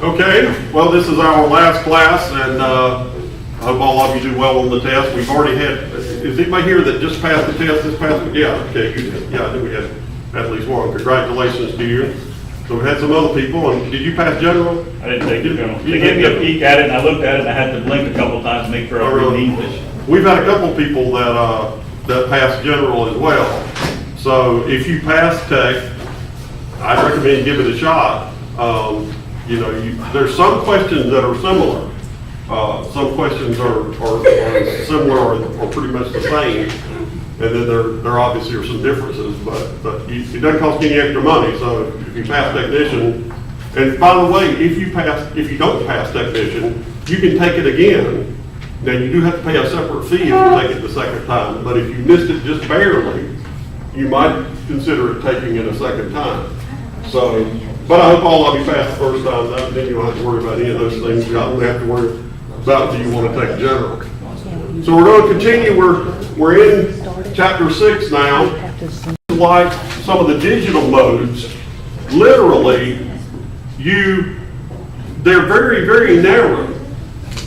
Okay, well, this is our last class, and I hope all of you do well on the test. We've already had, is anybody here that just passed the test this past? Yeah, okay, you did. Yeah, I think we had at least one. Congratulations to you. So we had some other people, and did you pass general? I didn't take it. They gave me a peek at it, and I looked at it, and I had to blink a couple of times to make sure I read English. We've had a couple people that passed general as well. So if you pass tech, I'd recommend give it a shot. You know, there's some questions that are similar. Some questions are similar or pretty much the same. And then there obviously are some differences, but it doesn't cost any extra money. So if you pass technician, and by the way, if you don't pass technician, you can take it again. Now you do have to pay a separate fee if you take it the second time, but if you missed it just barely, you might consider it taking it a second time. So, but I hope all of you passed the first time, then you don't have to worry about any of those things. You don't have to worry about do you want to take general. So we're going to continue, we're in chapter 6 now. Like some of the digital modes, literally, they're very, very narrow.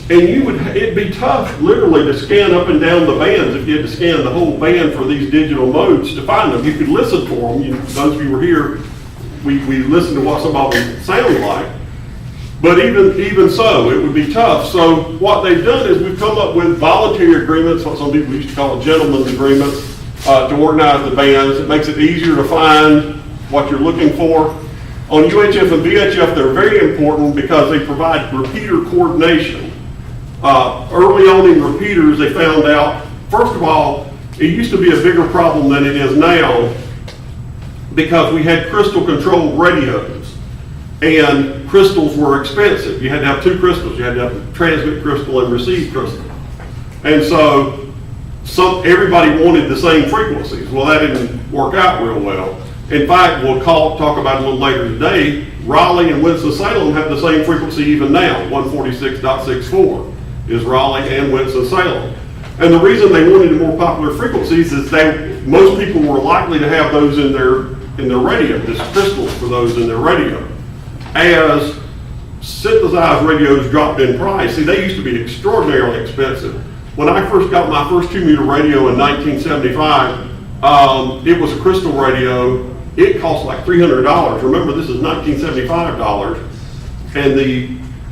And it'd be tough literally to scan up and down the bands if you had to scan the whole band for these digital modes to find them. You could listen for them. Those of you who were here, we listened to what some of them sound like. But even so, it would be tough. So what they've done is we've come up with voluntary agreements, what some people used to call gentlemen's agreements, to organize the bands. It makes it easier to find what you're looking for. On UHF and VHF, they're very important because they provide repeater coordination. Early on in repeaters, they found out, first of all, it used to be a bigger problem than it is now because we had crystal controlled radios and crystals were expensive. You had to have two crystals. You had to have transmit crystal and receive crystal. And so everybody wanted the same frequencies. Well, that didn't work out real well. In fact, we'll talk about it a little later today, Raleigh and Winston-Salem have the same frequency even now, 146.64. is Raleigh and Winston-Salem. And the reason they wanted more popular frequencies is most people were likely to have those in their radio, just crystals for those in their radio. As synthesized radios dropped in price, see, they used to be extraordinarily expensive. When I first got my first 2-meter radio in 1975, it was a crystal radio. It cost like $300. Remember, this is $1975, and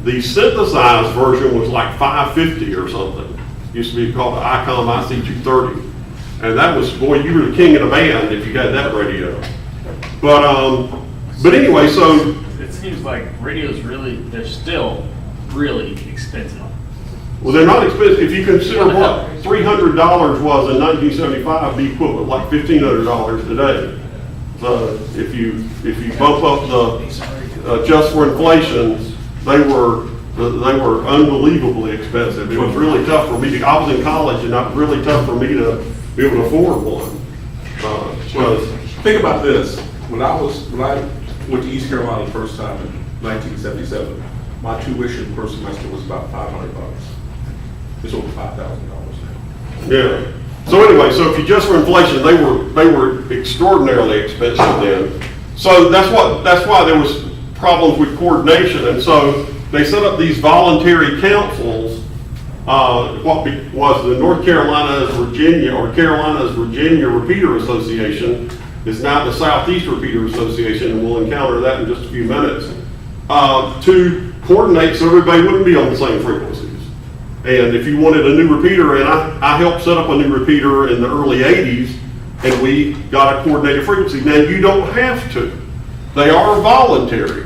the synthesized version was like $550 or something. It used to be called the ICOM IC230. And that was, boy, you were the king of the band if you had that radio. But anyway, so. It seems like radios they're still really expensive. Well, they're not expensive. If you consider what $300 was in 1975, be equivalent like $1,500 today. So if you bump up the just for inflation, they were unbelievably expensive. It was really tough for me. I was in college, and it was really tough for me to be able to afford one. Think about this. When I went to East Carolina the first time in 1977, my tuition per semester was about $500. It's over $5,000 now. Yeah. So anyway, so if you just for inflation, they were extraordinarily expensive then. So that's why there was problems with coordination, and so they set up these voluntary councils. What was the North Carolina's Virginia or Carolina's Virginia Repeater Association is now the Southeast Repeater Association, and we'll encounter that in just a few minutes, to coordinate so everybody wouldn't be on the same frequencies. And if you wanted a new repeater, and I helped set up a new repeater in the early 80s, and we got a coordinated frequency. Now you don't have to. They are voluntary.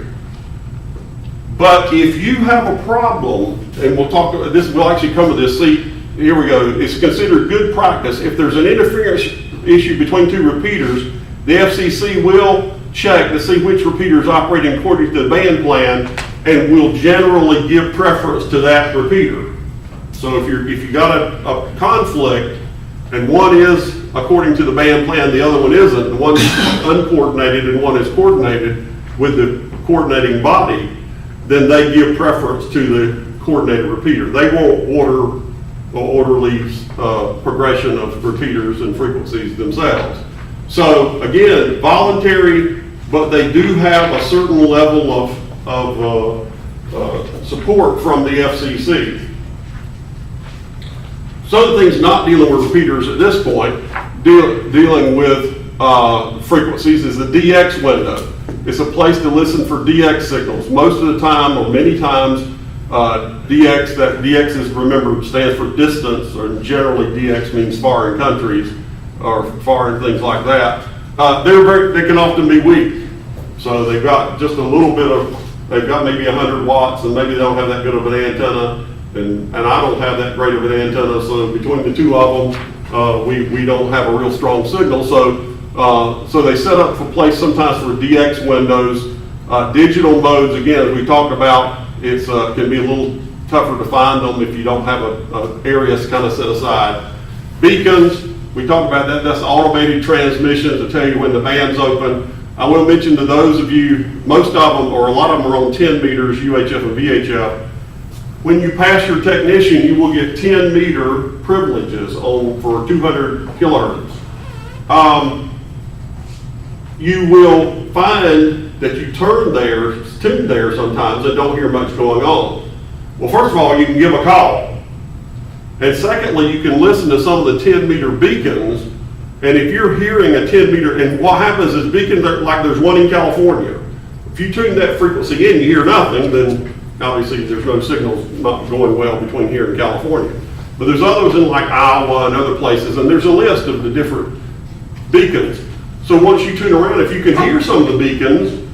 But if you have a problem, and we'll actually come to this, see, here we go. It's considered good practice. If there's an interference issue between two repeaters, the FCC will check to see which repeater is operating according to the band plan, and will generally give preference to that repeater. So if you got a conflict, and one is according to the band plan, the other one isn't, the one is uncoordinated and one is coordinated with the coordinating body, then they give preference to the coordinated repeater. They won't order orderly progression of repeaters and frequencies themselves. So again, voluntary, but they do have a certain level of support from the FCC. Some of the things not dealing with repeaters at this point, dealing with frequencies, is the DX window. It's a place to listen for DX signals. Most of the time, or many times, DX is, remember, stands for distance, or generally DX means foreign countries, or foreign things like that. They can often be weak. So they've got just a little bit of, they've got maybe 100 watts, and maybe they don't have that good of an antenna, and I don't have that great of an antenna, so between the two of them, we don't have a real strong signal. So they set up for place sometimes for DX windows. Digital modes, again, as we talked about, it's can be a little tougher to find them if you don't have a areas kind of set aside. Beacons, we talked about that. That's automated transmission to tell you when the band's open. I will mention to those of you, most of them, or a lot of them, are on 10 meters, UHF and VHF. When you pass your technician, you will get 10 meter privileges for 200 kilohertz. You will find that you tune there sometimes and don't hear much going on. Well, first of all, you can give a call. And secondly, you can listen to some of the 10 meter beacons. And if you're hearing a 10 meter, and what happens is beacons, like there's one in California. If you tune that frequency in, you hear nothing, then obviously there's no signals not going well between here and California. But there's others in like Iowa and other places, and there's a list of the different beacons. So once you tune around, if you can hear some of the beacons,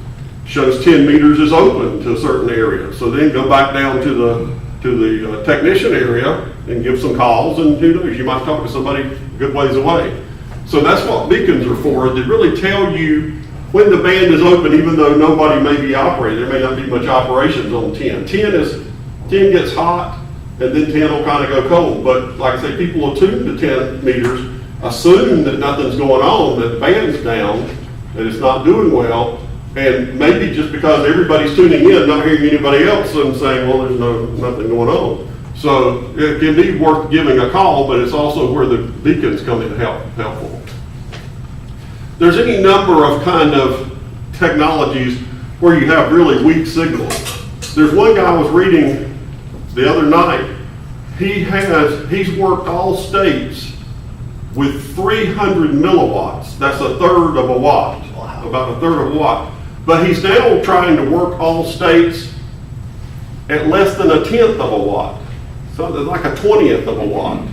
shows 10 meters is open to a certain area. So then go back down to the technician area and give some calls, and who knows, you might talk to somebody a good ways away. So that's what beacons are for, to really tell you when the band is open, even though nobody may be operating. There may not be much operations on 10. 10 gets hot, and then 10 will kind of go cold. But like I say, people will tune to 10 meters, assume that nothing's going on, that the band's down, that it's not doing well, and maybe just because everybody's tuning in, not hearing anybody else, and saying, well, there's nothing going on. So it can be worth giving a call, but it's also where the beacons come in helpful. There's any number of kind of technologies where you have really weak signals. There's one guy I was reading the other night. He's worked all states with 300 milliwatts. That's a third of a watt, about a third of a watt. But he's now trying to work all states at less than a 10th of a watt. So like a 20th of a watt.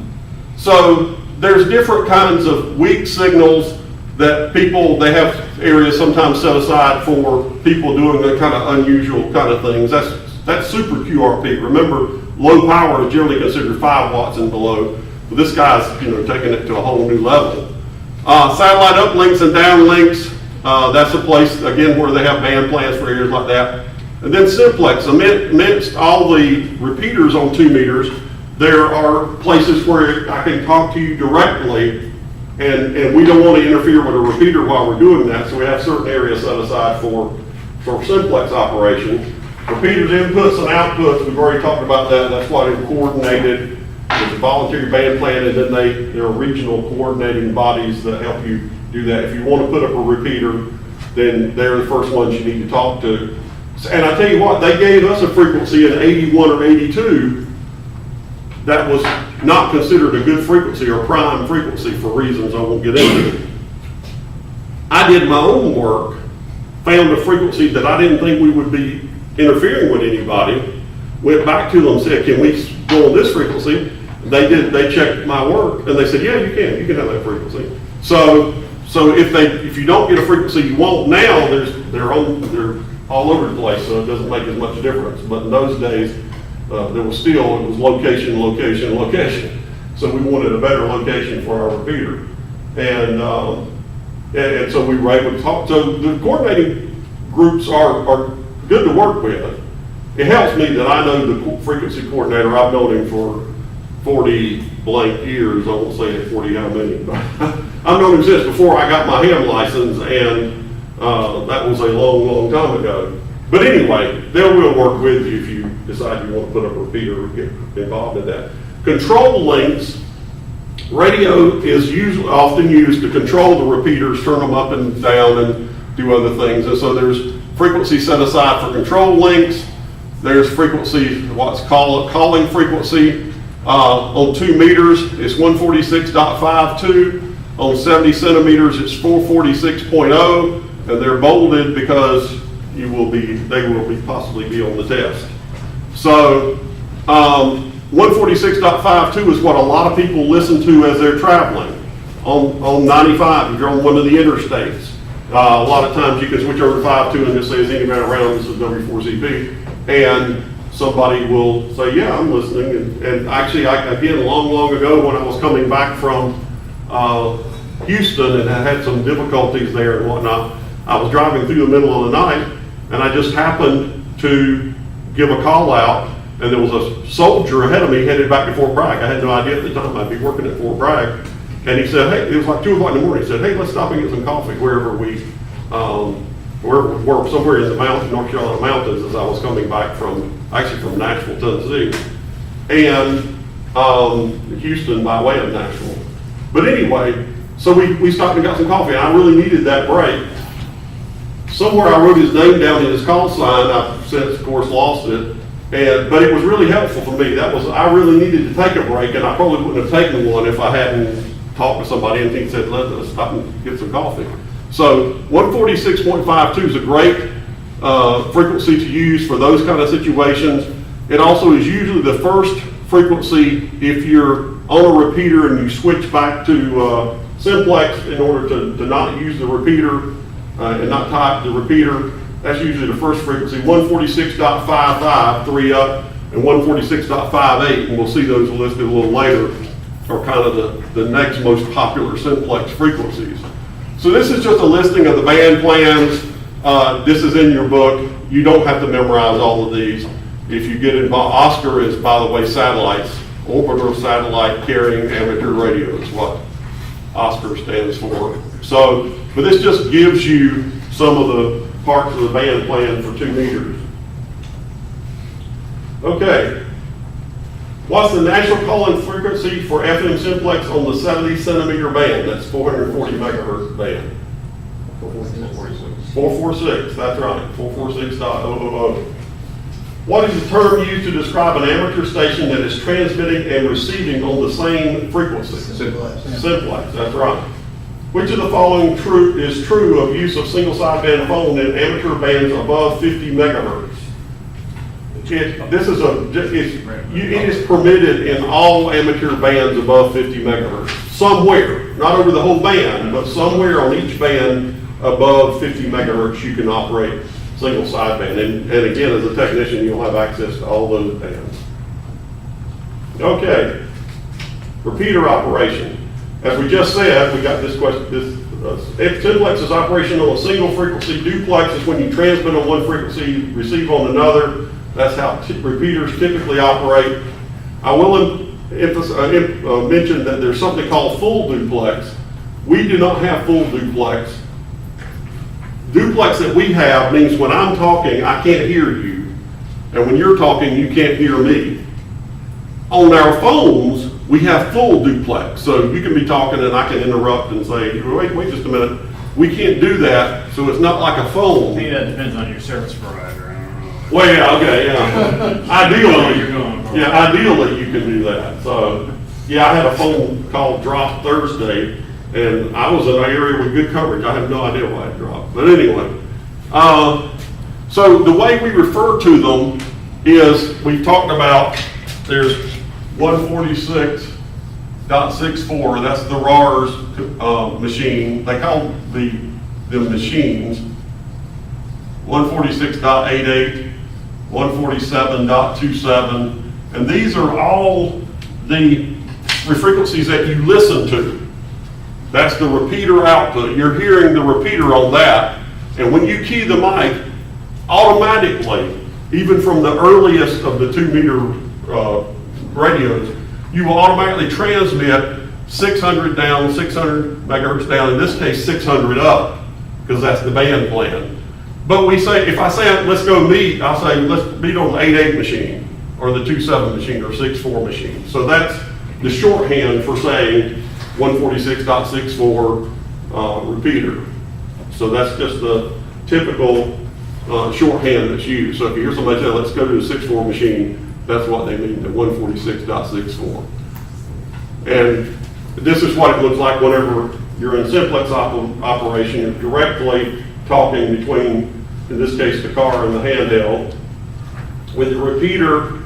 So there's different kinds of weak signals that they have areas sometimes set aside for people doing the kind of unusual kind of things. That's super QRP. Remember, low power is generally considered 5 watts and below. But this guy's taking it to a whole new level. Satellite uplinks and downlinks. That's a place, again, where they have band plans for areas like that. And then simplex, amidst all the repeaters on 2 meters, there are places where I can talk to you directly, and we don't want to interfere with a repeater while we're doing that, so we have certain areas set aside for simplex operation. Repeaters inputs and outputs, we've already talked about that. That's why they're coordinated. There's a voluntary band plan, and then there are regional coordinating bodies that help you do that. If you want to put up a repeater, then they're the first ones you need to talk to. And I tell you what, they gave us a frequency in 81 or 82 that was not considered a good frequency or prime frequency for reasons I won't get into. I did my own work, found a frequency that I didn't think we would be interfering with anybody, went back to them and said, can we go on this frequency? They did. They checked my work, and they said, yeah, you can have that frequency. So if you don't get a frequency you want now, they're all over the place, so it doesn't make as much difference. But in those days, it was location, location, location. So we wanted a better location for our repeater, and so we were able to talk. So the coordinating groups are good to work with. It helps me that I know the frequency coordinator. I've known him for 40 blank years. I won't say 40 how many, but I've known him since before I got my ham license, and that was a long, long time ago. But anyway, they will work with you if you decide you want to put up a repeater or get involved in that. Control links. Radio is often used to control the repeaters, turn them up and down, and do other things. And so there's frequency set aside for control links. There's frequency, what's called calling frequency, on 2 meters, it's 146.52. On 70 centimeters, it's 446.0, and they're bolded because they will possibly be on the test. So, 146.52 is what a lot of people listen to as they're traveling on 95, if you're on one of the interstates. A lot of times you can switch over to 5.2 and just say, is anybody around, this is W4CP, and somebody will say, yeah, I'm listening. And actually, again, long ago when I was coming back from Houston and I had some difficulties there and whatnot, I was driving through the middle of the night and I just happened to give a call out, and there was a soldier ahead of me headed back to Fort Bragg. I had no idea at the time I'd be working at Fort Bragg. And he said, hey, it was like 2 o'clock in the morning. He said, hey, let's stop and get some coffee wherever we were somewhere in the mountains, North Carolina mountains, as I was coming back from Nashville, Tennessee, and Houston by way of Nashville. But anyway, so we stopped and got some coffee, and I really needed that break. Somewhere I wrote his name down in his call sign. I've since, of course, lost it. But it was really helpful for me. I really needed to take a break, and I probably wouldn't have taken one if I hadn't talked to somebody and he said, let's stop and get some coffee. So 146.52 is a great frequency to use for those kind of situations. It also is usually the first frequency if you're on a repeater and you switch back to simplex in order to not use the repeater and not type the repeater. That's usually the first frequency. 146.55, 3 up, and 146.58, and we'll see those listed a little later, are kind of the next most popular simplex frequencies. So this is just a listing of the band plans. This is in your book. You don't have to memorize all of these. If you get involved, OSCAR is, by the way, satellites, orbital satellite carrying amateur radio is what OSCAR stands for. So, but this just gives you some of the parts of the band plan for 2 meters. Okay. What's the national calling frequency for FM simplex on the 70 centimeter band? That's 440 megahertz band. 446, that's right, 446.000. What is the term used to describe an amateur station that is transmitting and receiving on the same frequency? Simplex. Simplex, that's right. Which of the following is true of use of single sideband phone in amateur bands above 50 megahertz? It is permitted in all amateur bands above 50 megahertz. Somewhere, not over the whole band, but somewhere on each band above 50 megahertz you can operate single sideband. And again, as a technician, you'll have access to all those bands. Okay, repeater operation. As we just said, we got this question. If simplex is operation on a single frequency, duplex is when you transmit on one frequency, receive on another. That's how repeaters typically operate. I will mention that there's something called full duplex. We do not have full duplex. Duplex that we have means when I'm talking, I can't hear you. And when you're talking, you can't hear me. On our phones, we have full duplex. So you can be talking and I can interrupt and say, wait just a minute. We can't do that, so it's not like a I phone. think that depends on your service provider. I don't know. Well, yeah, okay, yeah. Ideally, You're going for it. yeah, ideally you can do that. So, yeah, I had a phone call drop Thursday, and I was in an area with good coverage. I have no idea why it dropped. But anyway, so the way we refer to them is we've talked about there's 146.64. That's the RARS machine. They call the machines 146.88. 147.27, and these are all the frequencies that you listen to. That's the repeater output. You're hearing the repeater on that, and when you key the mic, automatically, even from the earliest of the 2 meter radios, you will automatically transmit 600 down, 600 megahertz down, in this case 600 up, because that's the band plan. But we say, if I say, let's go meet, I'll say, let's meet on the 8.8 machine, or the 2.7 machine, or 6.4 machine. So that's the shorthand for saying 146.64 repeater. So that's just the typical shorthand that's used. So if you hear somebody say, let's go to the 6.4 machine, that's what they mean, the 146.64. And this is what it looks like whenever you're in simplex operation. You're directly talking between, in this case, the car and the handheld. With the repeater,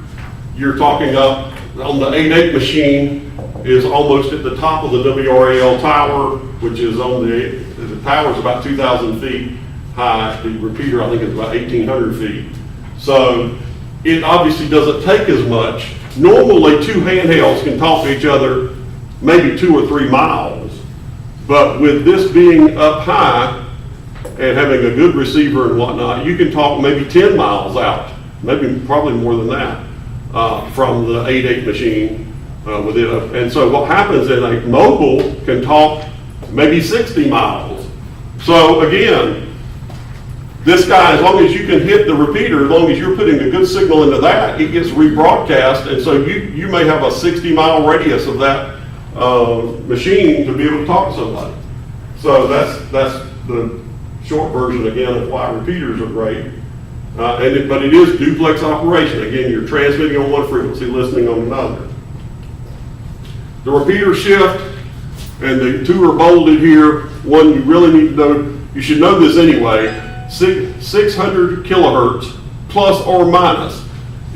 you're talking up on the 8.8 machine is almost at the top of the WRAL tower, which is on the tower is about 2,000 feet high. The repeater, I think, is about 1,800 feet. So it obviously doesn't take as much. Normally, two handhelds can talk to each other maybe 2 or 3 miles. But with this being up high and having a good receiver and whatnot, you can talk maybe 10 miles out, maybe probably more than that, from the 8.8 machine with it. And so what happens is a mobile can talk maybe 60 miles. So again, this guy, as long as you can hit the repeater, as long as you're putting a good signal into that, it gets rebroadcast. And so you may have a 60-mile radius of that machine to be able to talk to somebody. So that's the short version again of why repeaters are great. But it is duplex operation. Again, you're transmitting on one frequency, listening on another. The repeater shift, and the two are bolded here. One you really need to know, you should know this anyway, 600 kilohertz plus or minus.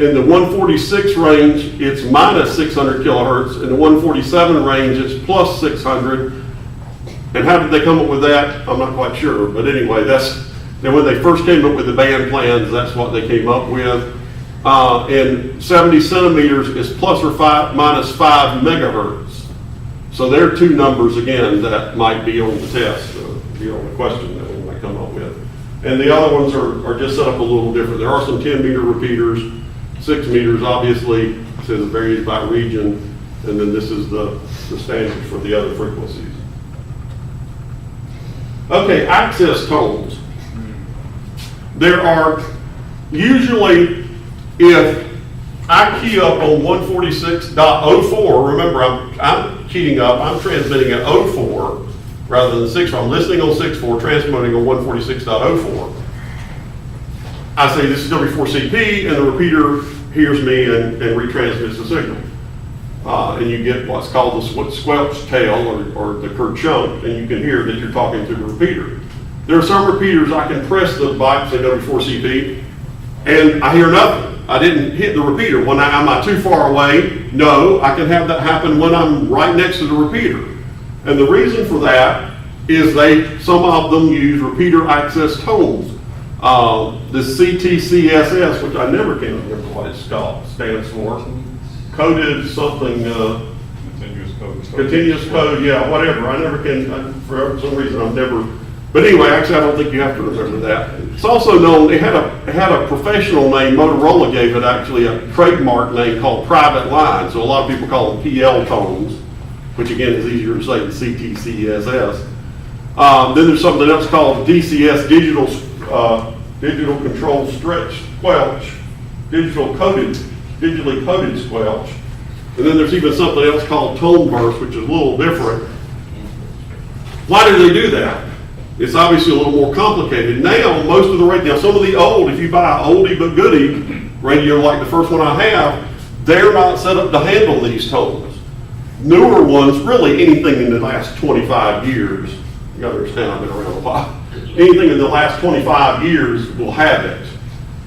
In the 146 range, it's minus 600 kilohertz. In the 147 range, it's plus 600. And how did they come up with that? I'm not quite sure. But anyway, and when they first came up with the band plans, that's what they came up with. And 70 centimeters is plus or minus 5 megahertz. So there are two numbers, again, that might be on the test, be on the question that we might come up with. And the other ones are just set up a little different. There are some 10-meter repeaters, 6 meters, obviously, it says it varies by region, and then this is the standard for the other frequencies. Okay, access tones. There are usually, if I key up on 146.04, remember I'm keying up, I'm transmitting at 04 rather than 6.4. I'm listening on 6.4, transmitting on 146.04. I say this is W4CP, and the repeater hears me and retransmits the signal. And you get what's called the squelch tail or the kerchunk, and you can hear that you're talking to the repeater. There are some repeaters I can press the button, say W4CP, and I hear nothing. I didn't hit the repeater. Am I too far away? No, I can have that happen when I'm right next to the repeater. And the reason for that is some of them use repeater access tones. The CTCSS, which I never can remember what it stands for, coded something, continuous code, yeah, whatever. I never can, for some reason I've never, but anyway, actually I don't think you have to remember that. It's also known, it had a professional name, Motorola gave it actually a trademark name called Private Line, so a lot of people call them PL tones, which again is easier to say than CTCSS. Then there's something else called DCS, digital control stretch squelch, digitally coded squelch. And then there's even something else called tone burst, which is a little different. Why do they do that? It's obviously a little more complicated. Now, most of the radio, some of the old, if you buy an oldie but goodie radio like the first one I have, they're not set up to handle these tones. Newer ones, really anything in the last 25 years, you gotta understand I've been around a while, anything in the last 25 years will have it.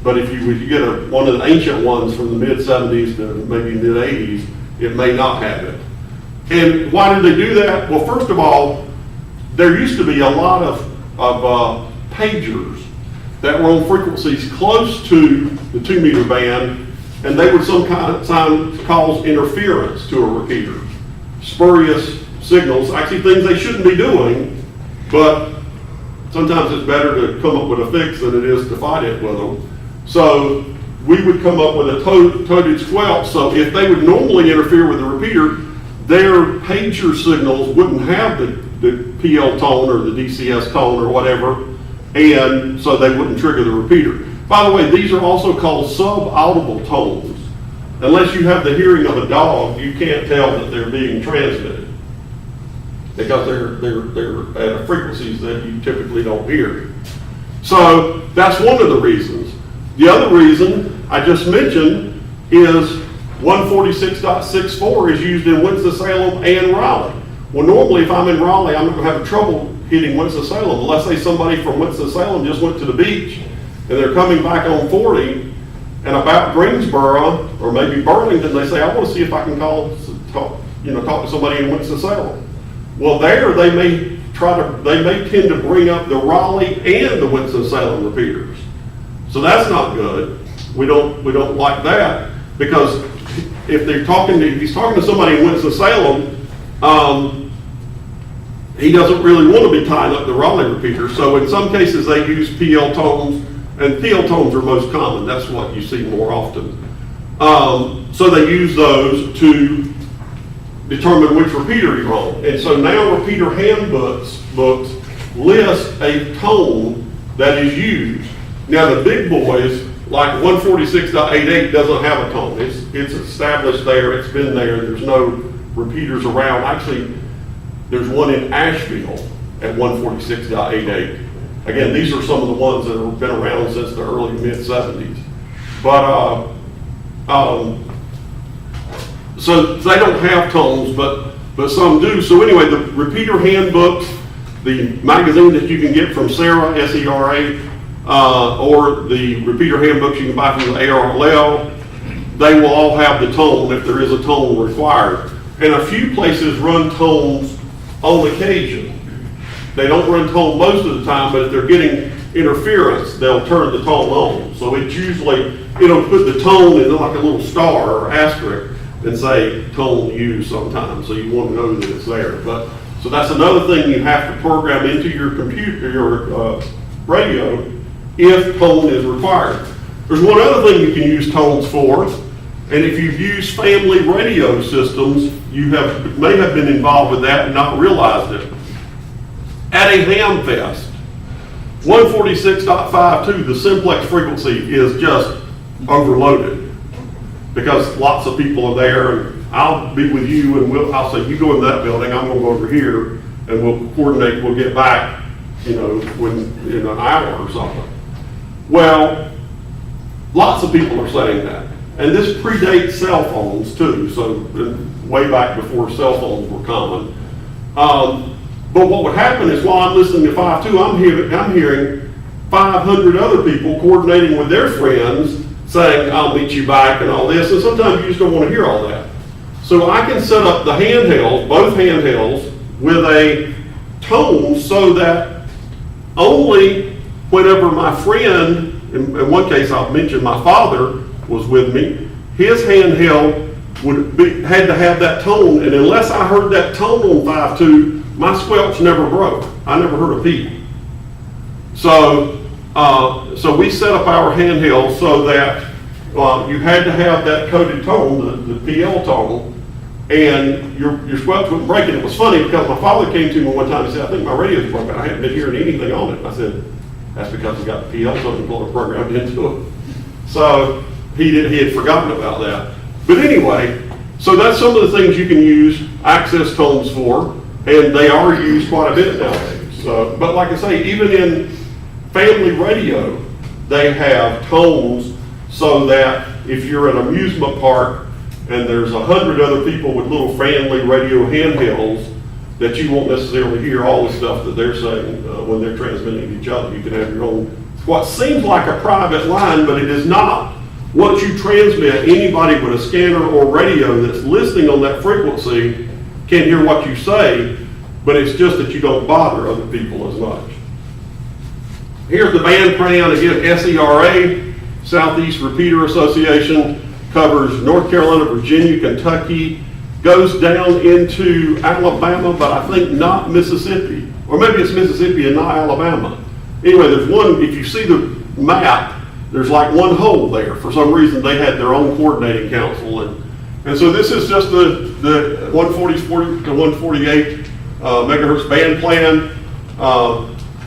But if you get one of the ancient ones from the mid-70s to maybe mid-80s, it may not have it. And why did they do that? Well, first of all, there used to be a lot of pagers that were on frequencies close to the 2-meter band, and they would sometimes cause interference to a repeater. Spurious signals, actually things they shouldn't be doing, but sometimes it's better to come up with a fix than it is to fight it with them. So we would come up with a toted squelch, so if they would normally interfere with the repeater, their pager signals wouldn't have the PL tone or the DCS tone or whatever, and so they wouldn't trigger the repeater. By the way, these are also called sub-audible tones. Unless you have the hearing of a dog, you can't tell that they're being transmitted because they're at frequencies that you typically don't hear. So that's one of the reasons. The other reason I just mentioned is 146.64 is used in Winston-Salem and Raleigh. Well, normally if I'm in Raleigh, I'm going to have trouble hitting Winston-Salem. Unless say somebody from Winston-Salem just went to the beach and they're coming back on 40 and about Greensboro or maybe Burlington, they say, I want to see if I can talk to somebody in Winston-Salem. Well, there they may tend to bring up the Raleigh and the Winston-Salem repeaters. So that's not good. We don't like that, because if he's talking to somebody in Winston-Salem, he doesn't really want to be tying up the Raleigh repeater. So in some cases they use PL tones, and PL tones are most common. That's what you see more often. So they use those to determine which repeater you're on. And so now repeater handbooks list a tone that is used. Now the big boys, like 146.88 doesn't have a tone. It's established there, it's been there, there's no repeaters around. Actually, there's one in Asheville at 146.88. Again, these are some of the ones that have been around since the early mid-70s. But, so they don't have tones, but some do. So anyway, the repeater handbooks, the magazine that you can get from SERA, S-E-R-A, or the repeater handbooks you can buy from the ARLL, they will all have the tone if there is a tone required. And a few places run tones on occasion. They don't run tone most of the time, but if they're getting interference, they'll turn the tone on. So it's usually, it'll put the tone in like a little star or asterisk and say tone used sometimes. So you want to know that it's there. But so that's another thing you have to program into your computer, your radio, if tone is required. There's one other thing you can use tones for, and if you've used family radio systems, you may have been involved with that and not realized it. At a ham fest, 146.52, the simplex frequency is just overloaded because lots of people are there, and I'll be with you and I'll say, you go in that building, I'm gonna go over here, and we'll coordinate, we'll get back, in an hour or something. Well, lots of people are saying that. And this predates cell phones too, so way back before cell phones were common. But what would happen is while I'm listening to 5.2, I'm hearing 500 other people coordinating with their friends saying, I'll meet you back and all this, and sometimes you just don't want to hear all that. So I can set up the handhelds, both handhelds, with a tone so that only whenever my friend, in one case I'll mention my father was with me, his handheld had to have that tone, and unless I heard that tone on 5.2, my squelch never broke. I never heard a peep. So we set up our handheld so that you had to have that coded tone, the PL tone, and your squelch wouldn't break it. It was funny because my father came to me one time and said, I think my radio's broken. I hadn't been hearing anything on it. I said, that's because we got the PL tone programmed into it. So he had forgotten about that. But anyway, so that's some of the things you can use access tones for, and they are used quite a bit nowadays. So, but like I say, even in family radio, they have tones so that if you're at an amusement park and there's 100 other people with little family radio handhelds, that you won't necessarily hear all the stuff that they're saying when they're transmitting to each other. You can have your own, what seems like a private line, but it is not. Once you transmit, anybody with a scanner or radio that's listening on that frequency can hear what you say, but it's just that you don't bother other people as much. Here's the band plan. Again, SERA, Southeast Repeater Association, covers North Carolina, Virginia, Kentucky, goes down into Alabama, but I think not Mississippi. Or maybe it's Mississippi and not Alabama. Anyway, there's one, if you see the map, there's like one hole there. For some reason, they had their own coordinating council. And so this is just the 140 to 148 megahertz band plan.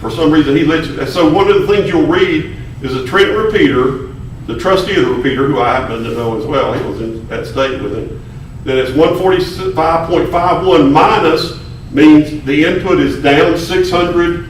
For some reason, he let you. So one of the things you'll read is a Trent repeater, the trustee of the repeater, who I happen to know as well. He was at state with him. Then it's 145.51 minus means the input is down 600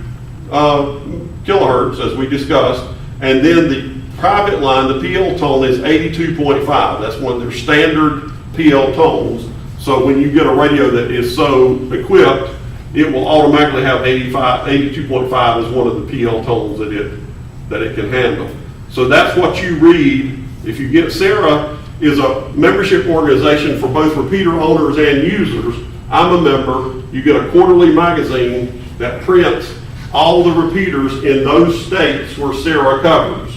kilohertz, as we discussed, and then the private line, the PL tone is 82.5. That's one of their standard PL tones. So when you get a radio that is so equipped, it will automatically have 82.5 as one of the PL tones that it can handle. So that's what you read. If you get Sarah is a membership organization for both repeater owners and users. I'm a member. You get a quarterly magazine that prints all the repeaters in those states where Sarah covers.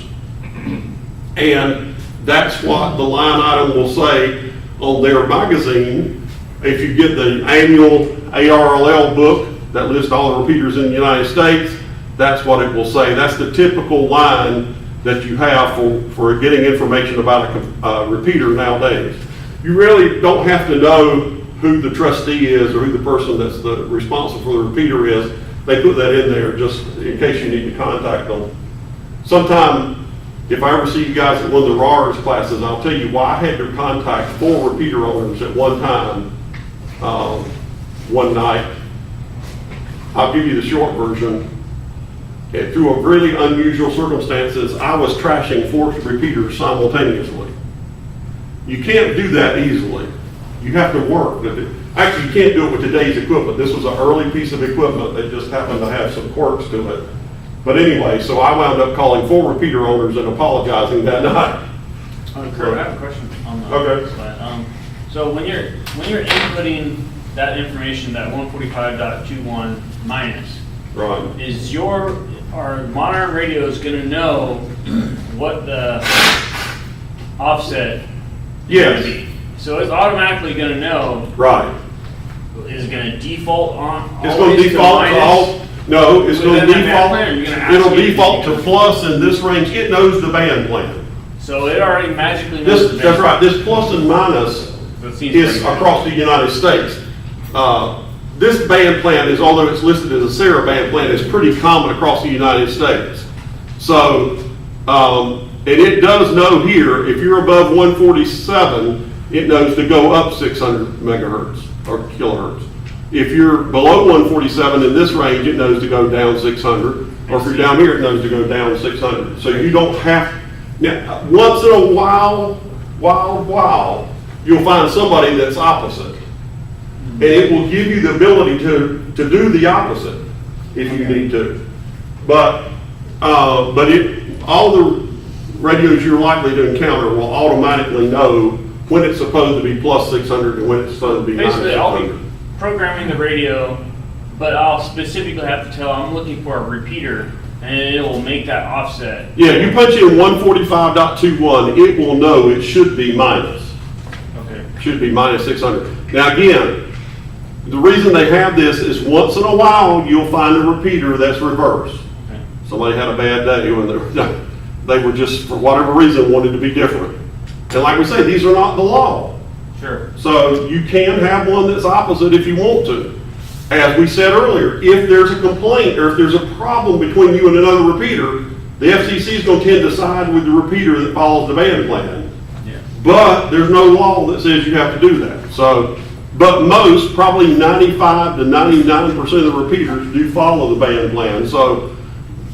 And that's what the line item will say on their magazine. If you get the annual ARLL book that lists all the repeaters in the United States, that's what it will say. That's the typical line that you have for getting information about a repeater nowadays. You really don't have to know who the trustee is or who the person that's responsible for the repeater is. They put that in there just in case you need to contact them. Sometime, if I ever see you guys at one of the RARS classes, I'll tell you why I had to contact 4 repeater owners at one time, one night. I'll give you the short version. And through a really unusual circumstances, I was trashing 4 repeaters simultaneously. You can't do that easily. You have to work. Actually, you can't do it with today's equipment. This was an early piece of equipment that just happened to have some quirks to it. But anyway, so I wound up calling 4 repeater owners and apologizing that night. Kurt, I have a question on that. Okay. So when you're inputting that information, that 145.21 minus, Right. are modern radios gonna know what the offset is Yes. gonna be? So it's automatically gonna know, Right. is it gonna default on? It's going always to default to minus? all, no, it's going to Within that band default, plan, or you're gonna it'll actually- default to plus in this range. It knows the band plan. So it already magically knows. This, the that's band. right, this plus and minus That seems is pretty good. across the United States. This band plan is, although it's listed as a Sarah band plan, is pretty common across the United States. So, and it does know here, if you're above 147, it knows to go up 600 megahertz or kilohertz. If you're below 147 in this range, it knows to go down 600. Or if you're down here, it knows to go down 600. So you don't have, now, once in a while, you'll find somebody that's opposite. And it will give you the ability to do the opposite if you need to. But all the radios you're likely to encounter will automatically know when it's supposed to be plus 600 and when it's supposed to be minus Basically, I'll be 600. programming the radio, but I'll specifically have to tell I'm looking for a repeater, and it will make that offset. Yeah, you punch in 145.21, it will know it should be minus. Okay. Should be minus 600. Now again, the reason they have this is once in a while, you'll find a repeater that's reversed. Okay. Somebody had a bad day when they were just, for whatever reason, wanted to be different. And like we say, these are not the law. Sure. So you can have one that's opposite if you want to. As we said earlier, if there's a complaint or if there's a problem between you and another repeater, the FCC is going to tend to side with the repeater that follows the band plan. Yeah. But there's no law that says you have to do that. So, but most, probably 95 to 99% of the repeaters do follow the band plan. So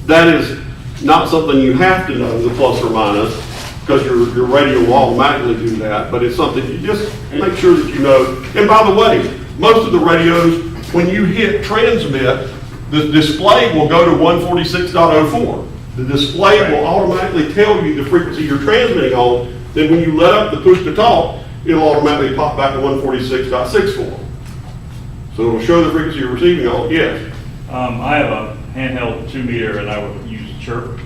that is not something you have to know, the plus or minus, because your radio will automatically do that. But it's something you just make sure that you know. And by the way, most of the radios, when you hit transmit, the display will go to 146.04. The display will automatically tell you the frequency you're transmitting on. Then when you let up the push to talk, it'll automatically pop back to 146.64. So it'll show the frequency you're receiving on. Yes. I have a handheld 2-meter and I would use Chirp.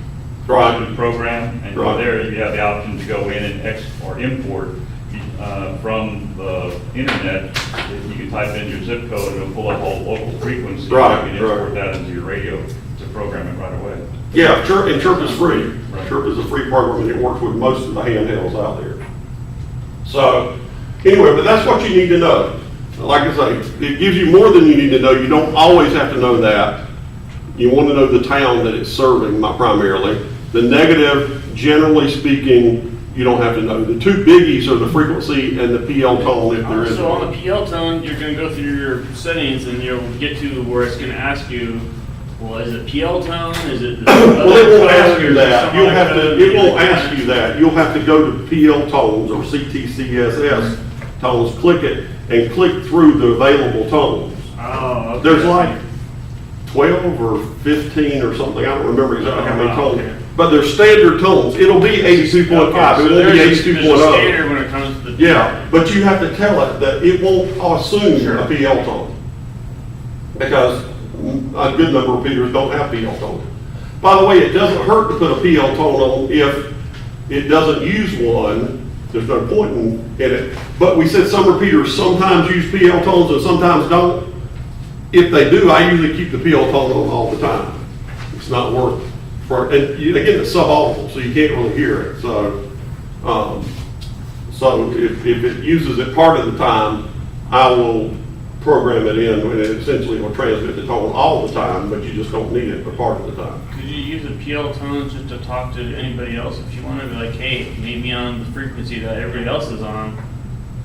Right. To program, and Right. there you have the option to go in and import from the internet. You can type in your zip code and it'll pull up all local frequencies. Right, You can import right. that into your radio to program it right away. Yeah, Chirp is free. Right. Chirp is a free program and it works with most of the handhelds out there. So, anyway, but that's what you need to know. Like I say, it gives you more than you need to know. You don't always have to know that. You want to know the town that it's serving, primarily. The negative, generally speaking, you don't have to know. The 2 biggies are the frequency and the PL tone if there is So on one. the PL tone, you're gonna go through your settings and you'll get to where it's gonna ask you Well, is it PL tone? Is it? Well, it won't ask you that. You'll have to, it won't ask you that. You'll have to go to PL tones or CTCSS tones, click it, and click through the available tones. Oh, okay. There's like 12 or 15 or something, I don't remember exactly how many Oh, tones. okay. But they're standard tones. It'll be 82.5, Okay, it so won't be there's a 82.0. standard when it comes to the. Yeah, but you have to tell it that it won't assume Sure. a PL tone. Because a good number of repeaters don't have PL tone. By the way, it doesn't hurt to put a PL tone on if it doesn't use one. There's no point in it. But we said some repeaters sometimes use PL tones and sometimes don't. If they do, I usually keep the PL tone on all the time. It's not worth and again, it's subaudible, so you can't really hear it. So, so if it uses it part of the time, I will program it in, and it essentially will transmit the tone all the time, but you just don't need it for part of the time. Could you use a PL tone just to talk to anybody else if you want to be like, hey, meet me on the frequency that everybody else is on,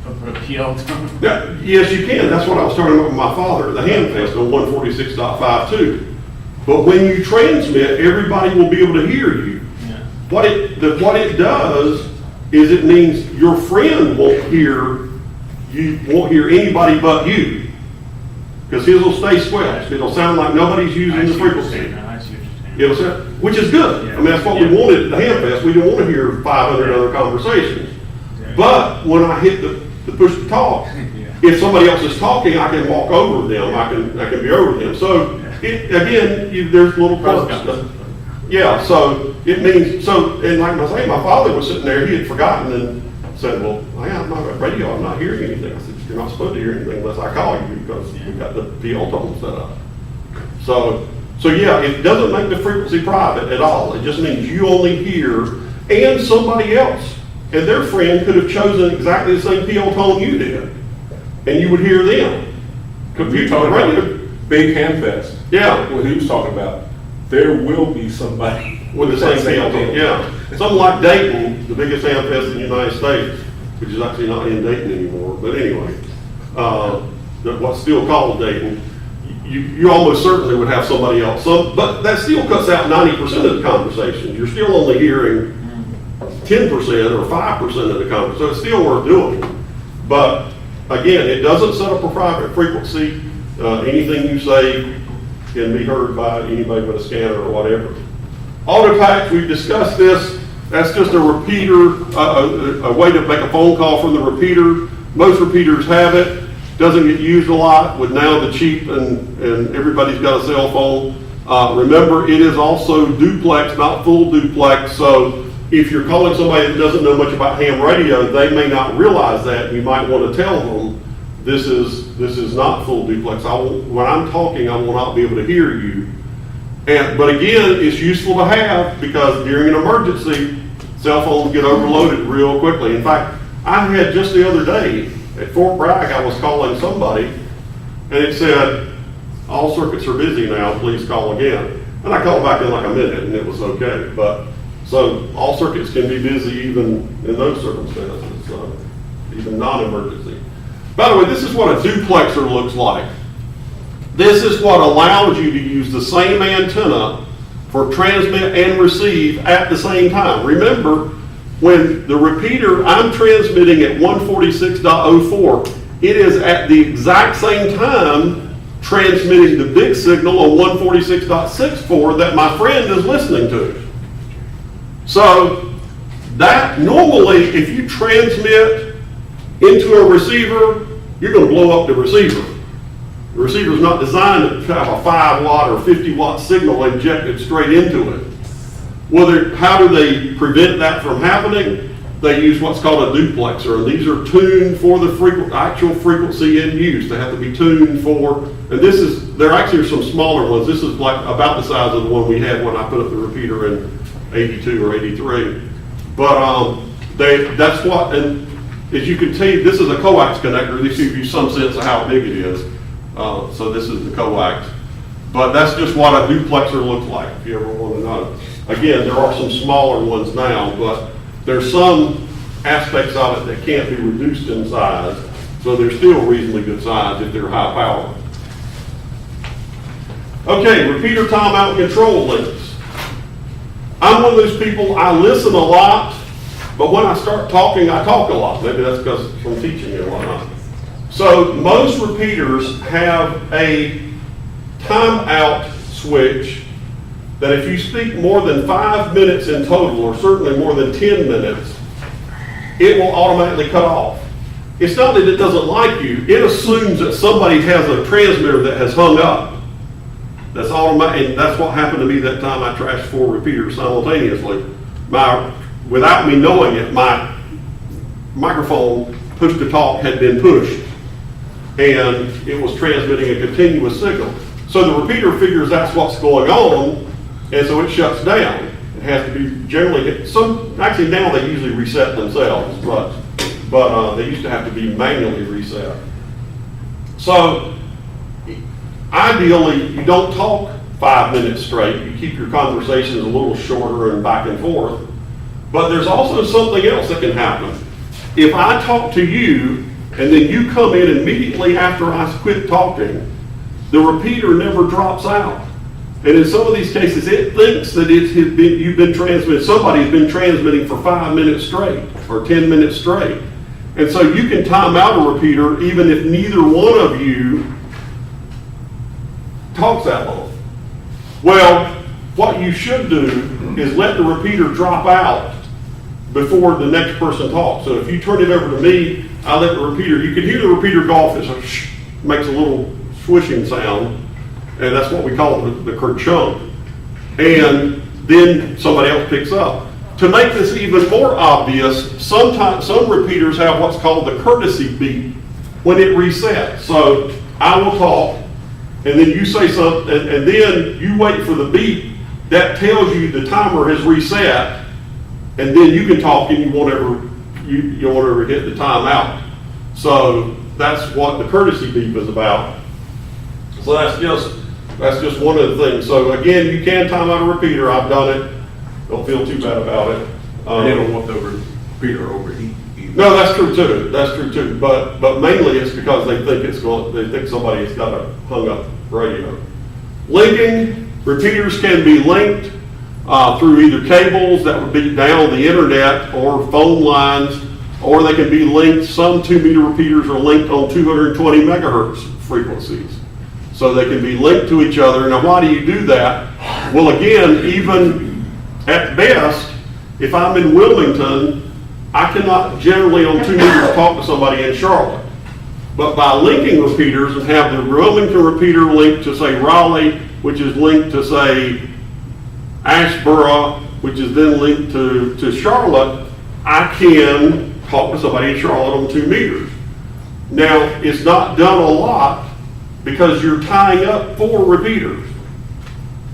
but put a PL tone? Yeah, yes, you can. That's what I was talking about with my father, the Hamfest on 146.52. But when you transmit, everybody will be able to hear you. Yeah. What it does is it means your friend won't hear anybody but you. Because his will stay squelched. It'll sound like nobody's using the frequency. I see what you're saying. You know what I'm saying? Which is good. I mean, that's what we wanted at the Hamfest. We didn't want to hear 500 other conversations. Exactly. But when I hit the push to talk, if somebody else is talking, I can walk over them. I can be over them. So there's little quirks. Yeah. So it means and like I say, my father was sitting there. He had forgotten and said, "Well, I got my radio. I'm not hearing anything." I said, "You're not supposed to hear anything unless I call you because we got the PL tone set up." So yeah, it doesn't make the frequency private at all. It just means you only hear, and somebody else and their friend could have chosen exactly the same PL tone you did, and you would hear them. You talking about Big Hamfest? Yeah. What he was talking about, there will be somebody With the same PL tone, yeah. Something like Dayton, the biggest Hamfest in the United States, which is actually not in Dayton anymore, but anyway, what's still called Dayton, you almost certainly would have somebody else. But that still cuts out 90% of the conversation. You're still only hearing 10% or 5% of the conversation, so it's still worth doing. But again, it doesn't set up a private frequency. Anything you say can be heard by anybody with a scanner or whatever. Auto patch, we've discussed this. That's just a repeater, a way to make a phone call from the repeater. Most repeaters have it. Doesn't get used a lot with now the cheap and everybody's got a cell phone. Remember, it is also duplex, not full duplex. So if you're calling somebody that doesn't know much about ham radio, they may not realize that. You might want to tell them this is not full duplex. When I'm talking, I will not be able to hear you. But again, it's useful to have because during an emergency, cell phones get overloaded real quickly. In fact, I had just the other day at Fort Bragg, I was calling somebody and it said, "All circuits are busy now, please call again." And I called back in like a minute and it was okay. But so all circuits can be busy even in those circumstances, even non-emergency. By the way, this is what a duplexer looks like. This is what allows you to use the same antenna for transmit and receive at the same time. Remember, when the repeater, I'm transmitting at 146.04, it is at the exact same time transmitting the big signal on 146.64 that my friend is listening to. So that normally, if you transmit into a receiver, you're going to blow up the receiver. The receiver's not designed to have a 5 watt or 50 watt signal injected straight into it. How do they prevent that from happening? They use what's called a duplexer, and these are tuned for the actual frequency in use. They have to be tuned for, and there actually are some smaller ones. This is like about the size of the one we had when I put up the repeater in 82 or 83. But that's what, and as you can see, this is a coax connector. This gives you some sense of how big it is. So this is the coax. But that's just what a duplexer looks like, if you ever want to know. Again, there are some smaller ones now, but there's some aspects of it that can't be reduced in size, so they're still reasonably good size if they're high power. Okay, repeater timeout control links. I'm one of those people, I listen a lot, but when I start talking, I talk a lot. Maybe that's because I'm teaching and whatnot. So most repeaters have a timeout switch that if you speak more than 5 minutes in total, or certainly more than 10 minutes, it will automatically cut off. It's not that it doesn't like you, it assumes that somebody has a transmitter that has hung up. That's automatic, and that's what happened to me that time I trashed 4 repeaters simultaneously. Without me knowing it, my microphone push to talk had been pushed, and it was transmitting a continuous signal. So the repeater figures that's what's going on, and so it shuts down. It has to be generally, actually now they usually reset themselves, but they used to have to be manually reset. So ideally, you don't talk 5 minutes straight. You keep your conversations a little shorter and back and forth. But there's also something else that can happen. If I talk to you and then you come in immediately after I quit talking, the repeater never drops out. And in some of these cases, it thinks that you've been transmitting, somebody's been transmitting for 5 minutes straight or 10 minutes straight. And so you can time out a repeater even if neither one of you talks that long. Well, what you should do is let the repeater drop out before the next person talks. So if you turn it over to me, I let the repeater, you can hear the repeater go off, it makes a little swishing sound, and that's what we call the kerchunk. And then somebody else picks up. To make this even more obvious, sometimes some repeaters have what's called the courtesy beep when it resets. So I will talk, and then you say something, and then you wait for the beep. That tells you the timer has reset, and then you can talk and you won't ever hit the timeout. So that's what the courtesy beep is about. So that's just one of the things. So again, you can time out a repeater. I've done it. Don't feel too bad about it. And they don't want the repeater overheat either. No, that's true too. That's true too. But mainly it's because they think somebody has got a hung up radio. Linking, repeaters can be linked through either cables that would be down the internet or phone lines, or they can be linked. Some 2-meter repeaters are linked on 220 megahertz frequencies. So they can be linked to each other. Now why do you do that? Well, again, even at best, if I'm in Wilmington, I cannot generally on 2 meters talk to somebody in Charlotte. But by linking repeaters and have the Wilmington repeater linked to say Raleigh, which is linked to say Asheboro, which is then linked to Charlotte, I can talk to somebody in Charlotte on 2 meters. Now, it's not done a lot because you're tying up 4 repeaters.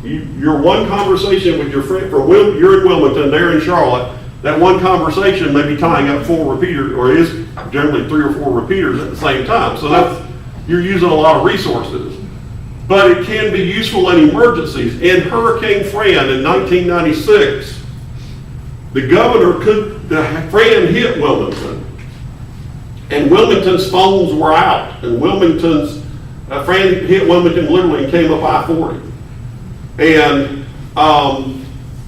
Your one conversation with your friend, you're in Wilmington, they're in Charlotte, that one conversation may be tying up 4 repeaters, or is generally 3 or 4 repeaters at the same time. So you're using a lot of resources. But it can be useful in emergencies. In Hurricane Fran in 1996, the Fran hit Wilmington, and Wilmington's phones were out, and Fran hit Wilmington literally and came up I-40. And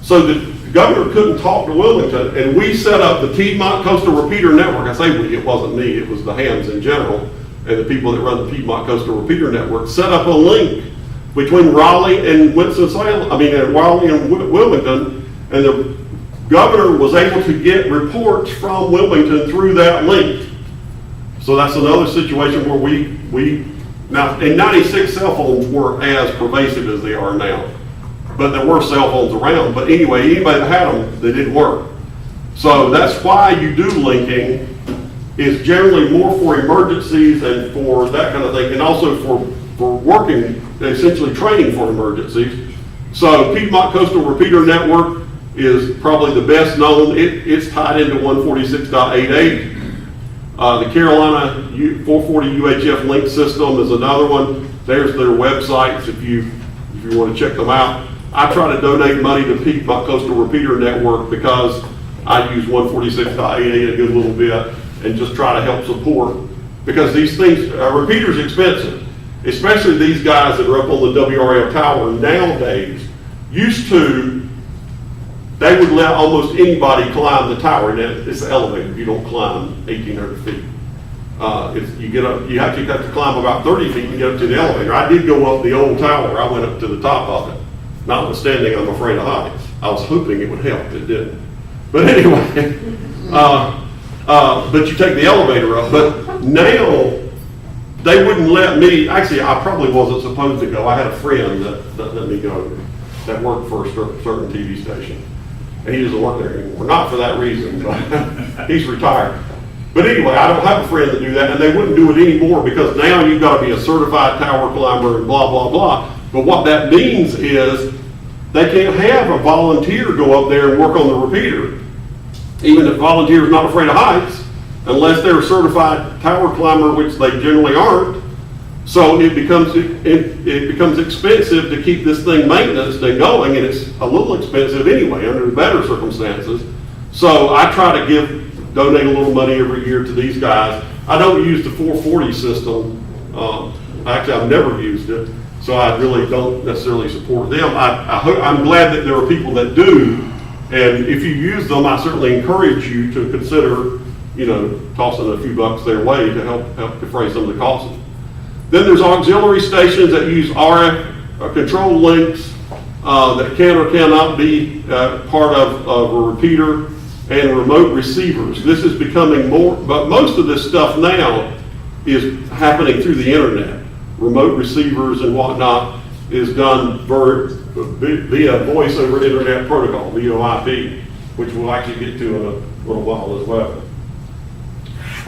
so the governor couldn't talk to Wilmington, and we set up the Piedmont Coastal Repeater Network. I say we, it wasn't me, it was the hams in general, and the people that run the Piedmont Coastal Repeater Network set up a link between Raleigh and Raleigh and Wilmington, and the governor was able to get reports from Wilmington through that link. So that's another situation where now, in 96, cell phones weren't as pervasive as they are now. But there were cell phones around. But anyway, anybody that had them, they didn't work. So that's why you do linking, is generally more for emergencies and for that kind of thing, and also for working, essentially training for emergencies. So Piedmont Coastal Repeater Network is probably the best known. It's tied into 146.88. The Carolina 440 UHF link system is another one. There's their websites if you want to check them out. I try to donate money to Piedmont Coastal Repeater Network because I use 146.88 a good little bit and just try to help support, because these things, repeater's expensive. especially these guys that are up on the WRL tower nowadays, used to, they would let almost anybody climb the tower, and it's an elevator, you don't climb 1,800 feet. If you get up, you have to climb about 30 feet to get up to the elevator. I did go up the old tower, I went up to the top of it. Notwithstanding, I'm afraid of heights. I was hoping it would help, it didn't. But anyway, but you take the elevator up. But now, they wouldn't let me, actually, I probably wasn't supposed to go. I had a friend that let me go, that worked for a certain TV station. And he doesn't work there anymore, not for that reason, but he's retired. But anyway, I don't have a friend that do that, and they wouldn't do it anymore because now you've got to be a certified tower climber and blah, blah, blah. But what that means is they can't have a volunteer go up there and work on the repeater, even if volunteer's not afraid of heights, unless they're a certified tower climber, which they generally aren't. So it becomes expensive to keep this thing maintenance and going, and it's a little expensive anyway under the better circumstances. So I try to donate a little money every year to these guys. I don't use the 440 system. Actually, I've never used it, so I really don't necessarily support them. I'm glad that there are people that do, and if you use them, I certainly encourage you to consider, tossing a few bucks their way to help defray some of the costs. Then there's auxiliary stations that use RF control links that can or cannot be part of a repeater, and remote receivers. This is becoming more, but most of this stuff now is happening through the internet. Remote receivers and whatnot is done via voice over internet protocol, VoIP, which we'll actually get to in a little while as well.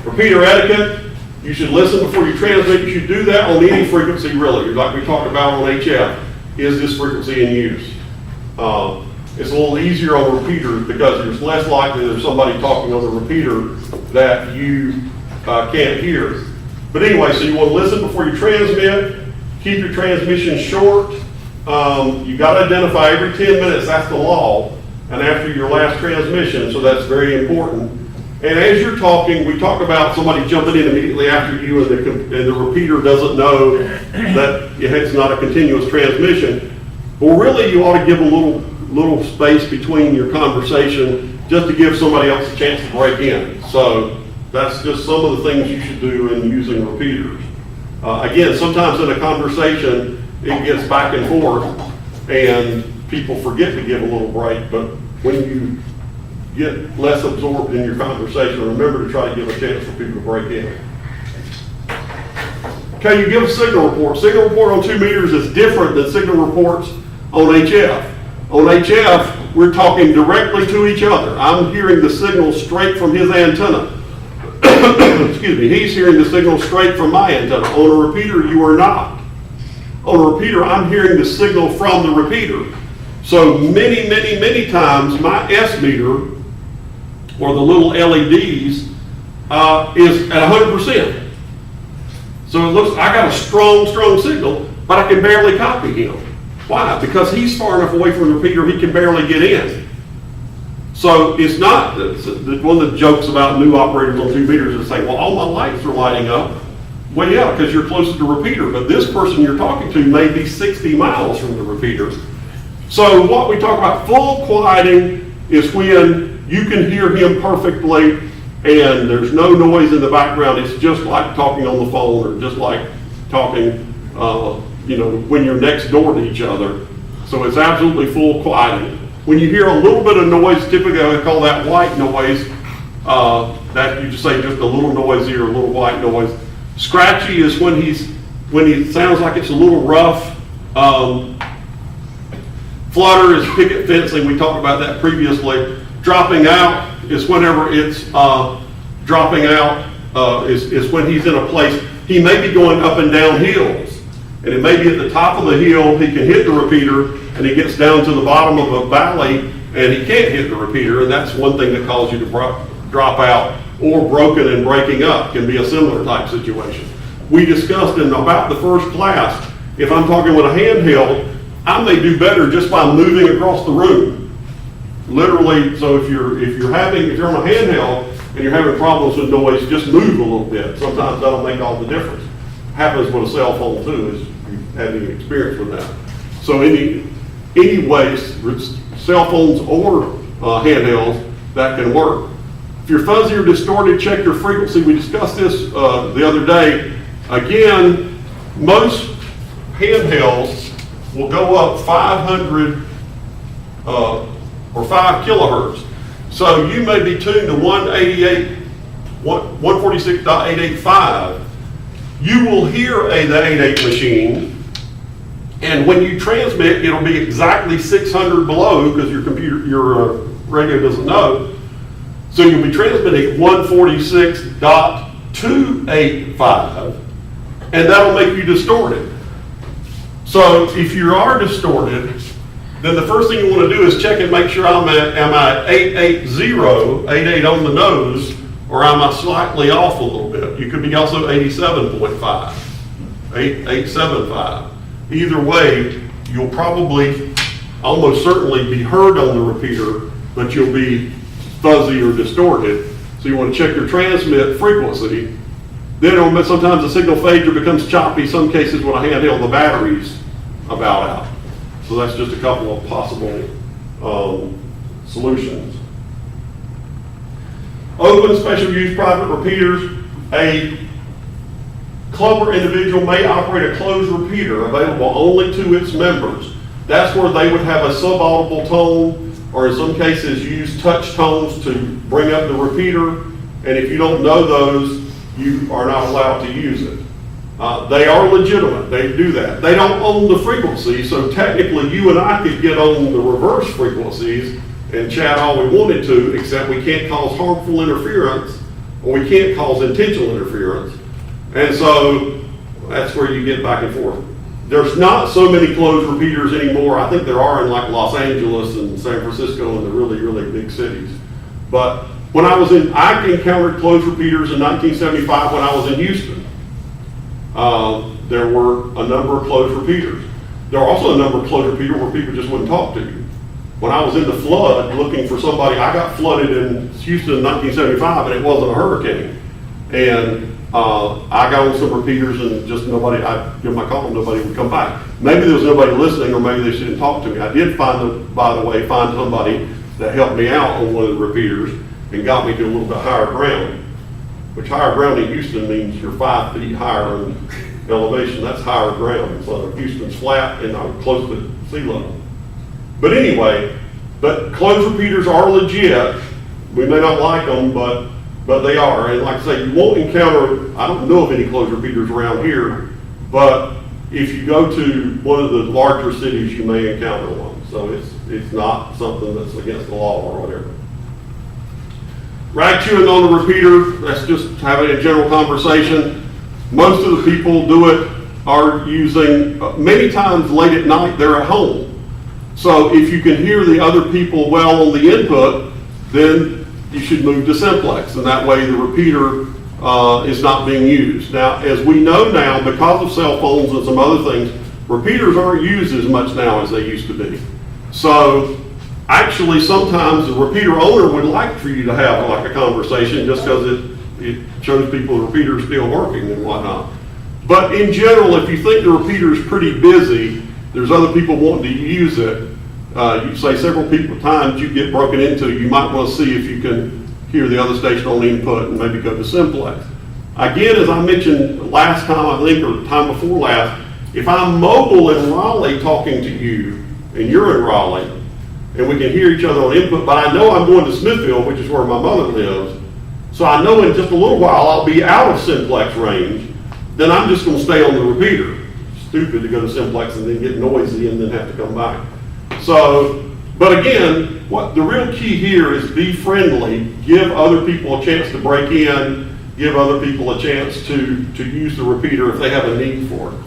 Repeater etiquette, you should listen before you transmit. You should do that on any frequency, really. Like we talked about on HF, is this frequency in use? It's a little easier on a repeater because there's less likely there's somebody talking on the repeater that you can't hear. But anyway, so you want to listen before you transmit, keep your transmission short. You got to identify every 10 minutes, that's the law, and after your last transmission, so that's very important. And as you're talking, we talk about somebody jumping in immediately after you and the repeater doesn't know that it's not a continuous transmission. Well, really, you ought to give a little space between your conversation just to give somebody else a chance to break in. So that's just some of the things you should do in using repeaters. Again, sometimes in a conversation, it gets back and forth and people forget to give a little break, but when you get less absorbed in your conversation, remember to try to give a chance for people to break in. Okay, you give a signal report. Signal report on 2 meters is different than signal reports on HF. On HF, we're talking directly to each other. I'm hearing the signal straight from his antenna. Excuse me, he's hearing the signal straight from my antenna. On a repeater, you are not. On a repeater, I'm hearing the signal from the repeater. So many times, my S meter, or the little LEDs, is at 100%. So it looks, I got a strong signal, but I can barely copy him. Why? Because he's far enough away from the repeater, he can barely get in. So it's not, one of the jokes about new operators on 2 meters is saying, well, all my lights are lighting up. Well, yeah, because you're closer to the repeater, but this person you're talking to may be 60 miles from the repeater. So what we talk about full quieting is when you can hear him perfectly and there's no noise in the background. It's just like talking on the phone or just like talking, when you're next door to each other. So it's absolutely full quieting. When you hear a little bit of noise, typically I call that white noise. That you just say just a little noisy or a little white noise. Scratchy is when he sounds like it's a little rough. Flutter is picket fencing. We talked about that previously. Dropping out is whenever it's dropping out is when he's in a place. He may be going up and down hills, and it may be at the top of the hill. He can hit the repeater, and he gets down to the bottom of a valley, and he can't hit the repeater, and that's one thing that causes you to drop out. Or broken and breaking up can be a similar type situation. We discussed in about the first class, if I'm talking with a handheld, I may do better just by moving across the room. Literally, so if you're on a handheld and you're having problems with noise, just move a little bit. Sometimes that'll make all the difference. happens with a cell phone too, is you've had any experience with that. So any ways, cell phones or handhelds, that can work. If you're fuzzy or distorted, check your frequency. We discussed this the other day. Again, most handhelds will go up 500 or 5 kilohertz. So you may be tuned to 146.885. You will hear the 88 machine, and when you transmit, it'll be exactly 600 below because your radio doesn't know. So you'll be transmitting 146.285, and that'll make you distorted. So if you are distorted, then the first thing you want to do is check and make sure am I 880, 88 on the nose, or am I slightly off a little bit? You could be also 87.5, 875. Either way, you'll probably almost certainly be heard on the repeater, but you'll be fuzzy or distorted. So you want to check your transmit frequency. Then sometimes the signal fades or becomes choppy. Some cases when I handheld, the battery's about out. So that's just a couple of possible solutions. Open special use private repeaters. A club or individual may operate a closed repeater available only to its members. That's where they would have a subaudible tone, or in some cases use touch tones to bring up the repeater. And if you don't know those, you are not allowed to use it. They are legitimate, they do that. They don't own the frequency, so technically you and I could get on the reverse frequencies and chat all we wanted to, except we can't cause harmful interference, or we can't cause intentional interference. And so that's where you get back and forth. There's not so many closed repeaters anymore. I think there are in like Los Angeles and San Francisco and the really, really big cities. But when I encountered closed repeaters in 1975 when I was in Houston. There were a number of closed repeaters. There were also a number of closed repeaters where people just wouldn't talk to you. When I was in the flood looking for somebody, I got flooded in Houston in 1975 and it wasn't a hurricane. And I got on some repeaters and just nobody, I'd give my call and nobody would come back. Maybe there was nobody listening, or maybe they just didn't talk to me. I did find somebody that helped me out on one of the repeaters and got me to a little bit higher ground. Which higher ground in Houston means you're 5 feet higher in elevation. That's higher ground. So Houston's flat and I'm close to sea level. But anyway, closed repeaters are legit. We may not like them, but they are. And like I say, you won't encounter, I don't know of any closed repeaters around here, but if you go to one of the larger cities, you may encounter one. So it's not something that's against the law or whatever. Rag chewing on the repeater, that's just having a general conversation. Most of the people are using, many times late at night, they're at home. So if you can hear the other people well on the input, then you should move to simplex, and that way the repeater is not being used. Now, as we know now, because of cell phones and some other things, repeaters aren't used as much now as they used to be. So actually, sometimes the repeater owner would like for you to have like a conversation just because it shows people the repeater is still working and whatnot. But in general, if you think the repeater is pretty busy, there's other people wanting to use it, you say several times you get broken into, you might want to see if you can hear the other station on input and maybe go to simplex. Again, as I mentioned last time, I think, or time before last, if I'm mobile in Raleigh talking to you, and you're in Raleigh, and we can hear each other on input, but I know I'm going to Smithfield, which is where my mother lives, so I know in just a little while I'll be out of simplex range, then I'm just going to stay on the repeater. Stupid to go to simplex and then get noisy and then have to come back. So, but again, the real key here is be friendly, give other people a chance to break in, give other people a chance to use the repeater if they have a need for it.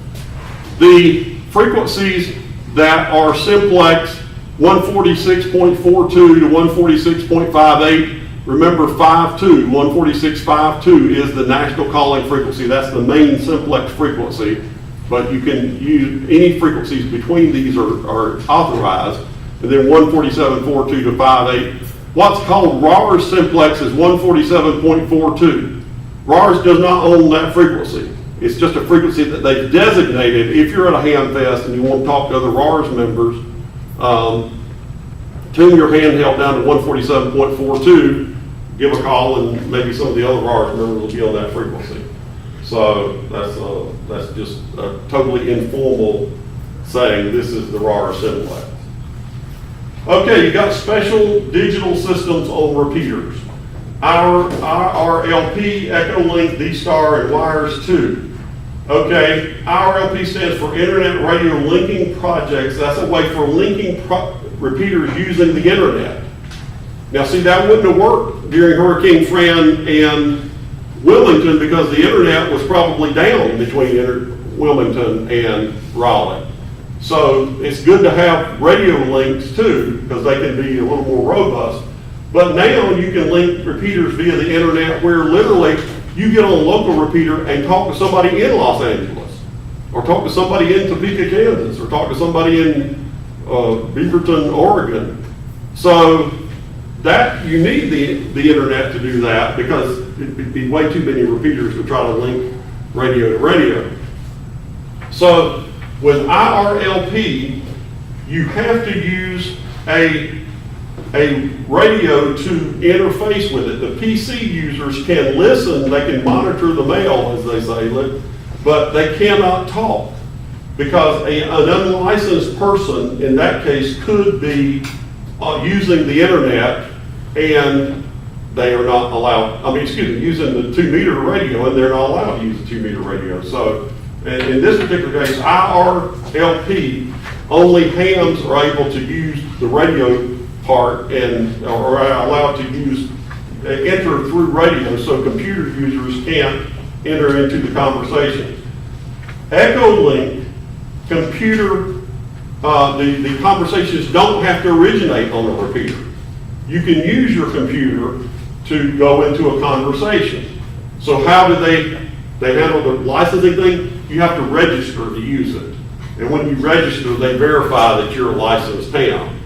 The frequencies that are simplex, 146.42 to 146.58. Remember 146.52 is the national calling frequency. That's the main simplex frequency. But you can use any frequencies between these are authorized. And then 147.42 to 58. What's called RARS simplex is 147.42. RARS does not own that frequency. It's just a frequency that they've designated. If you're at a ham fest and you want to talk to other RARS members, tune your handheld down to 147.42, give a call, and maybe some of the other RARS members will be on that frequency. So that's just a totally informal saying this is the RAR Simplex. Okay, you got special digital systems on repeaters. Our RLP, Echolink, D-Star, and Wires 2. Okay, IRLP stands for Internet Radio Linking Projects. That's a way for linking repeaters using the internet. Now see, that wouldn't have worked during Hurricane Fran and Wilmington because the internet was probably down between Wilmington and Raleigh. So it's good to have radio links too, because they can be a little more robust. But now you can link repeaters via the internet where literally you get on a local repeater and talk to somebody in Los Angeles, or talk to somebody in Topeka, Kansas, or talk to somebody in Beaverton, Oregon. So that you need the internet to do that because it'd be way too many repeaters to try to link radio to radio. So with IRLP, you have to use a radio to interface with it. The PC users can listen, they can monitor the mail, as they say, but they cannot talk because an unlicensed person in that case could be using the internet and they are not allowed, using the 2-meter radio and they're not allowed to use the 2-meter radio. So in this particular case, IRLP, only hams are able to use the radio part and are allowed to enter through radio, so computer users can't enter into the conversation. Echolink, the conversations don't have to originate on the repeater. You can use your computer to go into a conversation. So how do they handle the licensing thing? You have to register to use it. And when you register, they verify that you're a licensed ham.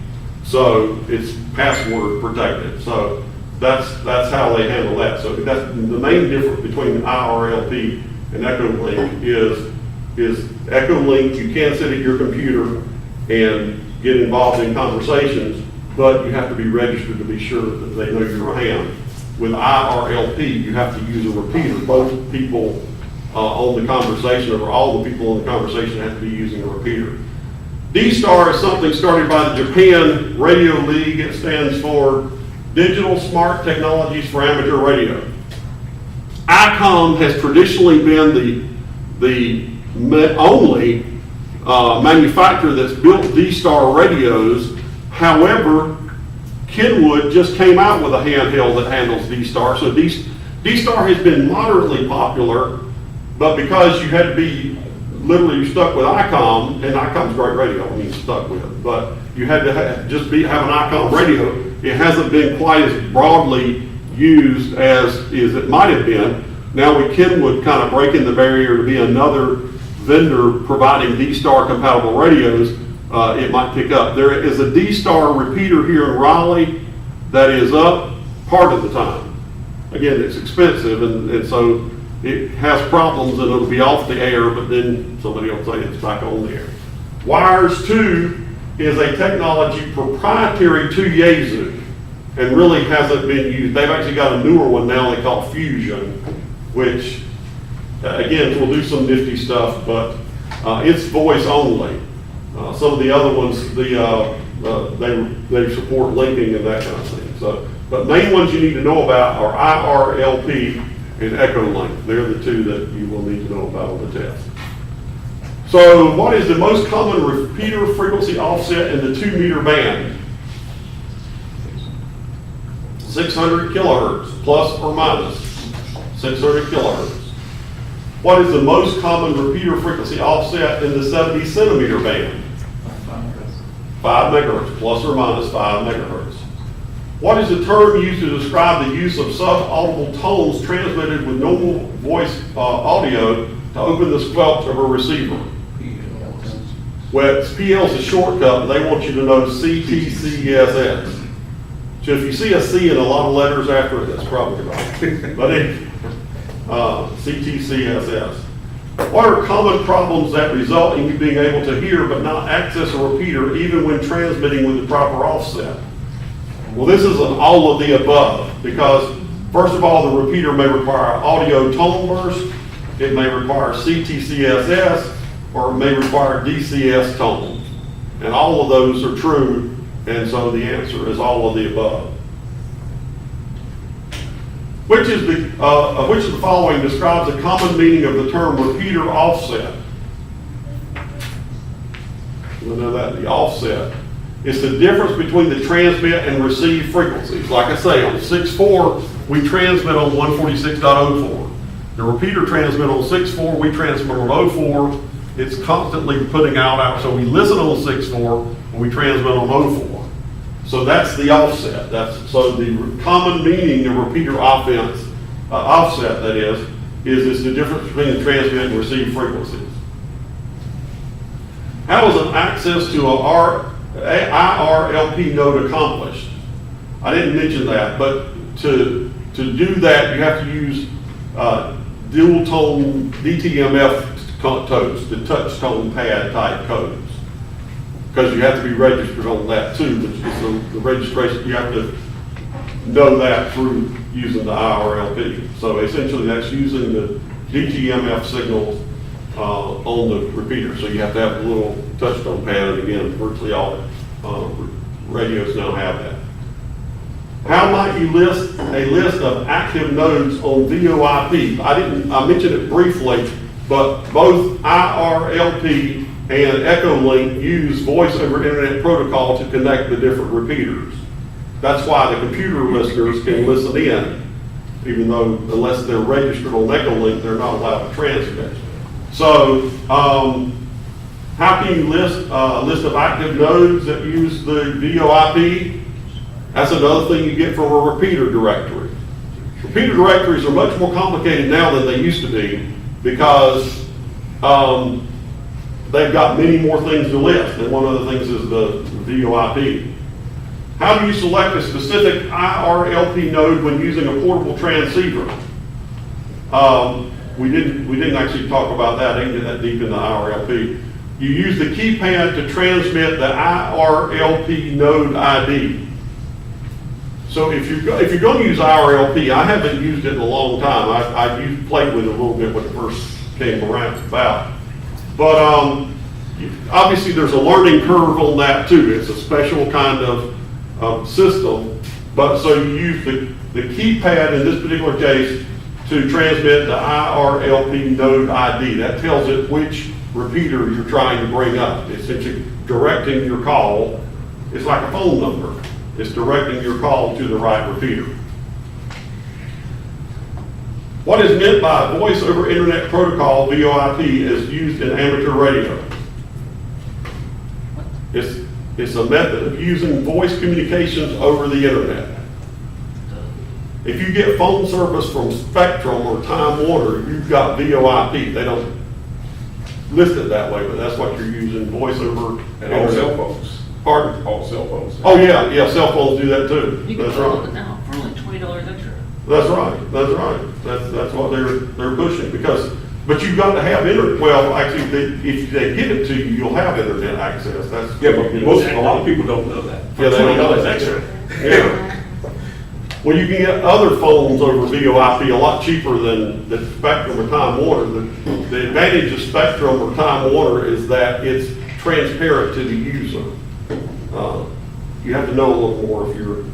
So it's password protected. So that's how they handle that. So that's the main difference between IRLP and Echolink is Echolink, you can sit at your computer and get involved in conversations, but you have to be registered to be sure that they know you're a ham. With IRLP, you have to use a repeater. Both people on the conversation, or all the people on the conversation, have to be using a repeater. D-Star is something started by the Japan Radio League. It stands for Digital Smart Technologies for Amateur Radio. ICOM has traditionally been the only manufacturer that's built D-Star radios. However, Kenwood just came out with a handheld that handles D-Star. So D-Star has been moderately popular, but because you had to be literally stuck with ICOM, and ICOM's great radio, I mean stuck with it, but you had to have an ICOM radio. It hasn't been quite as broadly used as it might have been. Now with Kenwood kind of breaking the barrier to be another vendor providing D-Star compatible radios, it might pick up. There is a D-Star repeater here in Raleigh that is up part of the time. Again, it's expensive, and so it has problems and it'll be off the air, but then somebody will say it's back on the air. Wires 2 is a technology proprietary to Yaesu and really hasn't been used. They've actually got a newer one now they call Fusion, which again will do some nifty stuff, but it's voice only. Some of the other ones, they support linking and that kind of thing. So, but main ones you need to know about are IRLP and Echolink. They're the two that you will need to know about on the test. So what is the most common repeater frequency offset in the 2-meter band? 600 kilohertz, plus or minus 600 kilohertz. What is the most common repeater frequency offset in the 70 centimeter band? 5 megahertz, plus or minus 5 megahertz. What is the term used to describe the use of sub-audible tones transmitted with normal voice audio to open the squelch of a receiver? Well, PL is a shortcut, and they want you to know CTCSS. So if you see a C and a lot of letters after it, that's probably right. But CTCSS. What are common problems that result in you being able to hear but not access a repeater even when transmitting with the proper offset? Well, this is an all of the above, because first of all, the repeater may require audio tone burst, it may require CTCSS, or it may require DCS tones. And all of those are true, and so the answer is all of the above. Which of the following describes a common meaning of the term repeater offset? You'll know that, the offset. It's the difference between the transmit and receive frequencies. Like I say, on 6.4, we transmit on 146.04. The repeater transmit on 6.4, we transmit on 04. It's constantly putting out, so we listen on 6.4, and we transmit on 04. So that's the offset. So the common meaning of repeater offset, that is it's the difference between the transmit and receive frequencies. How is an access to a IRLP node accomplished? I didn't mention that, but to do that, you have to use dual tone DTMF codes, the touch tone pad type codes. Because you have to be registered on that too, the registration, you have to know that through using the IRLP. So essentially that's using the DTMF signals on the repeater. So you have to have a little touch tone pad, and again, virtually all radios now have that. How might you list a list of active nodes on VoIP? I mentioned it briefly, but both IRLP and Echolink use voice over internet protocol to connect the different repeaters. That's why the computer listeners can listen in, even though unless they're registered on Echolink, they're not allowed to transmit. So, how can you list a list of active nodes that use the VoIP? That's another thing you get from a repeater directory. Repeater directories are much more complicated now than they used to be, because they've got many more things to list, and one of the things is the VoIP. How do you select a specific IRLP node when using a portable transceiver? We didn't actually talk about that. I didn't get that deep in the IRLP. You use the keypad to transmit the IRLP node ID. So if you're going to use IRLP, I haven't used it in a long time. I played with it a little bit when it first came around about. But obviously there's a learning curve on that too. It's a special kind of system. But so you use the keypad in this particular case to transmit the IRLP node ID. That tells it which repeater you're trying to bring up. It's essentially directing your call. It's like a phone number. It's directing your call to the right repeater. What is meant by voice over internet protocol, VoIP, as used in amateur radio? It's a method of using voice communications over the internet. If you get phone service from Spectrum or Time Warner, you've got VoIP. They don't list it that way, but that's what you're using, voice over And all cell phones. Pardon? All cell phones. Oh yeah, cell phones do that too. You can That's call right. it now for only $20 extra. That's right. That's what they're pushing, but you've got to have internet. Well, actually, if they give it to you, you'll have internet access. That's Yeah, but a lot of people don't know that. Yeah, they don't know $20 that. extra. Yeah. Well, you can get other phones over VoIP a lot cheaper than Spectrum or Time Warner. The advantage of Spectrum or Time Warner is that it's transparent to the user. You have to know a little more if you're...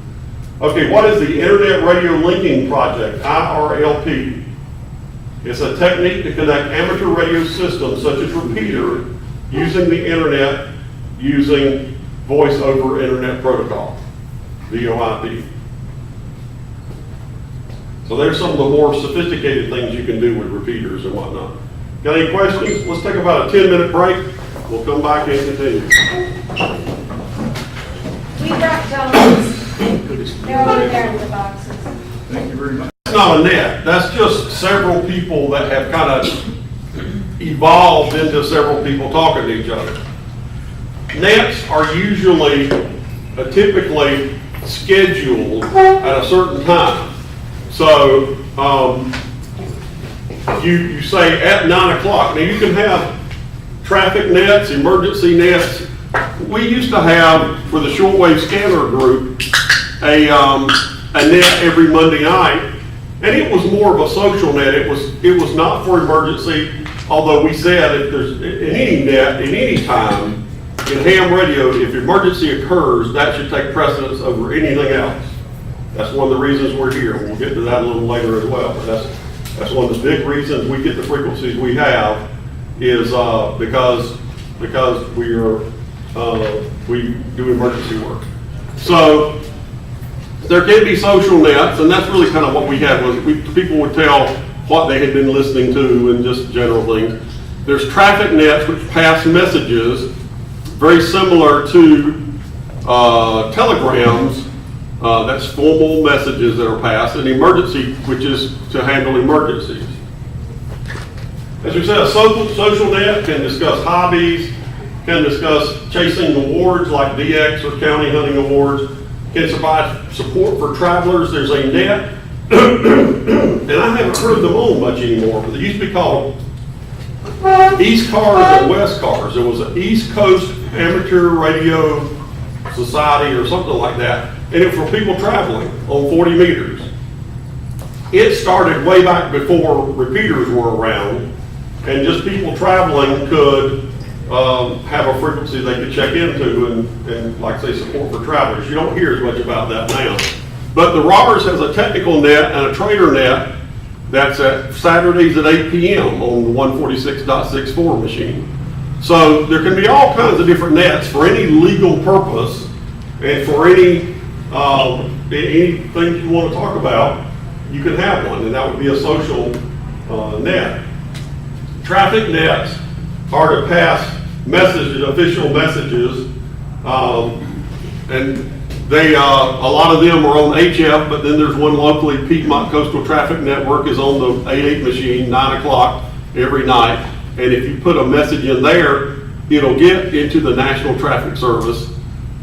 Okay, what is the Internet Radio Linking Project, IRLP? It's a technique to connect amateur radio systems such as repeater using the internet using voice over internet protocol, VoIP. So there's some of the more sophisticated things you can do with repeaters and whatnot. Got any questions? Let's take about a 10-minute break. We'll come back and continue. We brought donuts. They're over there in the boxes. Thank you very much. That's not a net. That's just several people that have kind of evolved into several people talking to each other. Nets are usually, typically scheduled at a certain time. So you say at 9 o'clock. Now, you can have traffic nets, emergency nets. We used to have, for the shortwave scanner group, a net every Monday night, and it was more of a social net. It was not for emergency, although we said if there's in any net, in any time, in ham radio, if emergency occurs, that should take precedence over anything else. That's one of the reasons we're here. We'll get to that a little later as well, but that's one of the big reasons we get the frequencies we have is because we do emergency work. So there can be social nets, and that's really kind of what we had was people would tell what they had been listening to and just general things. There's traffic nets which pass messages very similar to telegrams. That's formal messages that are passed, and emergency, which is to handle emergencies. As we said, a social net can discuss hobbies, can discuss chasing awards like DX or county hunting awards, can provide support for travelers. There's a net, and I haven't heard them on much anymore, but they used to be called East Cars and West Cars. There was an East Coast Amateur Radio Society or something like that, and it was for people traveling on 40 meters. It started way back before repeaters were around, and just people traveling could have a frequency they could check into and like I say, support for travelers. You don't hear as much about that now. But the Robbers has a technical net and a trader net that's at Saturdays at 8 p.m. on the 146.64 machine. So there can be all kinds of different nets for any legal purpose and for anything you want to talk about, you can have one, and that would be a social net. Traffic nets are to pass messages, official messages, and they, a lot of them are on HF, but then there's one locally, Piedmont Coastal Traffic Network is on the 88 machine, 9 o'clock every night, and if you put a message in there, it'll get into the National Traffic Service,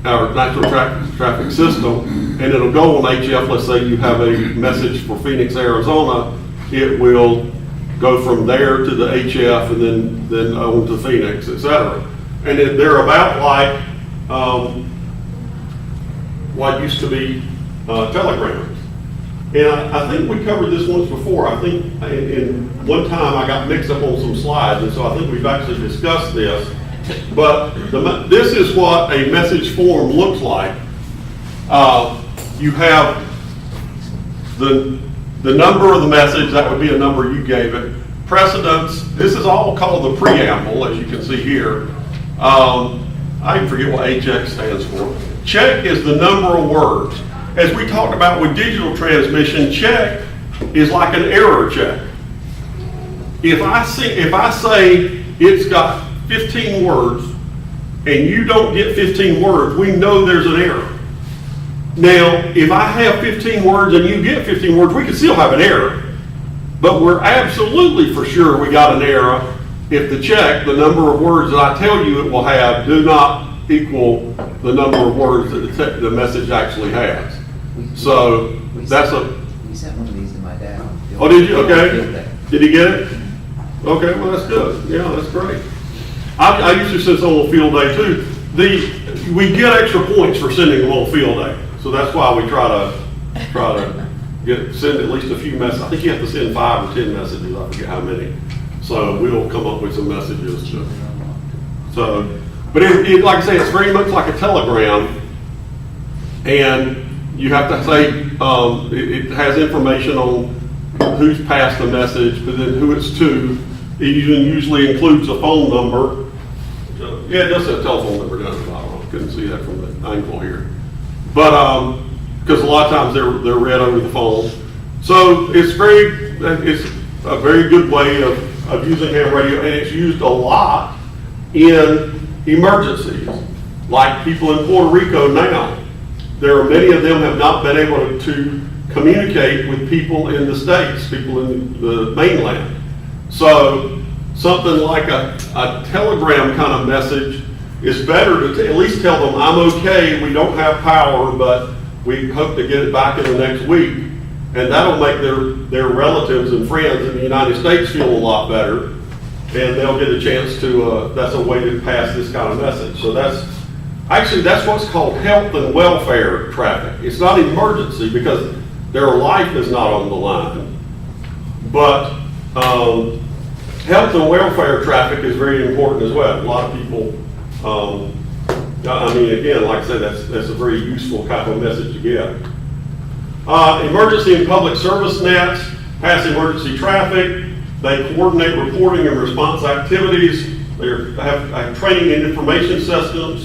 our National Traffic System, and it'll go on HF. Let's say you have a message for Phoenix, Arizona, it will go from there to the HF and then on to Phoenix, etc. And they're about like what used to be telegrams. And I think we covered this once before. I think in one time I got mixed up on some slides, and so I think we've actually discussed this. But this is what a message form looks like. You have the number of the message, that would be a number you gave it. Precedence, this is all called the preamble, as you can see here. I even forget what HX stands for. Check is the number of words. As we talked about with digital transmission, check is like an error check. If I say it's got 15 words and you don't get 15 words, we know there's an error. Now, if I have 15 words and you get 15 words, we can still have an error. But we're absolutely for sure we got an error if the check, the number of words that I tell you it will have, do not equal the number of words that the message actually has. So that's We sent one of these to my dad. Oh, did you? Okay. Did he get it? Okay, well, that's good. Yeah, that's great. I usually send some on field day too. We get extra points for sending them on field day. So that's why we try to send at least a few messages. I think you have to send 5 or 10 messages. I forget how many. So we'll come up with some messages. But like I say, it's very much like a telegram, and you have to say it has information on who's passed the message, but then who it's to. It usually includes a phone number. Yeah, it does have a telephone number down at the bottom. I couldn't see that from the angle here. But because a lot of times they're read over the phone. So it's a very good way of using ham radio, and it's used a lot in emergencies. Like people in Puerto Rico now, there are many of them have not been able to communicate with people in the States, people in the mainland. So something like a telegram kind of message is better to at least tell them, I'm okay, we don't have power, but we hope to get it back in the next week. And that'll make their relatives and friends in the United States feel a lot better. And they'll get a chance to, that's a way to pass this kind of message. So that's what's called health and welfare traffic. It's not emergency because their life is not on the line. But health and welfare traffic is very important as well. A lot of people, I mean, again, like I said, that's a very useful kind of message to get. Emergency and public service nets pass emergency traffic. They coordinate reporting and response activities. They have training and information sessions.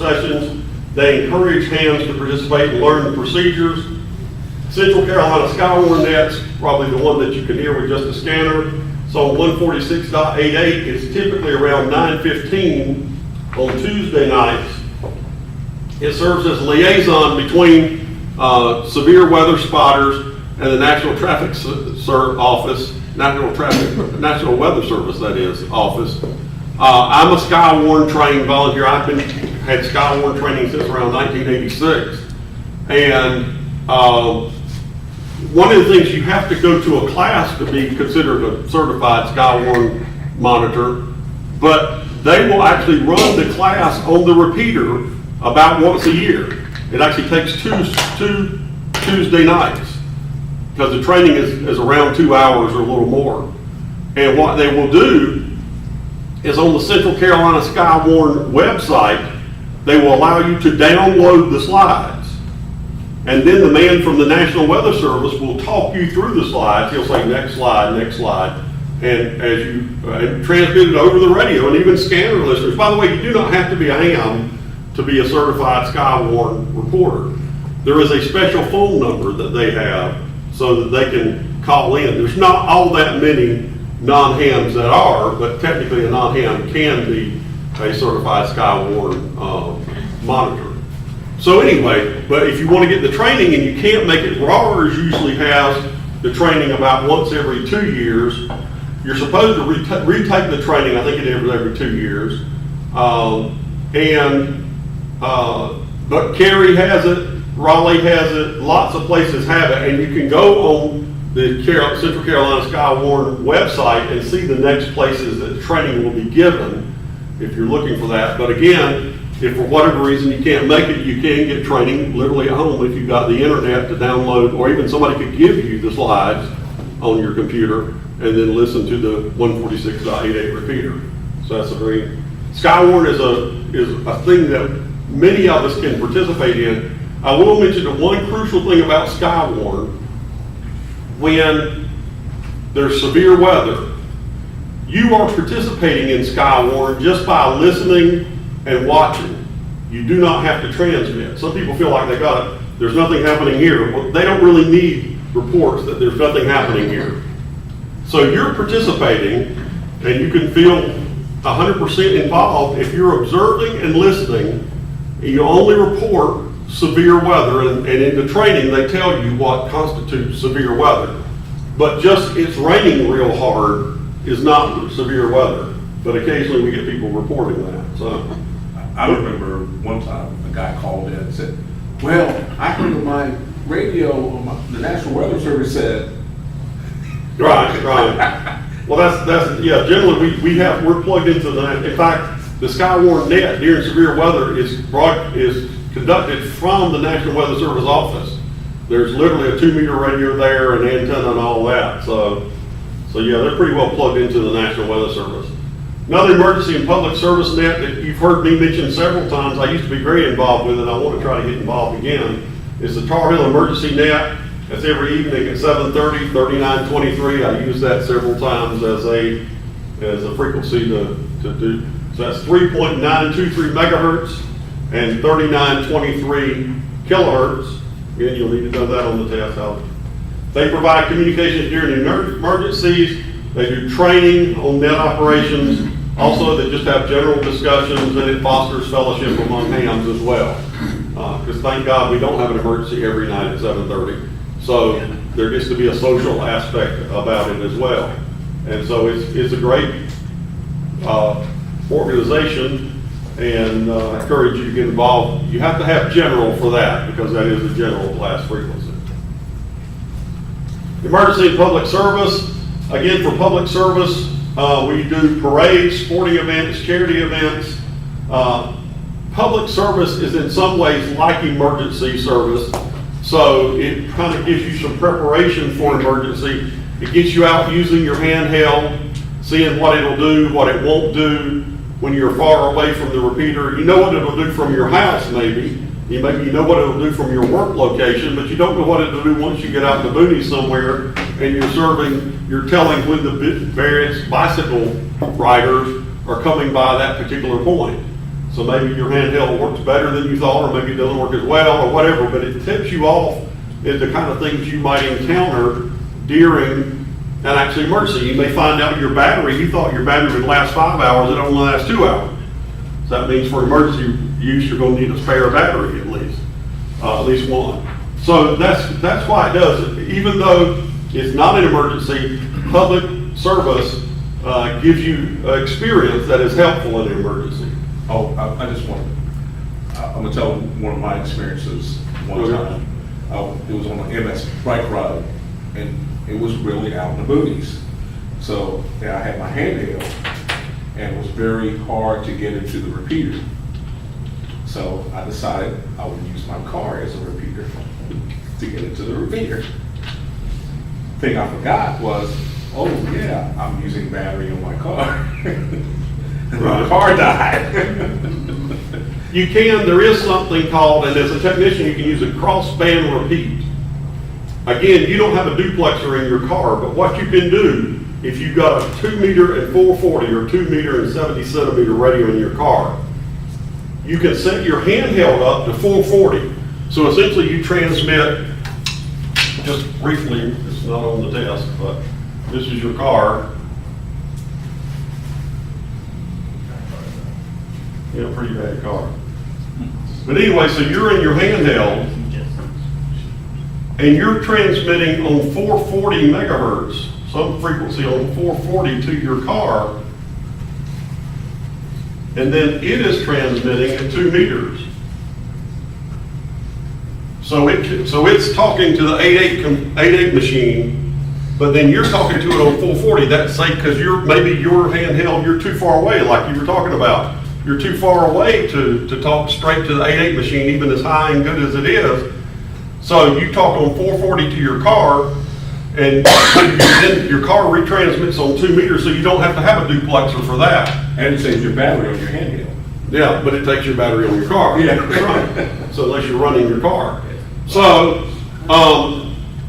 They encourage hands to participate and learn the procedures. Central Carolina Skywarn Net's probably the one that you can hear with just a scanner. So 146.88 is typically around 9:15 on Tuesday nights. It serves as a liaison between severe weather spotters and the National Traffic Office, National Weather Service, that is, office. I'm a Skywarn trained volunteer. I've had Skywarn training since around 1986. And one of the things, you have to go to a class to be considered a certified Skywarn monitor, but they will actually run the class on the repeater about once a year. It actually takes two Tuesday nights because the training is around 2 hours or a little more. And what they will do is on the Central Carolina Skywarn website, they will allow you to download the slides. And then the man from the National Weather Service will talk you through the slides. He'll say, next slide, next slide. And as you transmit it over the radio, and even scanner listeners. By the way, you do not have to be a ham to be a certified Skywarn reporter. There is a special phone number that they have so that they can call in. There's not all that many non-hams that are, but technically a non-ham can be a certified Skywarn monitor. So anyway, but if you want to get the training and you can't make it, RARS usually has the training about once every 2 years. You're supposed to retake the training, I think it is every 2 years. But Cary has it, Raleigh has it, lots of places have it, and you can go on the Central Carolina Skywarn website and see the next places that training will be given if you're looking for that. But again, if for whatever reason you can't make it, you can get training literally at home if you've got the internet to download, or even somebody could give you the slides on your computer and then listen to the 146.88 repeater. So that's a very, Skywarn is a thing that many of us can participate in. I will mention that one crucial thing about Skywarn, when there's severe weather, you are participating in Skywarn just by listening and watching. You do not have to transmit. Some people feel like they got it. There's nothing happening here. Well, they don't really need reports that there's nothing happening here. So you're participating, and you can feel 100% involved if you're observing and listening. You only report severe weather, and in the training they tell you what constitutes severe weather. But just it's raining real hard is not severe weather. But occasionally we get people reporting that. So I remember one time a guy called in and said, well, I heard on my radio, the National Weather Service said. Right. Well, that's yeah. Generally, we're plugged into the. In fact, the Skywarn net during severe weather is conducted from the National Weather Service office. There's literally a 2-meter radio there, an antenna, and all that. So yeah, they're pretty well plugged into the National Weather Service. Another emergency and public service net that you've heard me mention several times, I used to be very involved with it, I want to try to get involved again, is the Tar Heel Emergency Net. That's every evening at 7:30, 3923. I use that several times as a frequency to do. So that's 3.923 megahertz and 3923 kilohertz. Again, you'll need to know that on the test. They provide communications during emergencies. They do training on net operations. Also, they just have general discussions, and it fosters fellowship among hams as well. Because thank God we don't have an emergency every night at 7:30. So there gets to be a social aspect about it as well. And so it's a great organization, and I encourage you to get involved. You have to have general for that, because that is a general class frequency. Emergency and public service, again, for public service, we do parades, sporting events, charity events. Public service is in some ways like emergency service, so it kind of gives you some preparation for emergency. It gets you out using your handheld, seeing what it'll do, what it won't do when you're far away from the repeater. You know what it'll do from your house, maybe. Maybe you know what it'll do from your work location, but you don't know what it'll do once you get out in the boonies somewhere and you're telling when the various bicycle riders are coming by that particular point. So maybe your handheld works better than you thought, or maybe it doesn't work as well, or whatever, but it tips you off at the kind of things you might encounter during an actual emergency. You may find out your battery, you thought your battery would last 5 hours, it only lasts 2 hours. So that means for emergency use, you're going to need a spare battery at least one. So that's why it does it. Even though it's not an emergency, public service gives you experience that is helpful in an emergency. Oh, I just want, I'm gonna tell one of my experiences one Okay. time. It was on an MS bike ride, and it was really out in the boonies. So, yeah, I had my handheld, and it was very hard to get into the repeater. So I decided I would use my car as a repeater to get into the repeater. Thing I forgot was, oh yeah, I'm using battery on my car. And my car died. There is something called, and as a technician, you can use a cross-band repeat. Again, you don't have a duplexer in your car, but what you can do, if you've got a 2 meter and 440 or 2 meter and 70 centimeter radio in your car, you can set your handheld up to 440. So essentially you transmit, just briefly, it's not on the test, but this is your car. Yeah, pretty bad car. But anyway, so you're in your handheld and you're transmitting on 440 megahertz, some frequency on 440 to your car. And then it is transmitting at 2 meters. So it's talking to the 88 machine, but then you're talking to it on 440. That's say because maybe your handheld, you're too far away, like you were talking about. You're too far away to talk straight to the 88 machine, even as high and good as it is. So you talk on 440 to your car, and then your car retransmits on 2 meters, so you don't have to have a duplexer for that. And it saves your battery on your handheld. Yeah, but it takes your battery on your car. Yeah. Right. So unless you're running your car. So,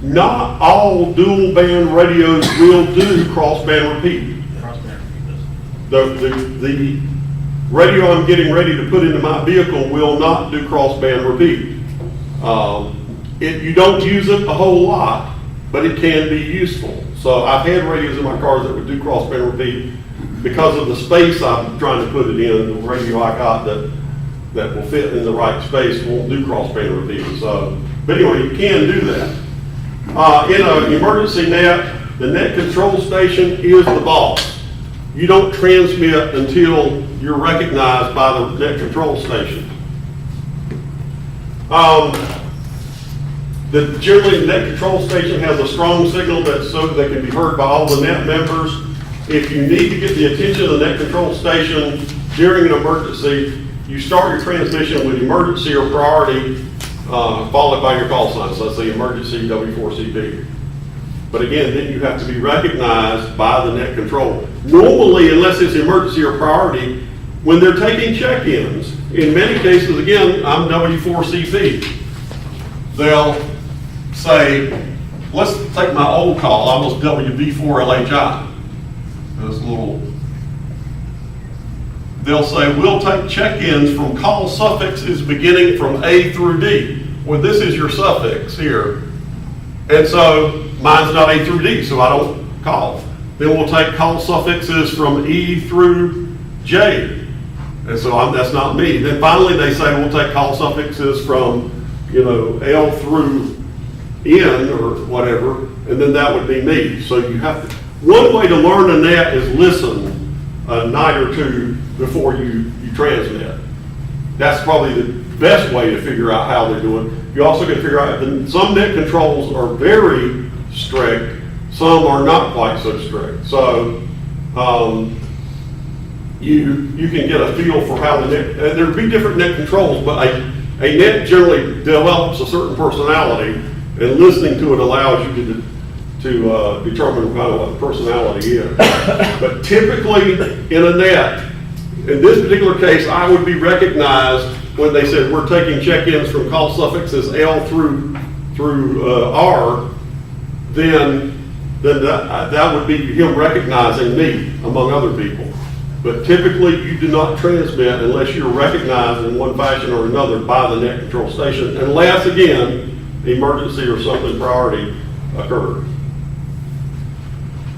not all dual band radios will do cross-band repeat. The radio I'm getting ready to put into my vehicle will not do cross-band repeat. You don't use it a whole lot, but it can be useful. So I've had radios in my cars that would do cross-band repeat. Because of the space I'm trying to put it in, the radio I got that will fit in the right space won't do cross-band repeat. So, but anyway, you can do that. In an emergency net, the net control station is the boss. You don't transmit until you're recognized by the net control station. Generally, the net control station has a strong signal so that can be heard by all the net members. If you need to get the attention of the net control station during an emergency, you start your transmission with emergency or priority, followed by your call sign. So let's say emergency W4CB. But again, then you have to be recognized by the net control. Normally, unless it's emergency or priority, when they're taking check-ins, in many cases, again, I'm W4CP. They'll say, let's take my old call, I was WB4LHI. They'll say, we'll take check-ins from call suffixes beginning from A through D. Well, this is your suffix here. And so mine's not A through D, so I don't call. Then we'll take call suffixes from E through J. And so that's not me. Then finally they say we'll take call suffixes from, L through N or whatever, and then that would be me. So you have to, one way to learn a net is listen a night or two before you transmit. That's probably the best way to figure out how they're doing. You also got to figure out that some net controls are very strict, some are not quite so strict. So, you can get a feel for how the net, there'd be different net controls, but a net generally develops a certain personality, and listening to it allows you to determine kind of what the personality is. But typically in a net, in this particular case, I would be recognized when they said we're taking check-ins from call suffixes L through R, then that would be him recognizing me among other people. But typically, you do not transmit unless you're recognized in one fashion or another by the net control station, unless, again, emergency or something priority occurs.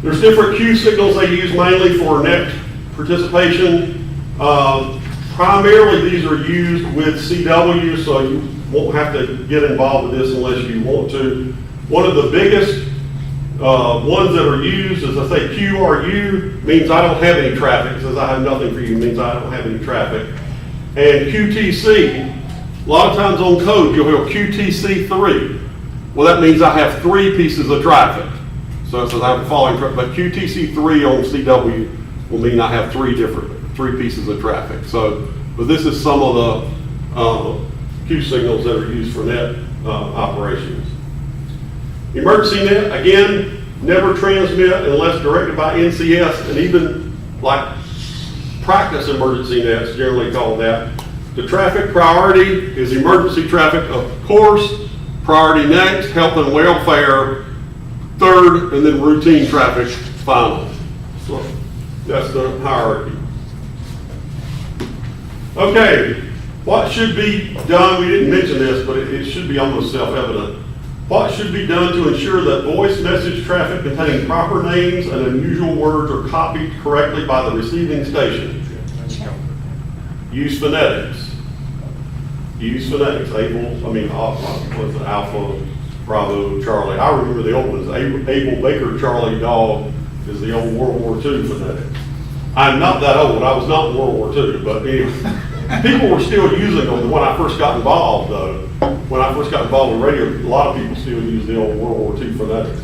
There's different Q signals they use mainly for net participation. Primarily, these are used with CW, so you won't have to get involved with this unless you want to. One of the biggest ones that are used is, I say, QRU means I don't have any traffic. It says I have nothing for you, means I don't have any traffic. And QTC, a lot of times on code, you'll hear QTC3. Well, that means I have 3 pieces of traffic. So it says I have the following traffic, but QTC3 on CW will mean I have 3 pieces of traffic. So, but this is some of the Q signals that are used for net operations. Emergency net, again, never transmit unless directed by NCS, and even like practice emergency nets, generally called that. The traffic priority is emergency traffic, of course, priority next, health and welfare, third, and then routine traffic final. So that's the hierarchy. Okay, what should be done? We didn't mention this, but it should be almost self-evident. What should be done to ensure that voice message traffic containing proper names and unusual words are copied correctly by the receiving station? Use phonetics. Use phonetics. Alpha, Bravo, Charlie. I remember the old ones. Abel, Baker, Charlie, Dog is the old World War II phonetics. I'm not that old. I was not in World War II, but anyway, people were still using them when I first got involved, though. When I first got involved in radio, a lot of people still use the old World War II phonetics.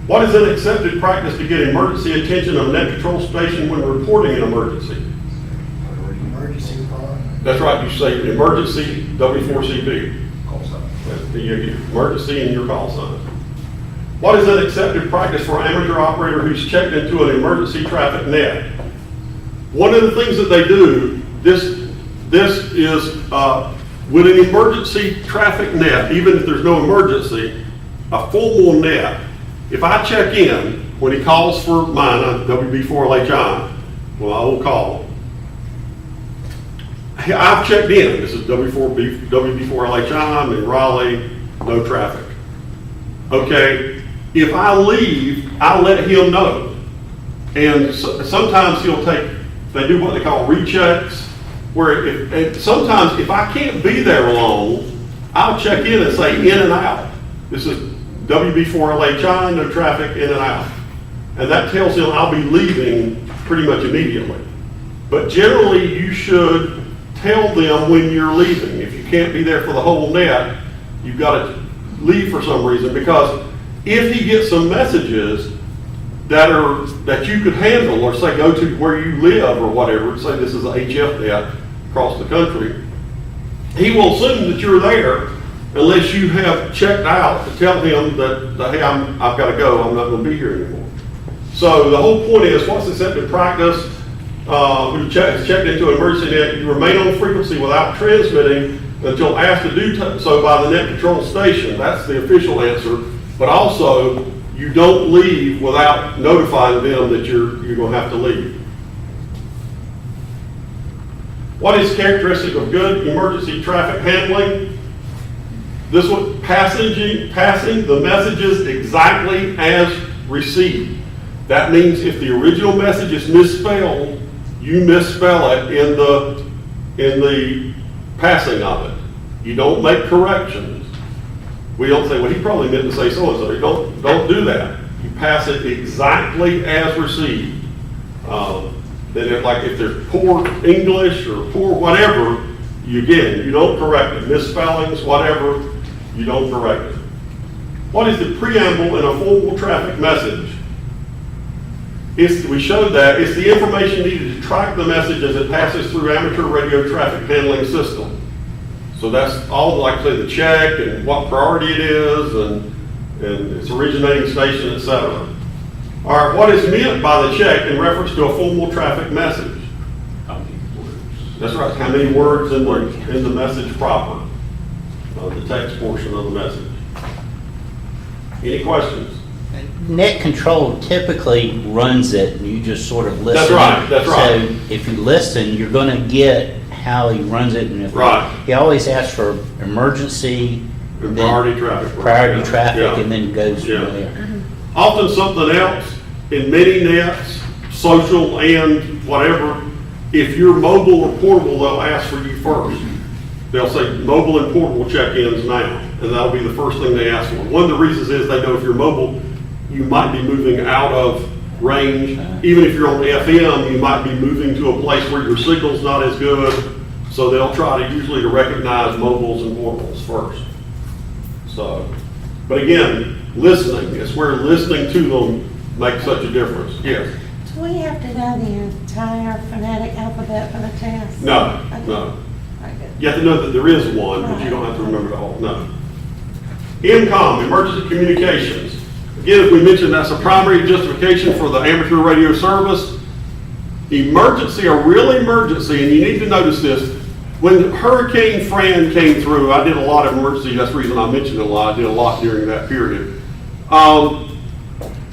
What is an accepted practice to get emergency attention of a net control station when reporting an emergency? Emergency call. That's right, you say emergency W4CB. Call sign. Emergency in your call sign. What is an accepted practice for an amateur operator who's checked into an emergency traffic net? One of the things that they do, this is with an emergency traffic net, even if there's no emergency, a formal net, if I check in, when he calls for mine, WB4LHI, well, I will call. I've checked in. This is WB4LHI, I'm in Raleigh, no traffic. Okay, if I leave, I'll let him know. And sometimes they do what they call rechecks, where sometimes if I can't be there long, I'll check in and say in and out. This is WB4LHI, no traffic, in and out. And that tells him I'll be leaving pretty much immediately. But generally, you should tell them when you're leaving. If you can't be there for the whole net, you've got to leave for some reason, because if he gets some messages that you could handle, or say go to where you live or whatever, say this is a HF net across the country, he will assume that you're there unless you have checked out to tell him that hey, I've got to go, I'm not going to be here anymore. So the whole point is, what's accepted practice? Who checked into an emergency net, you remain on frequency without transmitting until asked to do so by the net control station. That's the official answer. But also, you don't leave without notifying them that you're going to have to leave. What is characteristic of good emergency traffic handling? This one, passing the messages exactly as received. That means if the original message is misspelled, you misspell it in the passing of it. You don't make corrections. We don't say, well, he probably meant to say so-and-so. You don't do that. You pass it exactly as received. Then if there's poor English or poor whatever, you don't correct it. Misspellings, whatever, you don't correct it. what is the preamble in a formal traffic message? We showed that, it's the information needed to track the message as it passes through amateur radio traffic handling system. So that's all, like I say, the check and what priority it is and its originating station, et cetera. All right, what is meant by the check in reference to a formal traffic message? That's right, how many words in the message proper, the text portion of the message. Any questions? Net control typically runs it, and you just sort of listen. That's right. So if you listen, you're gonna get how he runs it, and if Right. he always asks for emergency, And then priority traffic. priority Yeah. traffic, Yeah. and then goes Yeah. from there. Often something else, in many nets, social and whatever, if you're mobile or portable, they'll ask for you first. They'll say mobile and portable check-ins now, and that'll be the first thing they ask for. One of the reasons is they know if you're mobile, you might be moving out of range. Even if you're on FM, you might be moving to a place where your signal's not as good, so they'll try to usually to recognize mobiles and portables first. So, but again, listening, it's where listening to them makes such a difference. Yes? Do we have to know the entire phonetic alphabet for the test? No, Okay. no. All right, good. You have to know that there is one, but you don't have to remember the whole, no. IMCOM, emergency communications. Again, as we mentioned, that's a primary justification for the amateur radio service. Emergency, a real emergency, and you need to notice this, when Hurricane Fran came through, I did a lot of emergency, that's the reason I mentioned it a lot, I did a lot during that period.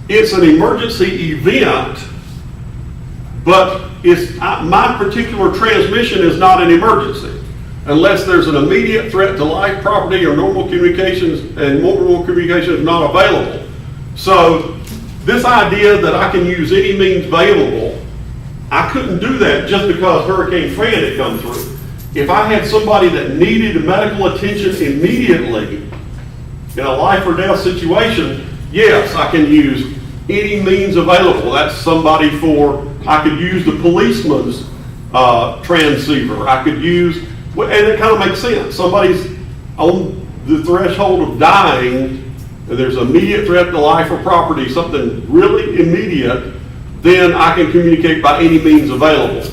It's an emergency event, but my particular transmission is not an emergency unless there's an immediate threat to life, property, or normal communications, and normal communication is not available. So this idea that I can use any means available, I couldn't do that just because Hurricane Fran had come through. If I had somebody that needed medical attention immediately in a life or death situation, yes, I can use any means available. That's somebody I could use the policeman's transceiver. I could use, and it kind of makes sense. Somebody's on the threshold of dying, and there's immediate threat to life or property, something really immediate, then I can communicate by any means available.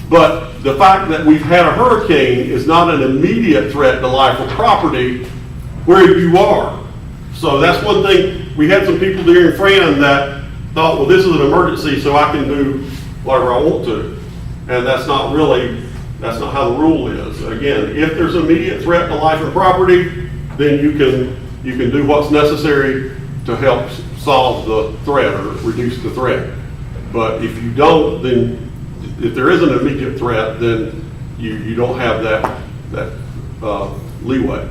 But the fact that we've had a hurricane is not an immediate threat to life or property where you are. So that's one thing. We had some people during Fran that thought, well, this is an emergency, so I can do whatever I want to. And that's not how the rule is. Again, if there's an immediate threat to life and property, then you can do what's necessary to help solve the threat or reduce the threat. But if you don't, then if there is an immediate threat, then you don't have that leeway.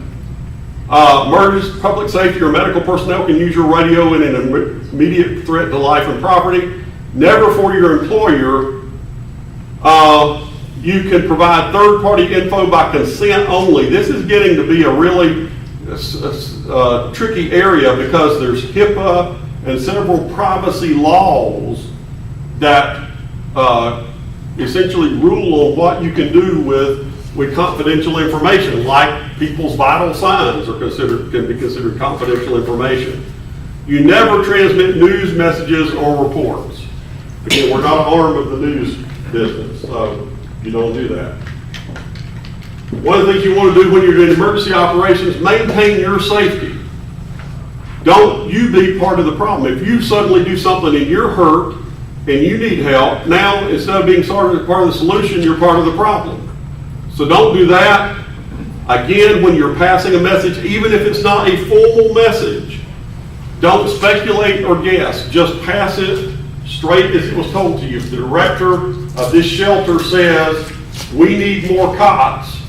Emergency, public safety, or medical personnel can use your radio in an immediate threat to life and property. Never for your employer. You can provide third-party info by consent only. This is getting to be a really tricky area because there's HIPAA and several privacy laws that essentially rule on what you can do with confidential information, like people's vital signs can be considered confidential information. You never transmit news messages or reports. Again, we're not an arm of the news business, so you don't do that. One of the things you want to do when you're doing emergency operations, maintain your safety. Don't you be part of the problem. If you suddenly do something and you're hurt and you need help, now instead of being part of the solution, you're part of the problem. So don't do that. Again, when you're passing a message, even if it's not a formal message, don't speculate or guess. Just pass it straight as it was told to you. If the director of this shelter says, we need more cots,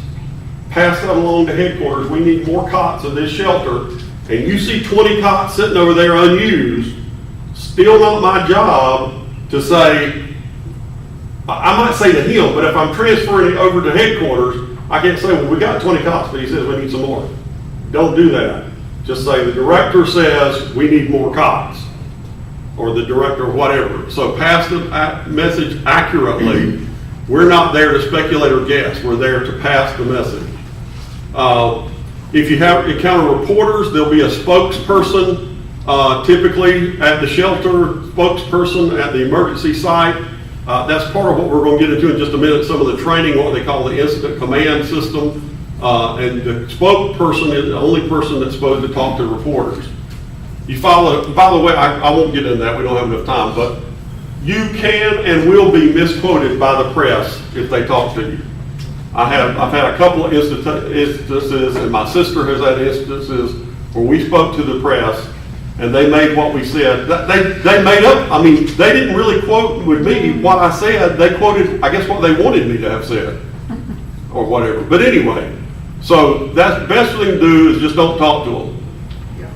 pass that along to headquarters. We need more cots in this shelter. And you see 20 cots sitting over there unused, still not my job to say, I might say to him, but if I'm transferring it over to headquarters, I can't say, well, we got 20 cots, but he says we need some more. Don't do that. Just say the director says we need more cots, or the director, whatever. So pass the message accurately. We're not there to speculate or guess. We're there to pass the message. If you have encounter reporters, there'll be a spokesperson, typically at the shelter, spokesperson at the emergency site. That's part of what we're going to get into in just a minute, some of the training, what they call the incident command system. And the spokesperson is the only person that's supposed to talk to reporters. You follow, by the way, I won't get into that, we don't have enough time, but you can and will be misquoted by the press if they talk to you. I've had a couple of instances, and my sister has had instances where we spoke to the press and they made what we said. They made up, I mean, they didn't really quote with me what I said. They quoted, I guess, what they wanted me to have said or whatever. But anyway, so that's the best thing to do is just don't talk to them.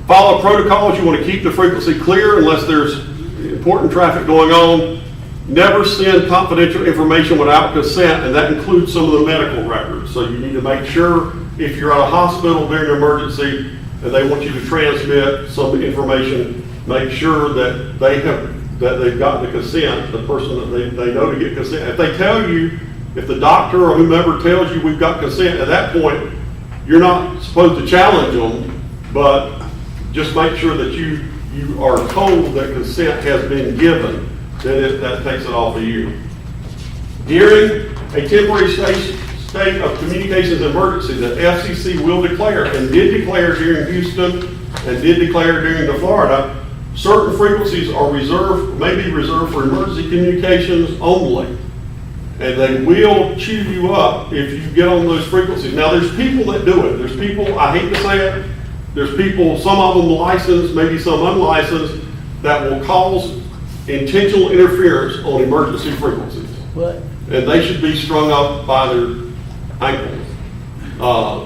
Follow protocols. You want to keep the frequency clear unless there's important traffic going on. Never send confidential information without consent, and that includes some of the medical records. So you need to make sure if you're at a hospital during an emergency and they want you to transmit some information, make sure that they've got the consent, the person that they know to get consent. If they tell you, if the doctor or whomever tells you we've got consent, at that point, you're not supposed to challenge them, but just make sure that you are told that consent has been given, then that takes it off of you. During a temporary state of communications emergency that FCC will declare and did declare during Houston and did declare during the Florida, certain frequencies are reserved, may be reserved for emergency communications only. And they will chew you up if you get on those frequencies. Now, there's people that do it. There's people, I hate to say it, there's people, some of them licensed, maybe some unlicensed, that will cause intentional interference on emergency frequencies. What? And they should be strung up by their ankles,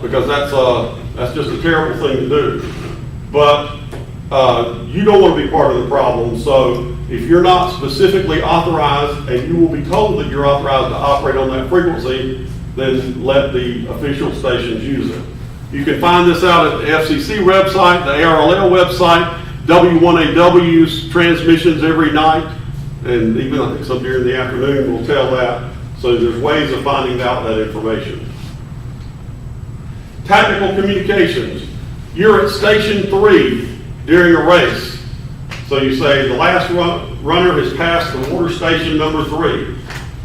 because that's just a terrible thing to do. But you don't want to be part of the problem, so if you're not specifically authorized, and you will be told that you're authorized to operate on that frequency, then let the official stations use it. You can find this out at the FCC website, the ARLL website, W1AW's transmissions every night, and even I think some during the afternoon will tell that. So there's ways of finding out that information. Tactical communications. You're at station 3 during a race. So you say the last runner has passed the water station number 3.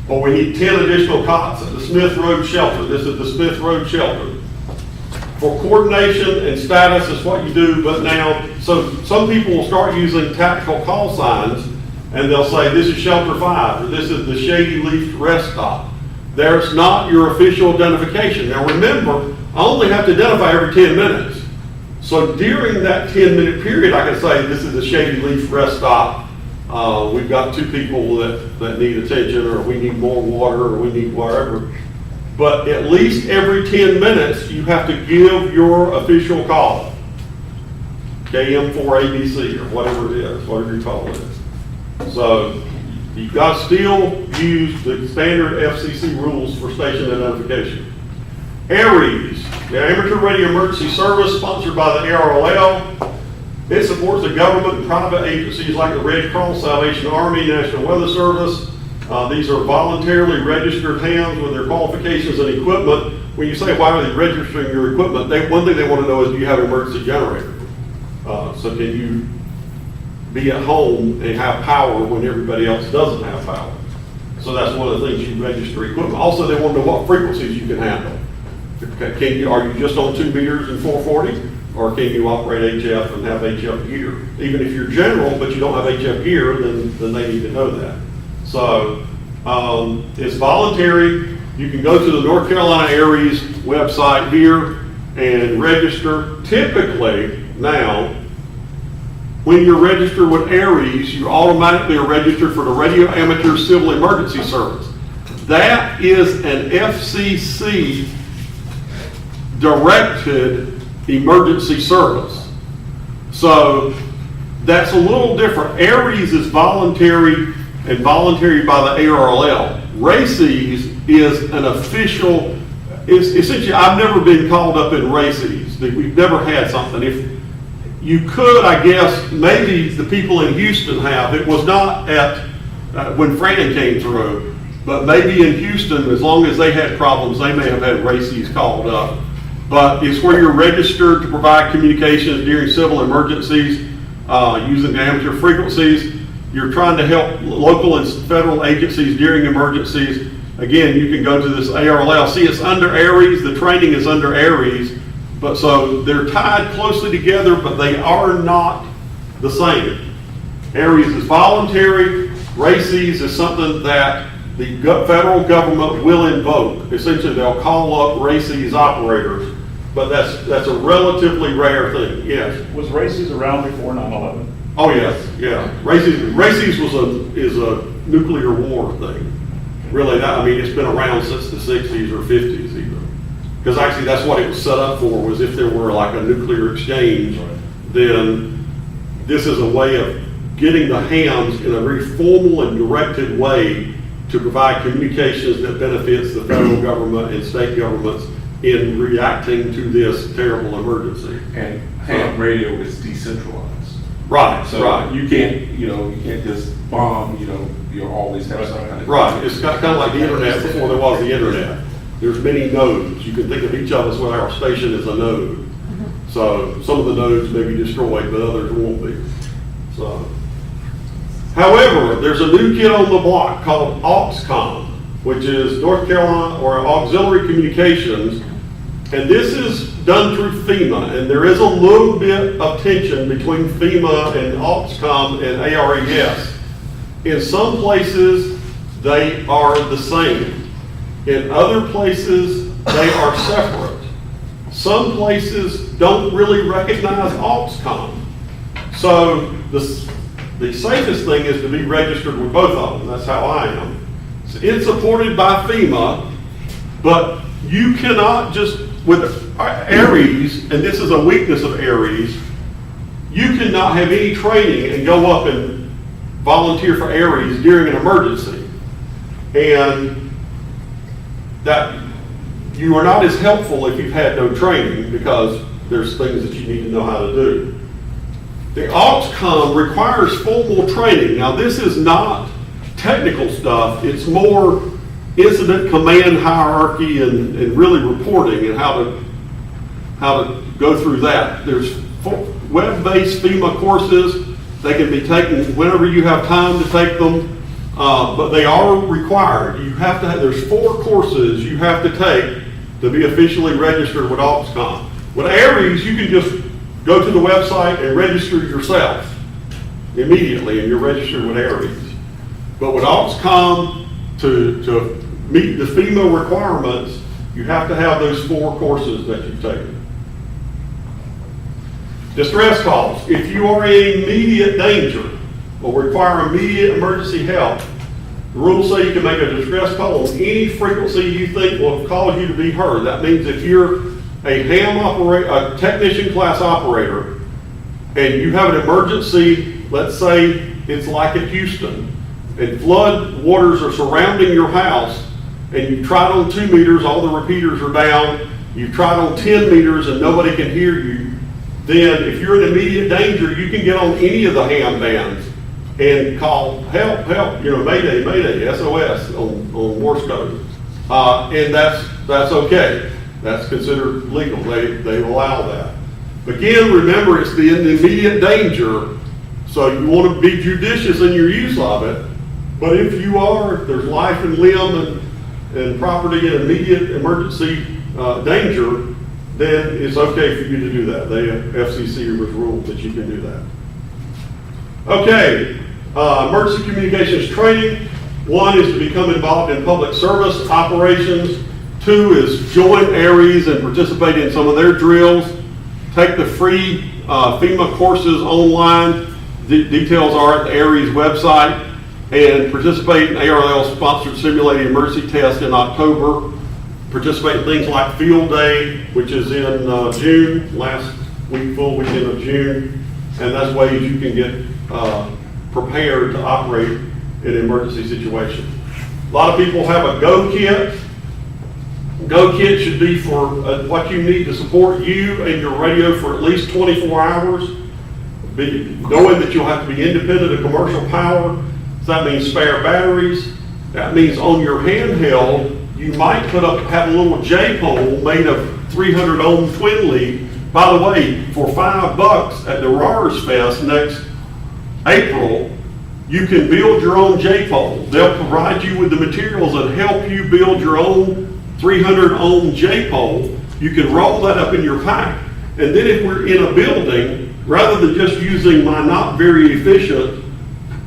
Or we need 10 additional cots at the Smith Road shelter. This is the Smith Road shelter. For coordination and status is what you do, but now, so some people will start using tactical call signs and they'll say, this is shelter 5, or this is the Shady Leaf rest stop. There's not your official identification. Now remember, I only have to identify every 10 minutes. So during that 10-minute period, I can say, this is the Shady Leaf rest stop. We've got 2 people that need attention, or we need more water, or we need whatever. But at least every 10 minutes, you have to give your official call. KM4ABC, or whatever it is, whatever you call it. So you've got to still use the standard FCC rules for station identification. ARES, the Amateur Radio Emergency Service, sponsored by the ARLL. It supports the government and private agencies like the Red Cross, Salvation Army, National Weather Service. These are voluntarily registered hands with their qualifications and equipment. When you say, why are they registering your equipment? One thing they want to know is, do you have an emergency generator? So can you be at home and have power when everybody else doesn't have power? So that's one of the things you register equipment. Also, they want to know what frequencies you can handle. Are you just on 2 meters and 440? Or can you operate HF and have HF gear? Even if you're general, but you don't have HF gear, then they need to know that. So it's voluntary. You can go to the North Carolina ARES website here and register. Typically now, when you're registered with ARES, you automatically are registered for the Radio Amateur Civil Emergency Service. That is an FCC directed emergency service. So that's a little different. ARES is voluntary and voluntary by the ARLL. RACES is an official, essentially I've never been called up in RACES. We've never had something. If you could, I guess, maybe the people in Houston have. It was not at, when Fran came through, but maybe in Houston, as long as they had problems, they may have had RACES called up. but it's where you're registered to provide communications during civil emergencies, using amateur frequencies. You're trying to help local and federal agencies during emergencies. Again, you can go to this ARLL. See, it's under ARES, the training is under ARES, but so they're tied closely together, but they are not the same. ARES is voluntary, RACES is something that the federal government will invoke. Essentially, they'll call up RACES operators, but that's a relatively rare thing, yes. Was races around before 9/11? Oh, yes, yeah. RACES is a nuclear war thing. Really, it's been around since the 60s or 50s even. Because actually, that's what it was set up for, was if there were like a nuclear exchange, then this is a way of getting the hams in a very formal and directed way to provide communications that benefits the federal government and state governments in reacting to this terrible emergency. And ham radio is decentralized. Right, So right. you can't just bomb, you'll always have some kind of. Right, it's kind of like the internet before there was the internet. There's many nodes. You can think of each of us with our station as a node. So some of the nodes may be destroyed, but others won't be. So, however, there's a new kid on the block called AUXCOM, which is North Carolina or Auxiliary Communications. And this is done through FEMA, and there is a little bit of tension between FEMA and AUXCOM and ARES. In some places, they are the same. In other places, they are separate. Some places don't really recognize AUXCOM. So the safest thing is to be registered with both of them. That's how I am. It's supported by FEMA, but you cannot just, with ARES, and this is a weakness of ARES, you cannot have any training and go up and volunteer for ARES during an emergency. And that you are not as helpful if you've had no training, because there's things that you need to know how to do. The AUXCOM requires formal training. Now, this is not technical stuff. It's more incident command hierarchy and really reporting and how to go through that. There's web-based FEMA courses. They can be taken whenever you have time to take them, but they are required. You have to have, there's 4 courses you have to take to be officially registered with AUXCOM. With ARES, you can just go to the website and register yourself immediately, and you're registered with ARES. But with AUXCOM, to meet the FEMA requirements, you have to have those 4 courses that you've taken. Distress calls. If you are in immediate danger or require immediate emergency help, the rules say you can make a distress call on any frequency you think will cause you to be heard. That means if you're a a technician class operator, and you have an emergency, let's say it's like at Houston, and flood waters are surrounding your house, and you tried on 2 meters, all the repeaters are down, you've tried on 10 meters and nobody can hear you, then if you're in immediate danger, you can get on any of the ham bands and call help, help, Mayday, Mayday, SOS on Morse code. And that's okay. That's considered legal. They allow that. Again, remember, it's in immediate danger, so you want to be judicious in your use of it. But if you are, if there's life and limb and property in immediate emergency danger, then it's okay for you to do that. The FCC has ruled that you can do that. Okay, emergency communications training. 1 is to become involved in public service operations. 2 is join ARES and participate in some of their drills. Take the free FEMA courses online. The details are at the ARES website. And participate in ARLL-sponsored simulated emergency test in October. Participate in things like Field Day, which is in June, last week, full weekend of June. And that's ways you can get prepared to operate in an emergency situation. A lot of people have a Go Kit. Go Kit should be for what you need to support you and your radio for at least 24 hours. Knowing that you'll have to be independent of commercial power. So that means spare batteries. That means on your handheld, you might have a little J pole made of 300 ohm twin lead. By the way, for $5 at the Rars Fest next April, you can build your own J pole. They'll provide you with the materials and help you build your own 300 ohm J pole. You can roll that up in your pack. And then if we're in a building, rather than just using my not very efficient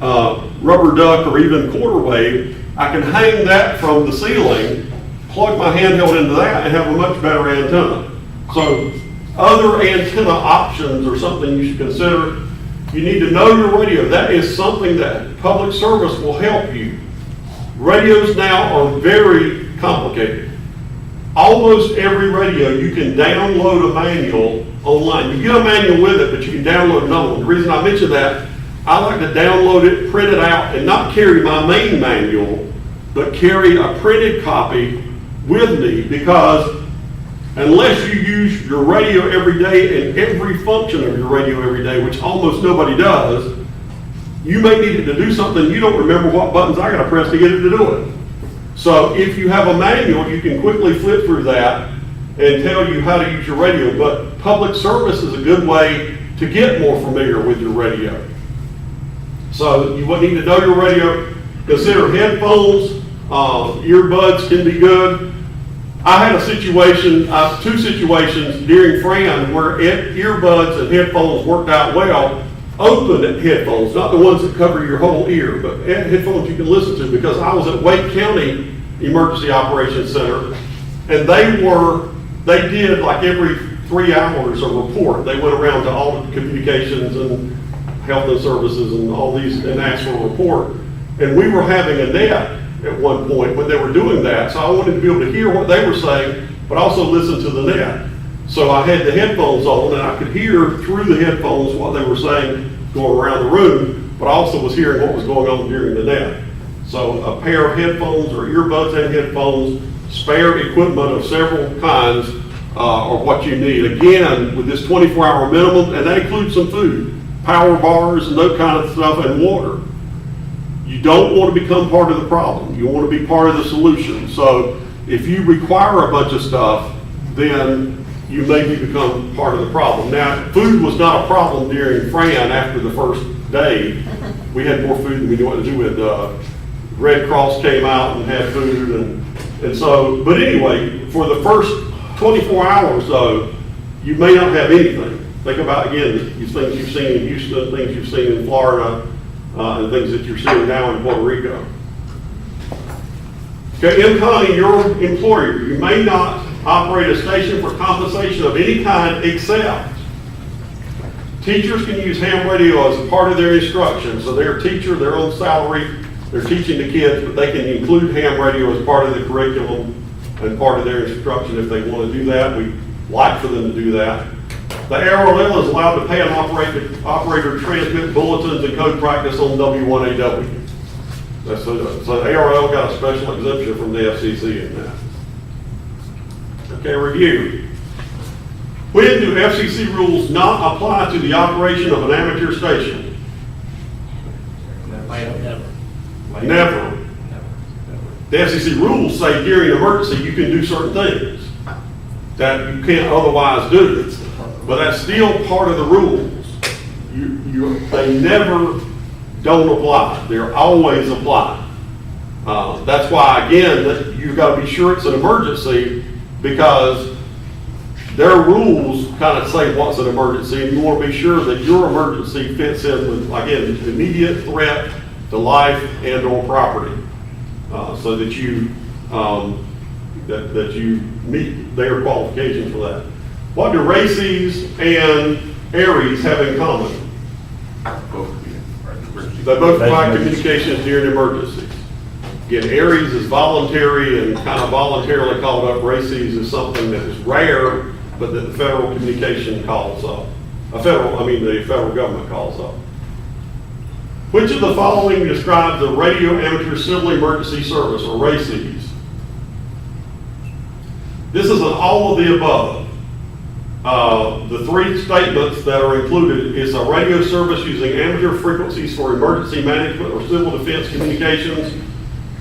rubber duck or even quarter wave, I can hang that from the ceiling, plug my handheld into that, and have a much better antenna. So other antenna options are something you should consider. You need to know your radio. That is something that public service will help you. Radios now are very complicated. Almost every radio, you can download a manual online. You get a manual with it, but you can download another one. The reason I mention that, I like to download it, print it out, and not carry my main manual, but carry a printed copy with me, because unless you use your radio every day and every function of your radio every day, which almost nobody does, you may need it to do something, you don't remember what buttons I gotta press to get it to do it. So if you have a manual, you can quickly flip through that and tell you how to use your radio. But public service is a good way to get more familiar with your radio. So you would need to know your radio. Consider headphones, earbuds can be good. I had a situation, two situations during Fran where earbuds and headphones worked out well. Open headphones, not the ones that cover your whole ear, but headphones you can listen to, because I was at Wake County Emergency Operations Center, and they did like every 3 hours a report. They went around to all the communications and health and services and all these and asked for a report. And we were having a net at one point when they were doing that, so I wanted to be able to hear what they were saying, but also listen to the net. So I had the headphones on, and I could hear through the headphones what they were saying going around the room, but I also was hearing what was going on during the net. So a pair of headphones or earbuds and headphones, spare equipment of several kinds are what you need. Again, with this 24-hour minimum, and that includes some food, power bars and that kind of stuff, and water. You don't want to become part of the problem. You want to be part of the solution. So if you require a bunch of stuff, then you maybe become part of the problem. Now, food was not a problem during Fran after the first day. We had more food than we knew what to do with. Red Cross came out and had food, and so, but anyway, for the first 24 hours though, you may not have anything. Think about, again, these things you've seen in Houston, things you've seen in Florida, and things that you're seeing now in Puerto Rico. Okay, MCONY, your employer, you may not operate a station for compensation of any kind except teachers can use ham radio as a part of their instruction. So they're a teacher, their own salary, they're teaching the kids, but they can include ham radio as part of the curriculum and part of their instruction if they want to do that. We like for them to do that. The ARRL is allowed to pay an operator to transmit bulletins and code practice on W1AW. So ARRL got a special exemption from the FCC in that. Okay, review. When do FCC rules not apply to the operation of an amateur station? Never. The FCC rules say during an emergency you can do certain things that you can't otherwise do, but that's still part of the rules. They never don't apply. They're always applied. That's why, again, that you've got to be sure it's an emergency, because their rules kind of say what's an emergency, and you want to be sure that your emergency fits in with, again, immediate threat to life and or property, so that you that you meet their qualifications for that. What do RACES and ARES have in common? They both provide communications during emergencies. Again, ARES is voluntary and kind of voluntarily called up. RACES is something that is rare, but that the federal communication calls up. The federal government calls up. Which of the following describes the Radio Amateur Civil Emergency Service, or RACES? This is an all of the above. The three statements that are included is a radio service using amateur frequencies for emergency management or civil defense communications,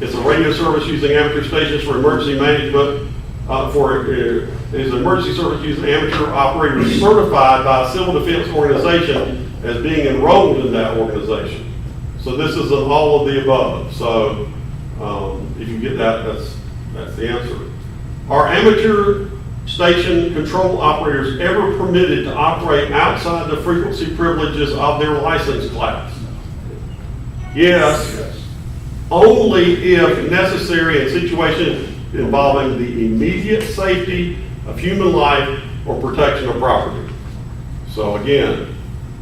It's a radio service using amateur stations for emergency management, is an emergency service using amateur operators certified by a civil defense organization as being enrolled in that organization. So this is an all of the above. So if you get that, that's the answer. Are amateur station control operators ever permitted to operate outside the frequency privileges of their license class? Yes, only if necessary in situations involving the immediate safety of human life or protection of property. So again,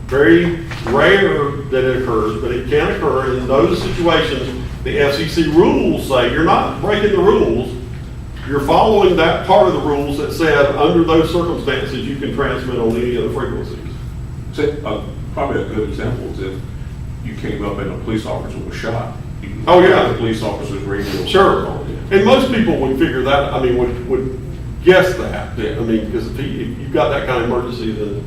very rare that it occurs, but it can occur in those situations. The FCC rules say you're not breaking the rules. You're following that part of the rules that said under those circumstances you can transmit on any of the frequencies. So, probably a good example is if you came up and a police officer was shot. You can Oh, yeah. The police officer's radio. Sure, and most people would figure that, I mean, would guess that. Yeah. I mean, because if you've got that kind of emergency, then,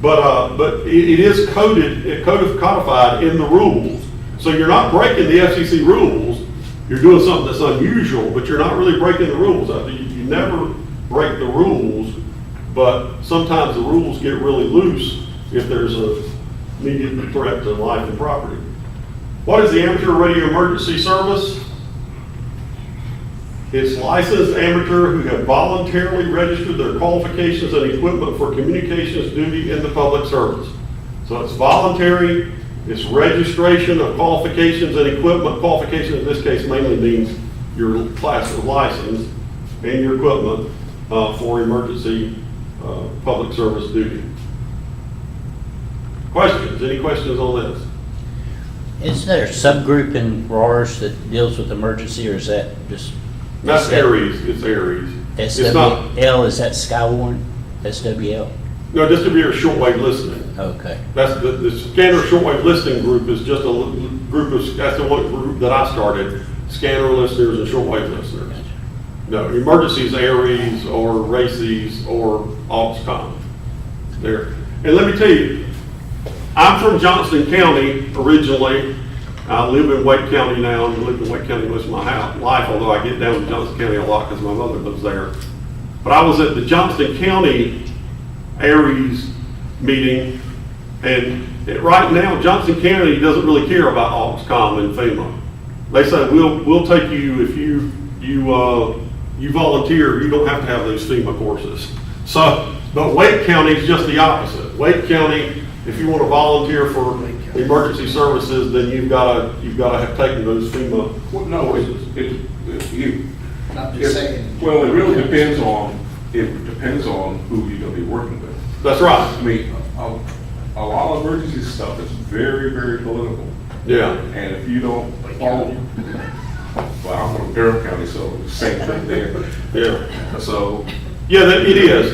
but it is codified in the rules. So you're not breaking the FCC rules, you're doing something that's unusual, but you're not really breaking the rules. I mean, you never break the rules, but sometimes the rules get really loose if there's a immediate threat to life and property. What is the amateur radio emergency service? It's licensed amateur who have voluntarily registered their qualifications and equipment for communications duty in the public service. So it's voluntary, it's registration of qualifications and equipment. Qualification in this case mainly means your class of license and your equipment for emergency public service duty. Questions? Any questions on this? Is there a subgroup in RARS that deals with emergency, or is that just? That's Aries, it's Aries. It's not, SWL, is that Skywarn? SWL? no, just to be your shortwave listening. Okay. That's the scanner shortwave listening group is just a group of, that's the one group that I started, scanner listeners and shortwave listeners. No, emergencies, Aries or RACES or AUXCOM. There. And let me tell you, I'm from Johnston County originally. I live in Wake County now, and lived in Wake County most of my life, although I get down to Johnston County a lot because my mother lives there. But I was at the Johnston County Aries meeting, and right now, Johnston County doesn't really care about AUXCOM and FEMA. They say, we'll take you if you volunteer, you don't have to have those FEMA courses. So, but Wake County is just the opposite. Wake County, if you want to volunteer for emergency services, then you've got to have taken those FEMA No, courses. I'm just saying. Well, it really depends on who you're gonna be working with. That's right. I mean, a lot of emergency stuff is very, very political. Yeah. And if you don't follow, well, I'm from Durham County, so same thing there. Yeah. So, Yeah, it is.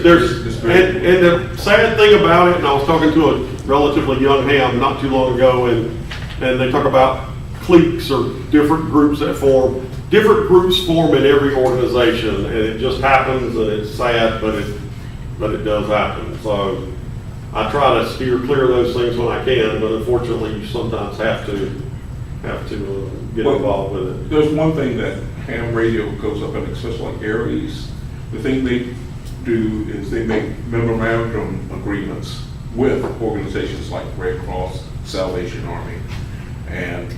And the sad thing about it, and I was talking to a relatively young ham not too long ago, and they talk about cliques or different groups that form. Different groups form in every organization, and it just happens, and it's sad, but it does happen. So I try to steer clear of those things when I can, but unfortunately, you sometimes have to get involved with it. there's one thing that ham radio goes up in, especially like Aries. The thing they do is they make memorandum agreements with organizations like Red Cross, Salvation Army, and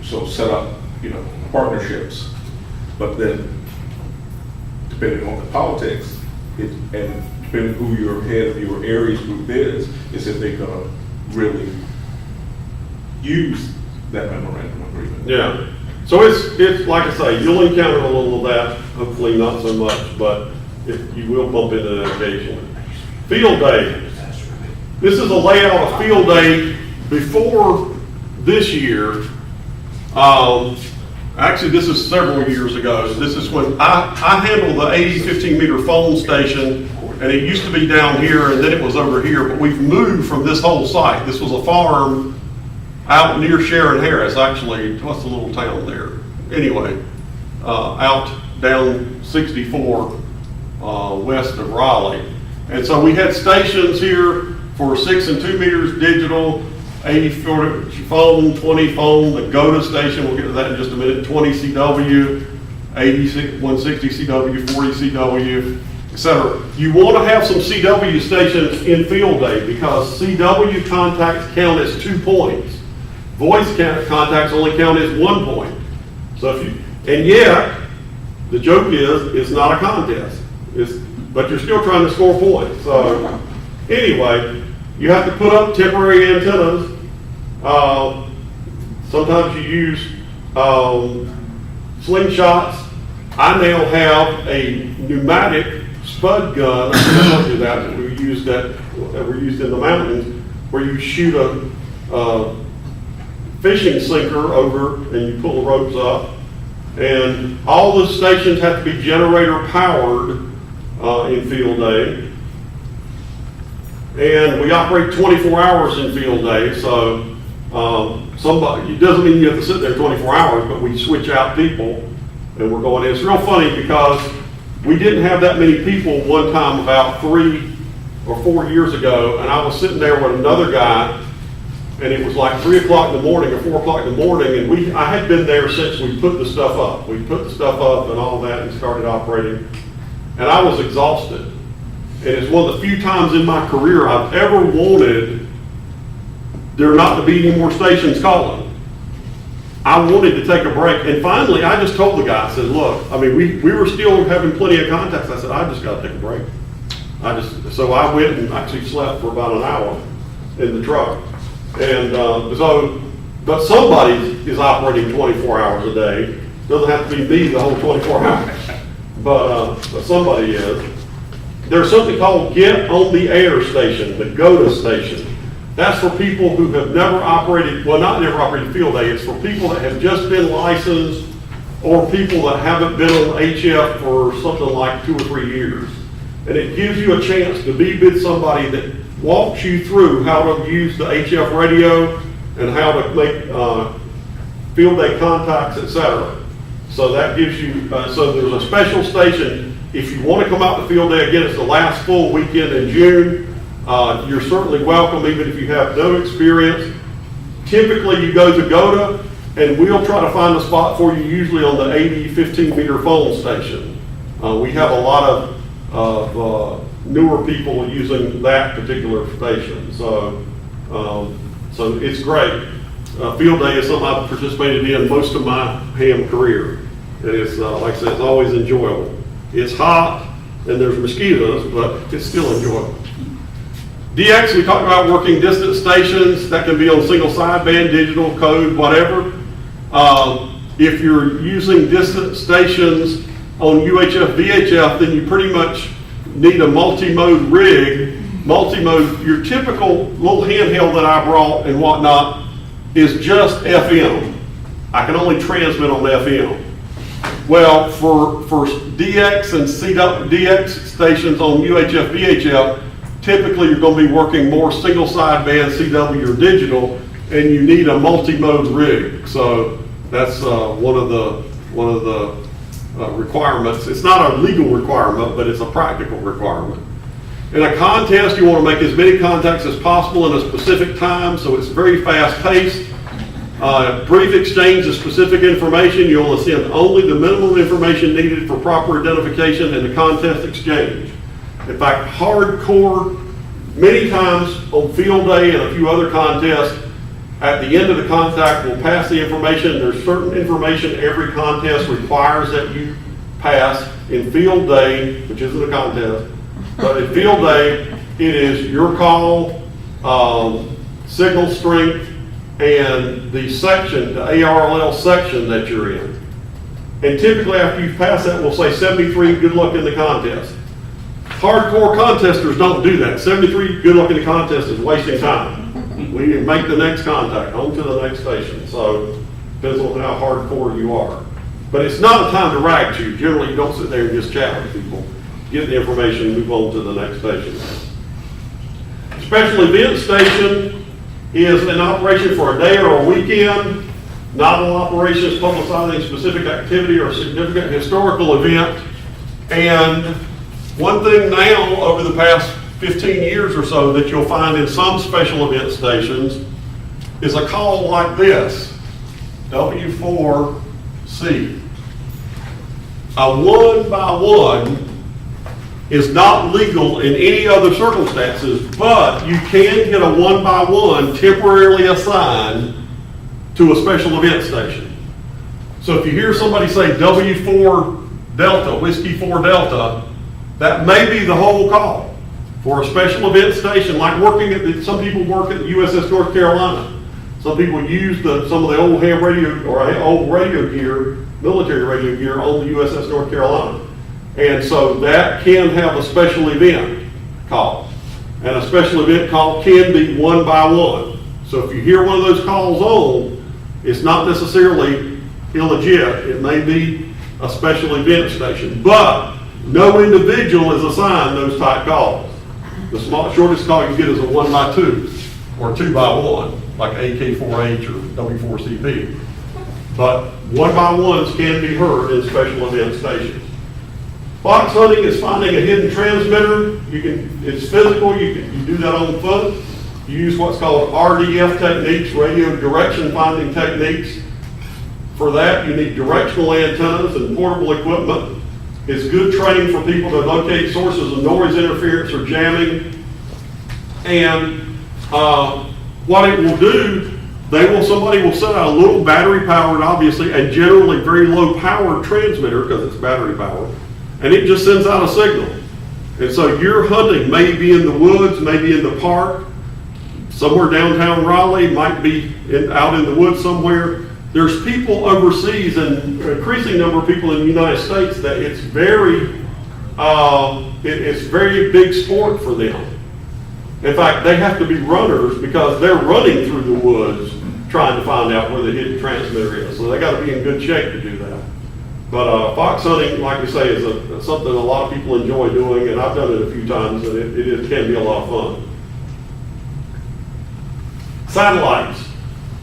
so set up, partnerships. But then, depending on the politics, and depending who your head of your Aries group is if they're gonna really use that memorandum agreement. Yeah. So it's like I say, you'll encounter a little of that, hopefully not so much, but you will bump into that occasionally. Field day. This is a layout of field day before this year. Actually, this is several years ago. This is when I handled the 15 meter phone station, and it used to be down here, and then it was over here, but we've moved from this whole site. This was a farm out near Sharon Harris, actually. What's the little town there? Anyway, out down 64 west of Raleigh. And so we had stations here for 6 and 2 meters digital, 80 phone, 20 phone, the GOTA station, we'll get to that in just a minute, 20 CW, 160 CW, 40 CW, et cetera. You want to have some CW stations in field day because CW contacts count as 2 points. Voice contacts only count as 1 point. So if you, and yet, the joke is, it's not a contest. But you're still trying to score points. So anyway, you have to put up temporary antennas. Sometimes you use slingshots. I now have a pneumatic spud gun. I told you that we used in the mountains, where you shoot a fishing sinker over and you pull the ropes up. And all the stations have to be generator powered in field day. And we operate 24 hours in field day, so it doesn't mean you have to sit there 24 hours, but we switch out people and we're going in. It's real funny because we didn't have that many people one time about 3 or 4 years ago, and I was sitting there with another guy, and it was like 3 o'clock in the morning or 4 o'clock in the morning, and I had been there since we put the stuff up. We put the stuff up and all that and started operating, and I was exhausted. And it's one of the few times in my career I've ever wanted there not to be any more stations calling. I wanted to take a break, and finally I just told the guy, I said, look, I mean, we were still having plenty of contacts. I said, I just got to take a break. So I went and actually slept for about an hour in the truck. And but somebody is operating 24 hours a day. Doesn't have to be me the whole 24 hours, but somebody is. There's something called Get on the Air station, the GOTA station. That's for people who have never operated, well, not never operated field day. It's for people that have just been licensed or people that haven't been on HF for something like 2 or 3 years. And it gives you a chance to be with somebody that walks you through how to use the HF radio and how to make field day contacts, etc. So that gives you, so there's a special station. If you want to come out to field day, again, it's the last full weekend in June. You're certainly welcome, even if you have no experience. Typically, you go to GOTA, and we'll try to find a spot for you, usually on the 80, 15-meter phone station. We have a lot of newer people using that particular station. So it's great. Field day is something I've participated in most of my ham career. And it's, like I said, it's always enjoyable. It's hot and there's mosquitoes, but it's still enjoyable. DX, we talked about working distance stations. That can be on single sideband, digital, code, whatever. If you're using distance stations on UHF, VHF, then you pretty much need a multi-mode rig. Multi-mode, your typical little handheld that I brought and whatnot is just FM. I can only transmit on FM. Well, for DX and DX stations on UHF, VHF, typically you're going to be working more single sideband CW or digital, and you need a multi-mode rig. So that's one of the requirements. It's not a legal requirement, but it's a practical requirement. In a contest, you want to make as many contacts as possible in a specific time, so it's very fast-paced. Brief exchange of specific information. You will send only the minimum information needed for proper identification and the contest exchange. In fact, hardcore, many times on field day and a few other contests, at the end of the contact, we'll pass the information. There's certain information every contest requires that you pass. In field day, which isn't a contest, but in field day, it is your call, signal strength, and the section, the ARLL section that you're in. And typically after you pass that, we'll say 73, good luck in the contest. Hardcore contesters don't do that. 73, good luck in the contest is wasting time. We make the next contact, on to the next station. So depends on how hardcore you are. But it's not a time to rag chew. Generally, you don't sit there and just chat with people. Get the information, move on to the next station. Special event station is an operation for a day or a weekend. Novel operations publicizing specific activity or significant historical event. And one thing now over the past 15 years or so that you'll find in some special event stations is a call like this, W4C. A 1x1 is not legal in any other circumstances, but you can get a 1x1 temporarily assigned to a special event station. So if you hear somebody say W4 Delta, Whiskey 4 Delta, that may be the whole call for a special event station, like working at some people work at the USS North Carolina. Some people use some of the old ham radio or old radio gear, military radio gear on the USS North Carolina. And so that can have a special event call. And a special event call can be 1x1. So if you hear one of those calls on, it's not necessarily illegit. It may be a special event station. But no individual is assigned those type calls. The shortest call you get is a 1x2 or 2x1, like AK4H or W4CP. But 1x1s can be heard in special event stations. Fox hunting is finding a hidden transmitter. It's physical, you do that on foot. You use what's called RDF techniques, radio direction finding techniques. For that, you need directional antennas and portable equipment. It's good training for people to locate sources of noise interference or jamming. And what it will do, somebody will set out a little battery powered, obviously, and generally very low powered transmitter because it's battery powered. And it just sends out a signal. And so your hunting may be in the woods, maybe in the park, somewhere downtown Raleigh, might be out in the woods somewhere. There's people overseas, and an increasing number of people in the United States, that it's very big sport for them. In fact, they have to be runners because they're running through the woods trying to find out where the hidden transmitter is. So they got to be in good shape to do that. But fox hunting, like we say, is something a lot of people enjoy doing, and I've done it a few times, and it can be a lot of fun. Satellites.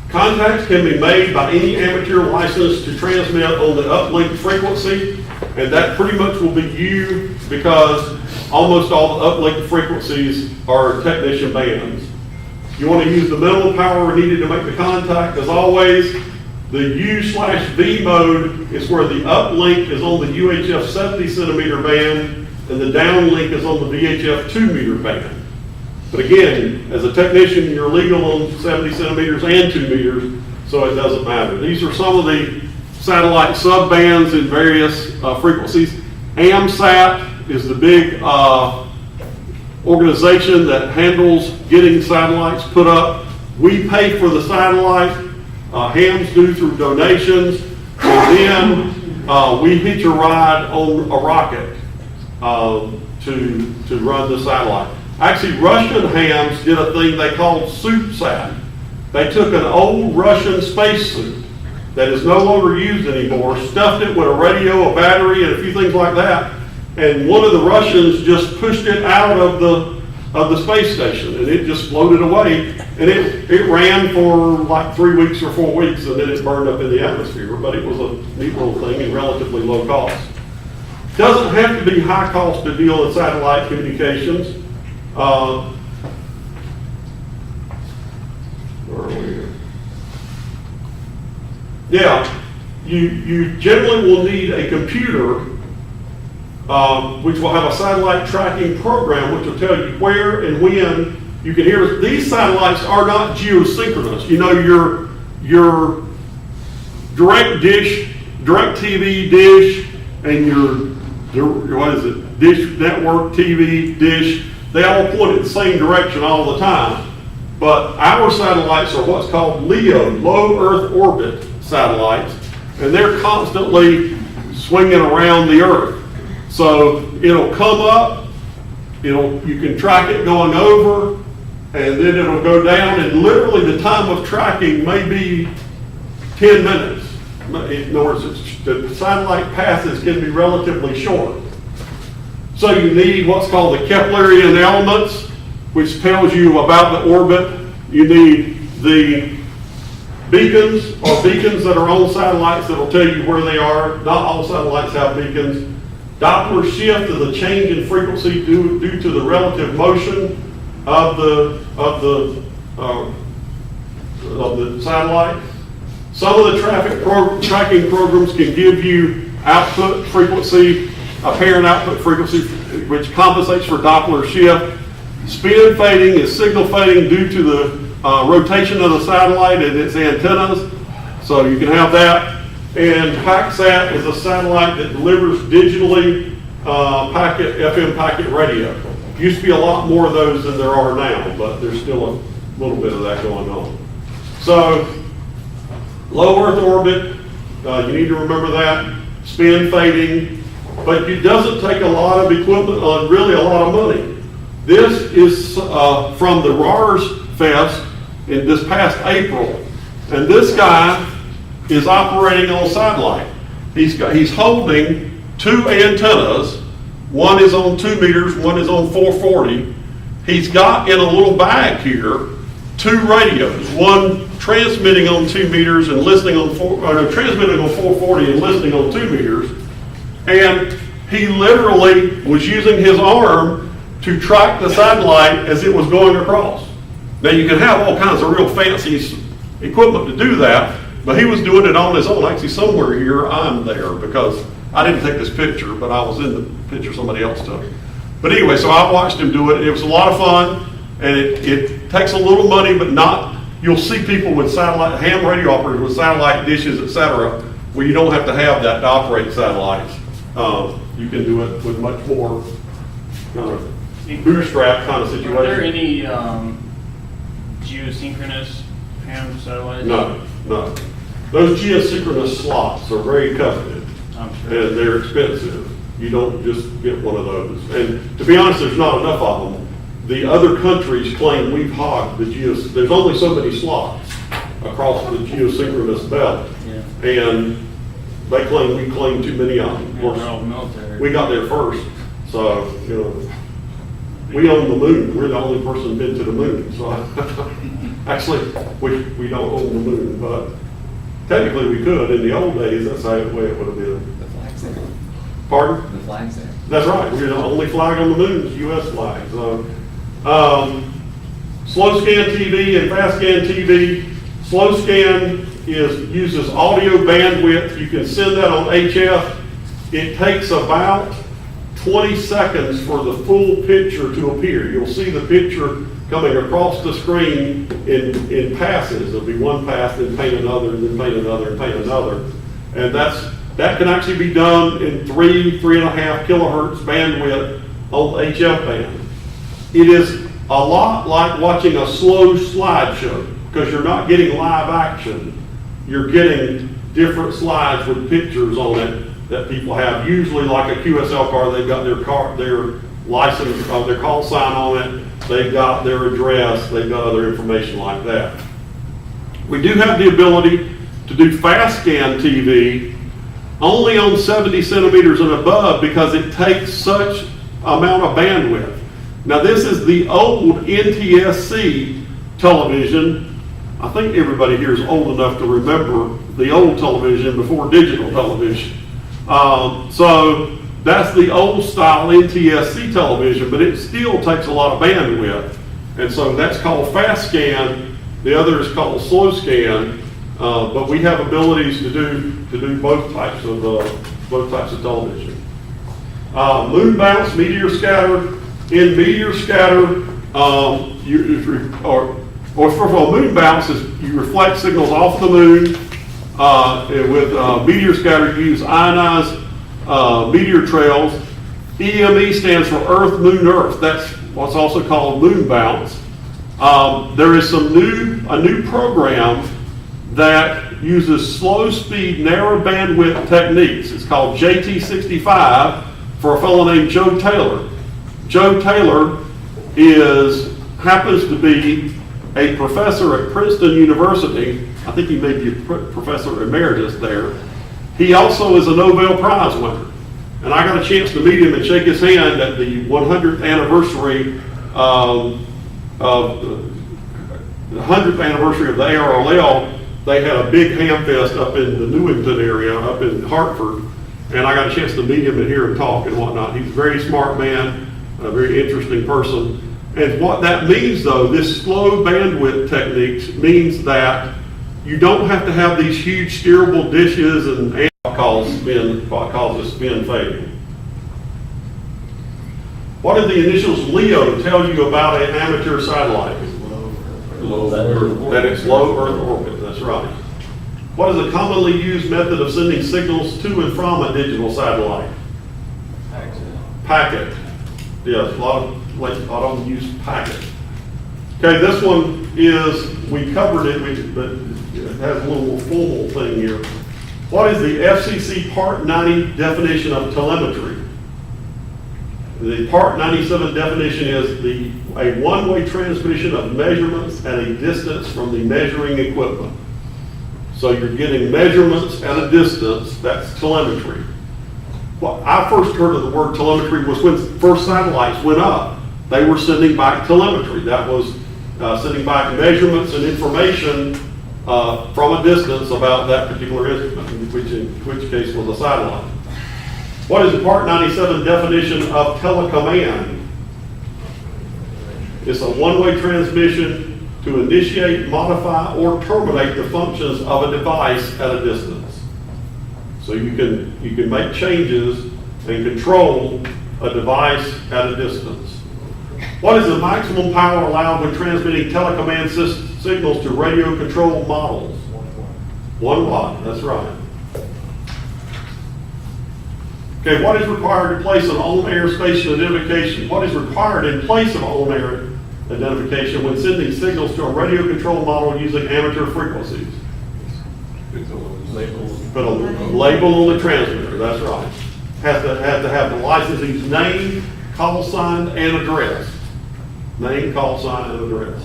Contacts can be made by any amateur licensed to transmit on the uplink frequency, and that pretty much will be you because almost all the uplink frequencies are technician bands. You want to use the minimum power needed to make the contact. As always, the U/V mode is where the uplink is on the UHF 70 centimeter band and the downlink is on the VHF 2 meter band. But again, as a technician, you're legal on 70 centimeters and 2 meters, so it doesn't matter. These are some of the satellite subbands in various frequencies. AMSAT is the big organization that handles getting satellites put up. We pay for the satellite, hams do through donations, and then we hitch a ride on a rocket to run the satellite. Actually, Russian hams did a thing they called SoupSat. They took an old Russian spacesuit that is no longer used anymore, stuffed it with a radio, a battery, and a few things like that, and one of the Russians just pushed it out of the space station, and it just floated away, and it ran for like 3 weeks or 4 weeks, and then it burned up in the atmosphere, but it was a neat little thing and relatively low cost. Doesn't have to be high cost to deal in satellite communications. Where are we here? Yeah, you generally will need a computer which will have a satellite tracking program which will tell you where and when you can hear. These satellites are not geosynchronous. You know, your direct TV dish, and your dish network TV dish, they all point in the same direction all the time. But our satellites are what's called LEO, low Earth orbit satellites, and they're constantly swinging around the Earth. So it'll come up, you can track it going over, and then it'll go down, and literally the time of tracking may be 10 minutes. In other words, the satellite passes can be relatively short. So you need what's called the Keplerian elements, which tells you about the orbit. You need the beacons that are on satellites that will tell you where they are. Not all satellites have beacons. Doppler shift is a change in frequency due to the relative motion of the of the satellite. Some of the tracking programs can give you output frequency, apparent output frequency, which compensates for Doppler shift. Spin fading is signal fading due to the rotation of the satellite and its antennas. So you can have that. And PACSAT is a satellite that delivers digitally FM packet radio. Used to be a lot more of those than there are now, but there's still a little bit of that going on. So low Earth orbit, you need to remember that. Spin fading, but it doesn't take a lot of equipment on really a lot of money. This is from the RARS Fest in this past April, and this guy is operating on satellite. He's holding two antennas. One is on 2 meters, one is on 440. He's got in a little bag here 2 radios, one transmitting on 2 meters and listening on transmitting on 440 and listening on 2 meters. And he literally was using his arm to track the satellite as it was going across. Now you can have all kinds of real fancy equipment to do that, but he was doing it on his own. Actually, somewhere here I'm there because I didn't take this picture, but I was in the picture somebody else took. But anyway, so I watched him do it. It was a lot of fun, and it takes a little money, but not. You'll see people with satellite, ham radio operators with satellite dishes, etc., where you don't have to have that to operate satellites. You can do it with much more kind of bootstrap kind of situation. Are there any geosynchronous ham satellites? No. Those geosynchronous slots are very coveted, I'm sure. and they're expensive. You don't just get one of those. And to be honest, there's not enough of them. The other countries claim we've hogged the there's only so many slots across the geosynchronous belt. Yeah. And they claim we claim too many of them. Of Yeah, course, they're all military. we got there first, so, we own the moon. We're the only person been to the moon, so. Actually, we don't own the moon, but technically we could. In the old days, that's the way it would have been. The flag's there. Pardon? The flag's there. That's right. We're the only flag on the moon is U.S. flag. So, slow scan TV and fast scan TV. Slow scan uses audio bandwidth. You can send that on HF. It takes about 20 seconds for the full picture to appear. You'll see the picture coming across the screen in passes. There'll be one pass, then paint another, and then paint another, and paint another. And that can actually be done in 3.5 kilohertz bandwidth on the HF band. It is a lot like watching a slow slideshow because you're not getting live action. You're getting different slides with pictures on it that people have. Usually like a QSL car, they've got their license, their call sign on it. They've got their address. They've got other information like that. We do have the ability to do fast scan TV only on 70 centimeters and above because it takes such amount of bandwidth. Now this is the old NTSC television. I think everybody here is old enough to remember the old television before digital television. So that's the old style NTSC television, but it still takes a lot of bandwidth. And so that's called fast scan. The other is called slow scan. But we have abilities to do both types of television. Moon bounce, meteor scatter. In meteor scatter, first of all, moon bounce is you reflect signals off the moon. With meteor scatter, you use ionized meteor trails. EME stands for Earth, Moon, Earth. That's what's also called moon bounce. There is a new program that uses slow speed, narrow bandwidth techniques. It's called JT65 for a fellow named Joe Taylor. Joe Taylor happens to be a professor at Princeton University. I think he may be a professor emeritus there. He also is a Nobel Prize winner. And I got a chance to meet him and shake his hand at the 100th anniversary of the 100th anniversary of the ARLL. They had a big ham fest up in the Newington area, up in Hartford, and I got a chance to meet him and hear him talk and whatnot. He's a very smart man, a very interesting person, And what that means though, this slow bandwidth techniques means that you don't have to have these huge steerable dishes and what causes spin fading. What did the initials LEO tell you about an amateur satellite? That it's low Earth orbit, that's right. What is a commonly used method of sending signals to and from a digital satellite? Packet. Yes, a lot of them use packet. Okay, this one is, we covered it, but it has a little more formal thing here. What is the FCC Part 90 definition of telemetry? The Part 97 definition is a one-way transmission of measurements at a distance from the measuring equipment. So you're getting measurements at a distance, that's telemetry. Well, I first heard of the word telemetry was when first satellites went up. They were sending back telemetry. That was sending back measurements and information from a distance about that particular instrument, which in which case was a satellite. What is the Part 97 definition of telecommand? It's a one-way transmission to initiate, modify, or terminate the functions of a device at a distance. So you can make changes and control a device at a distance. What is the maximum power allowed when transmitting telecommand signals to radio control models? 1 watt, that's right. Okay, what is required to place an on-air station identification? What is required in place of on-air identification when sending signals to a radio control model using amateur frequencies? Put a label on the transmitter, that's right. Has to have the licensee's name, call sign, and address. Name, call sign, and address.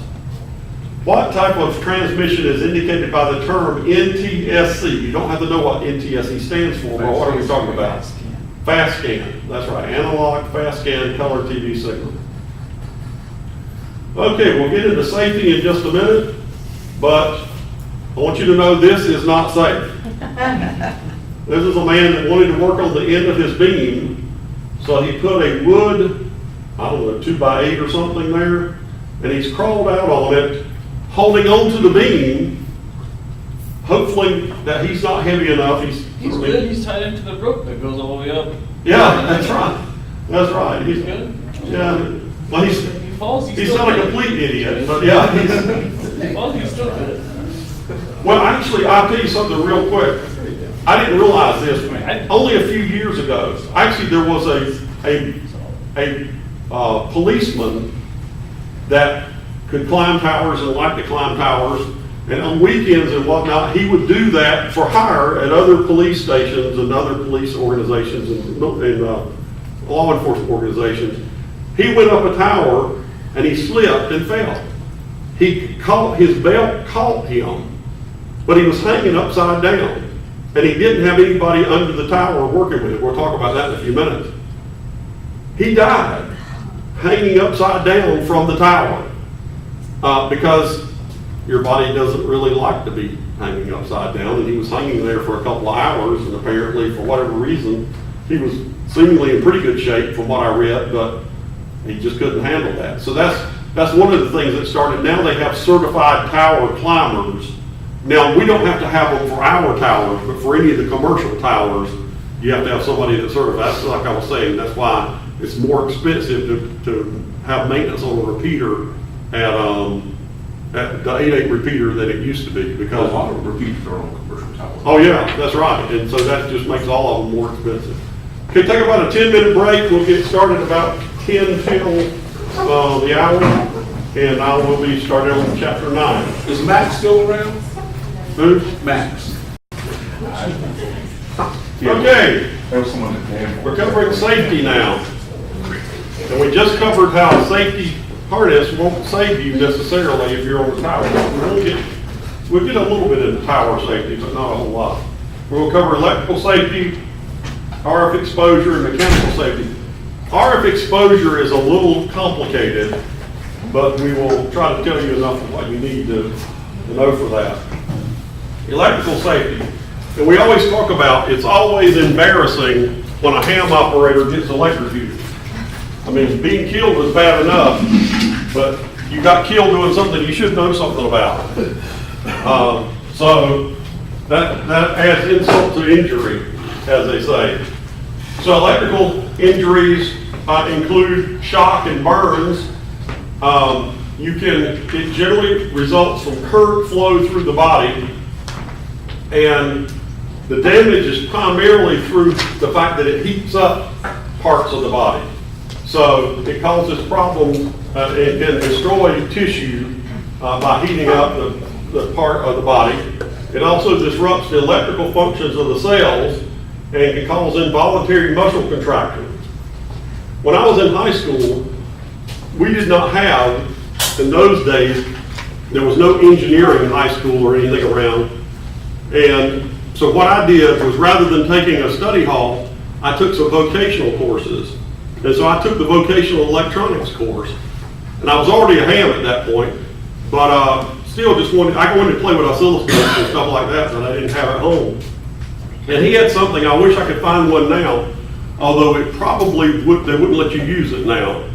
What type of transmission is indicated by the term NTSC? You don't have to know what NTSC stands for, but what are we talking about? Fast scan, that's right, analog, fast scan, color TV signal. Okay, we'll get into safety in just a minute, but I want you to know this is not safe. This is a man that wanted to work on the end of his beam, so he put a wood, I don't know, 2x8 or something there, and he's crawled out on it, holding on to the beam, hopefully that he's not heavy enough. He's good, he's tied into the rope that goes all the way up. Yeah, that's right. That's right. He's good. Yeah. Well, He falls, he's not a complete idiot, but yeah. He falls, he's still good. Well, actually, I'll tell you something real quick. I didn't realize this. Only a few years ago, actually, there was a policeman that could climb towers and liked to climb towers. And on weekends and whatnot, he would do that for hire at other police stations and other police organizations and law enforcement organizations. He went up a tower and he slipped and fell. His belt caught him, but he was hanging upside down. And he didn't have anybody under the tower working with him. We'll talk about that in a few minutes. He died hanging upside down from the tower because your body doesn't really like to be hanging upside down, and he was hanging there for a couple of hours, and apparently, for whatever reason, he was seemingly in pretty good shape from what I read, but he just couldn't handle that. So that's one of the things that started. Now they have certified tower climbers. Now, we don't have to have them for our towers, but for any of the commercial towers, you have to have somebody that's certified. That's like I was saying, that's why it's more expensive to have maintenance on a repeater at the 8.8 repeater than it used to be, because A lot of repeaters are on commercial towers. oh yeah, that's right, and so that just makes all of them more expensive. Okay, take about a 10-minute break. We'll get started about 10 till the hour, and I will be starting on chapter 9. Is Max still around? Who? Max. Okay, There was someone that came. we're covering safety now, and we just covered how safety harness won't save you necessarily if you're on the tower. We'll get a little bit into tower safety, but not a whole lot. We'll cover electrical safety, RF exposure, and mechanical safety. RF exposure is a little complicated, but we will try to tell you enough of what you need to know for that. Electrical safety, and we always talk about, it's always embarrassing when a ham operator gets electrocuted. I mean, being killed is bad enough, but you got killed doing something you should know something about. So that adds insult to injury, as they say. So electrical injuries include shock and burns. It generally results from current flow through the body, and the damage is primarily through the fact that it heats up parts of the body. So it causes problems and can destroy tissue by heating up the part of the body. It also disrupts the electrical functions of the cells and can cause involuntary muscle contraction. When I was in high school, we did not have, in those days, there was no engineering in high school or anything around. And so what I did was, rather than taking a study hall, I took some vocational courses. And so I took the vocational electronics course. And I was already a ham at that point, but still just I wanted to play with oscilloscopes and stuff like that I didn't have at home. And he had something, I wish I could find one now, although it probably they wouldn't let you use it now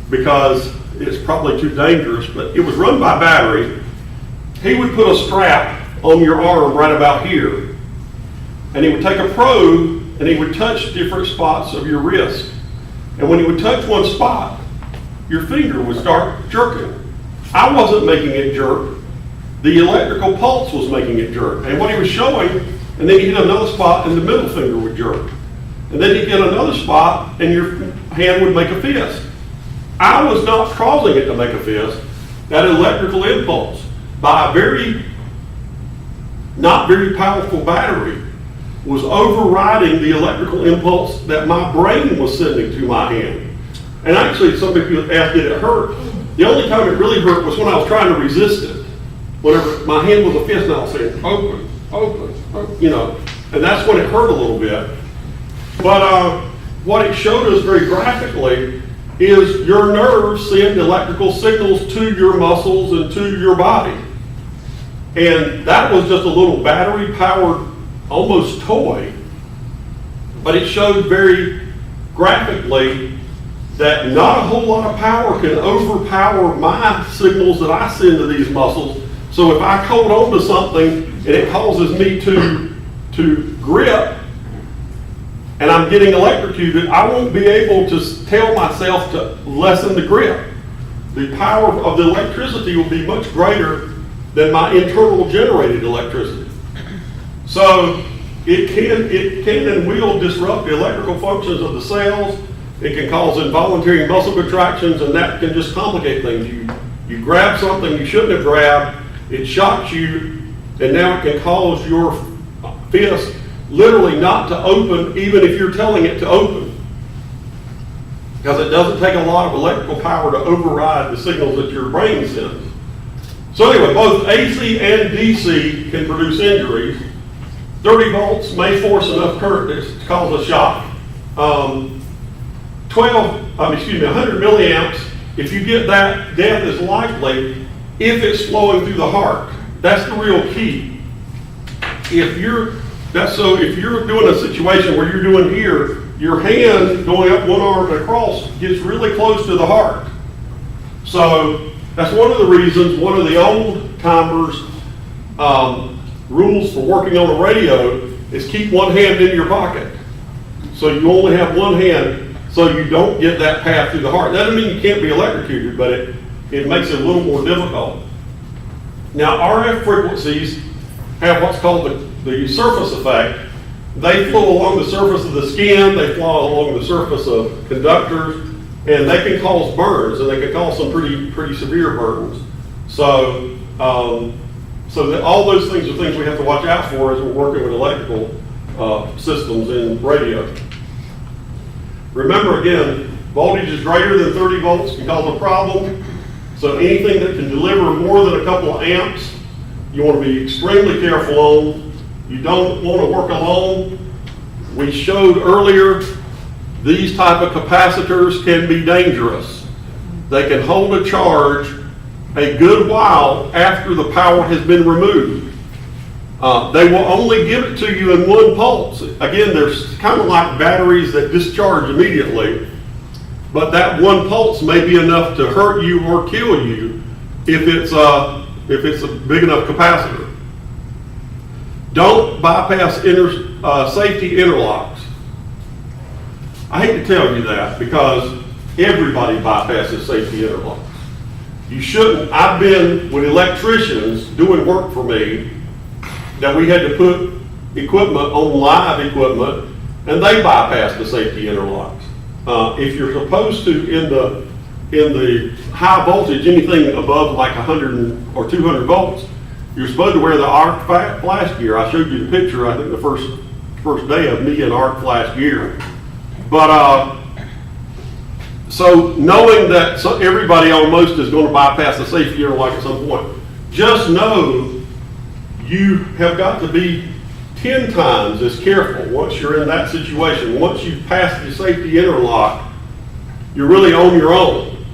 because it's probably too dangerous, but it was run by battery. He would put a strap on your arm right about here, and he would take a probe and he would touch different spots of your wrist. And when he would touch one spot, your finger would start jerking. I wasn't making it jerk. The electrical pulse was making it jerk. And what he was showing, and then he'd hit another spot and the middle finger would jerk. And then he'd get another spot and your hand would make a fist. I was not causing it to make a fist. That electrical impulse by a not very powerful battery was overriding the electrical impulse that my brain was sending to my hand. And actually, some people asked, did it hurt? The only time it really hurt was when I was trying to resist it. Whenever my hand was a fist and I was saying, open, open, open, and that's when it hurt a little bit. But what it showed us very graphically is your nerves send electrical signals to your muscles and to your body. And that was just a little battery-powered, almost toy, but it showed very graphically that not a whole lot of power can overpower my signals that I send to these muscles. So if I hold on to something and it causes me to grip, and I'm getting electrocuted, I won't be able to tell myself to lessen the grip. The power of the electricity will be much greater than my internal generated electricity. So it can and will disrupt the electrical functions of the cells. It can cause involuntary muscle contractions, and that can just complicate things. You grab something you shouldn't have grabbed, it shocks you, and now it can cause your fist literally not to open, even if you're telling it to open. Because it doesn't take a lot of electrical power to override the signals that your brain sends. So anyway, both AC and DC can produce injuries. 30 volts may force enough current to cause a shock. 100 milliamps, if you get that, death is likely if it's flowing through the heart. That's the real key. If you're doing a situation where you're doing here, your hand going up one arm and across gets really close to the heart. So that's one of the reasons, one of the old timers rules for working on a radio is keep one hand in your pocket. So you only have one hand so you don't get that path through the heart. That doesn't mean you can't be electrocuted, but it makes it a little more difficult. Now RF frequencies have what's called the surface effect. They flow along the surface of the skin, they flow along the surface of conductors, and they can cause burns, and they can cause some pretty severe burns. So, that all those things are things we have to watch out for as we're working with electrical systems in radio. Remember again, voltage is greater than 30 volts can cause a problem. So anything that can deliver more than a couple of amps, you want to be extremely careful on. You don't want to work alone. We showed earlier, these type of capacitors can be dangerous. They can hold a charge a good while after the power has been removed. They will only give it to you in one pulse. Again, they're kind of like batteries that discharge immediately. but that one pulse may be enough to hurt you or kill you if it's a big enough capacitor. Don't bypass safety interlocks. I hate to tell you that because everybody bypasses safety interlocks. You shouldn't. I've been with electricians doing work for me that we had to put equipment on live equipment, and they bypassed the safety interlocks. If you're supposed to, in the high voltage, anything above like 100 or 200 volts, you're supposed to wear the arc flash gear. I showed you the picture, I think the first day of me in arc flash gear. But so knowing that everybody almost is going to bypass the safety interlock at some point, just know you have got to be 10 times as careful once you're in that situation. Once you've passed the safety interlock, you're really on your own.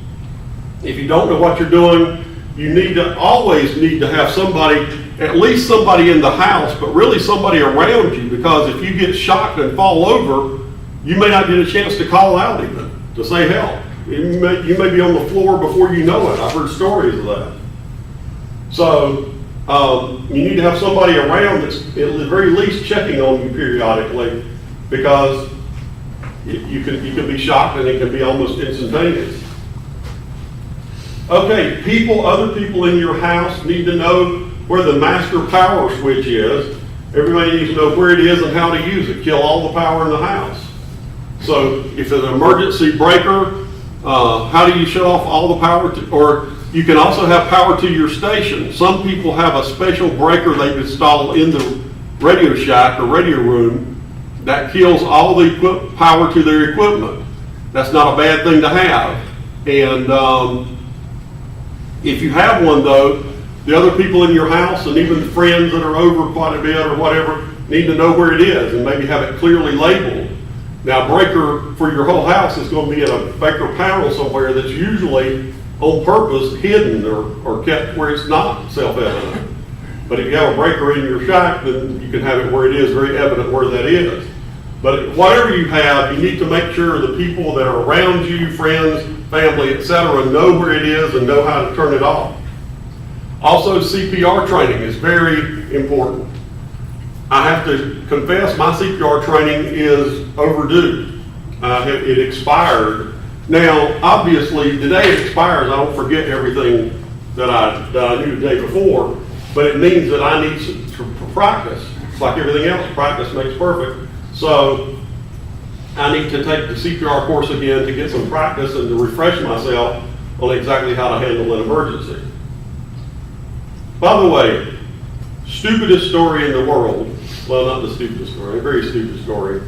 If you don't know what you're doing, you always need to have somebody, at least somebody in the house, but really somebody around you, because if you get shocked and fall over, you may not get a chance to call out even, to say help. You may be on the floor before you know it. I've heard stories of that. So you need to have somebody around that's at the very least checking on you periodically, because you can be shocked and it can be almost instantaneous. Okay, other people in your house need to know where the master power switch is. Everybody needs to know where it is and how to use it. Kill all the power in the house. So if it's an emergency breaker, how do you shut off all the power or you can also have power to your station. Some people have a special breaker they install in the Radio Shack or radio room that kills all the power to their equipment. That's not a bad thing to have. And if you have one though, the other people in your house and even the friends that are over quite a bit or whatever need to know where it is and maybe have it clearly labeled. Now, breaker for your whole house is going to be in a breaker panel somewhere that's usually on purpose hidden or kept where it's not self-evident. But if you have a breaker in your shack, then you can have it where it is very evident where that is. But whatever you have, you need to make sure the people that are around you, friends, family, etc., know where it is and know how to turn it off. Also, CPR training is very important. I have to confess, my CPR training is overdue. It expired. Now, obviously, the day it expires, I don't forget everything that I knew the day before, but it means that I need to practice. It's like everything else, practice makes perfect. So I need to take the CPR course again to get some practice and to refresh myself on exactly how to handle an emergency. By the way, stupidest story in the world, well, not the stupidest story, a very stupid story.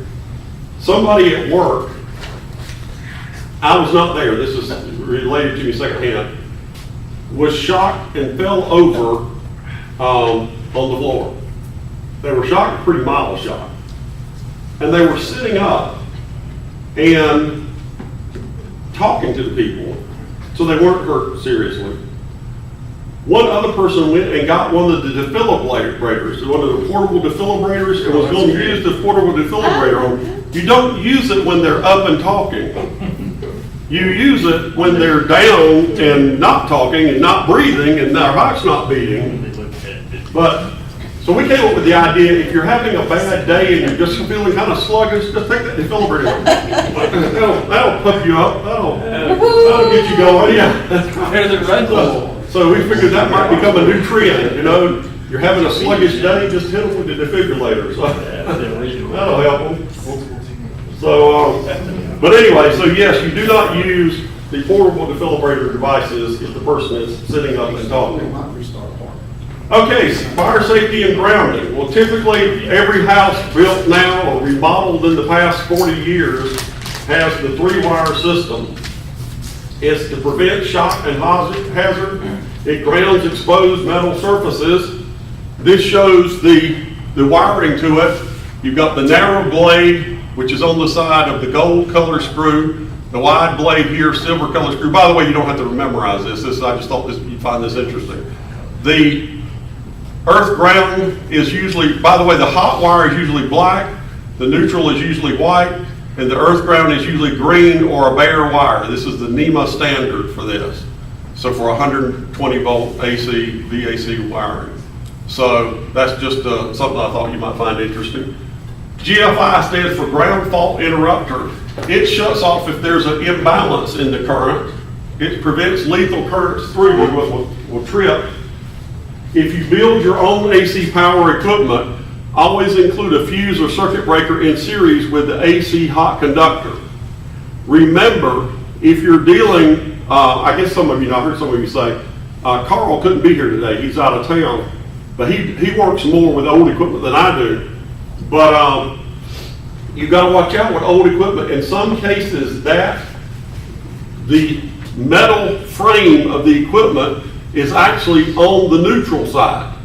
Somebody at work, I was not there, this is related to me secondhand, was shocked and fell over on the floor. They were shocked, pretty mild shock. And they were sitting up and talking to the people, so they weren't hurt seriously. One other person went and got one of the defibrillators, one of the portable defibrillators, and was going to use the portable defibrillator on. You don't use it when they're up and talking. You use it when they're down and not talking and not breathing and their heart's not beating. But, so we came up with the idea, if you're having a bad day and you're just feeling kind of sluggish, just take that defibrillator. That'll pump you up. That'll get you going, yeah. So we figured that might become a new trend, you know. You're having a sluggish day, just hit them with the defibrillator. So that'll help them. So, but anyway, so yes, you do not use the portable defibrillator devices if the person is sitting up and talking. Okay, fire safety and grounding. Well, typically every house built now or remodeled in the past 40 years has the 3-wire system. It's to prevent shock and hazard. It grounds exposed metal surfaces. This shows the wiring to it. You've got the narrow blade, which is on the side of the gold color screw, the wide blade here, silver color screw. By the way, you don't have to memorize this. I just thought you'd find this interesting. The earth ground is usually, by the way, the hot wire is usually black, the neutral is usually white, and the earth ground is usually green or a bare wire. This is the NEMA standard for this. So for 120 volt AC, VAC wiring. So that's just something I thought you might find interesting. GFI stands for ground fault interrupter. It shuts off if there's an imbalance in the current. It prevents lethal currents through you, what will trip. If you build your own AC power equipment, always include a fuse or circuit breaker in series with the AC hot conductor. Remember, if you're dealing, I guess some of you, I heard some of you say, Carl couldn't be here today, he's out of town, but he works more with old equipment than I do. But you got to watch out with old equipment. In some cases, that the metal frame of the equipment is actually on the neutral side.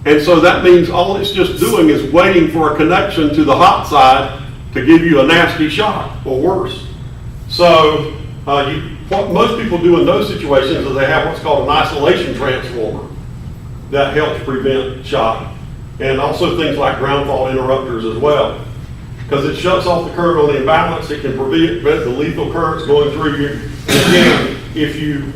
And so that means all it's just doing is waiting for a connection to the hot side to give you a nasty shock or worse. So what most people do in those situations is they have what's called an isolation transformer that helps prevent shock. And also things like ground fault interrupters as well. Because it shuts off the current on the imbalance, it can prevent the lethal currents going through you. And again, if you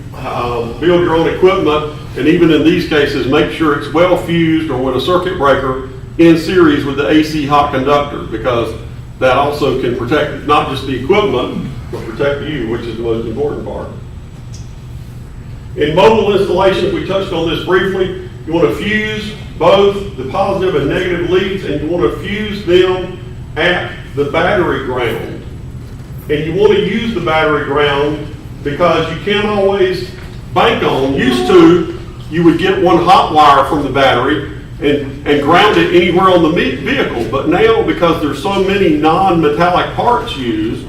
build your own equipment, and even in these cases, make sure it's well fused or with a circuit breaker in series with the AC hot conductor, because that also can protect not just the equipment, but protect you, which is the most important part. In mobile installations, we touched on this briefly. You want to fuse both the positive and negative leads, and you want to fuse them at the battery ground. And you want to use the battery ground because you can't always bank on. Used to, you would get one hot wire from the battery and ground it anywhere on the vehicle. But now, because there's so many non-metallic parts used,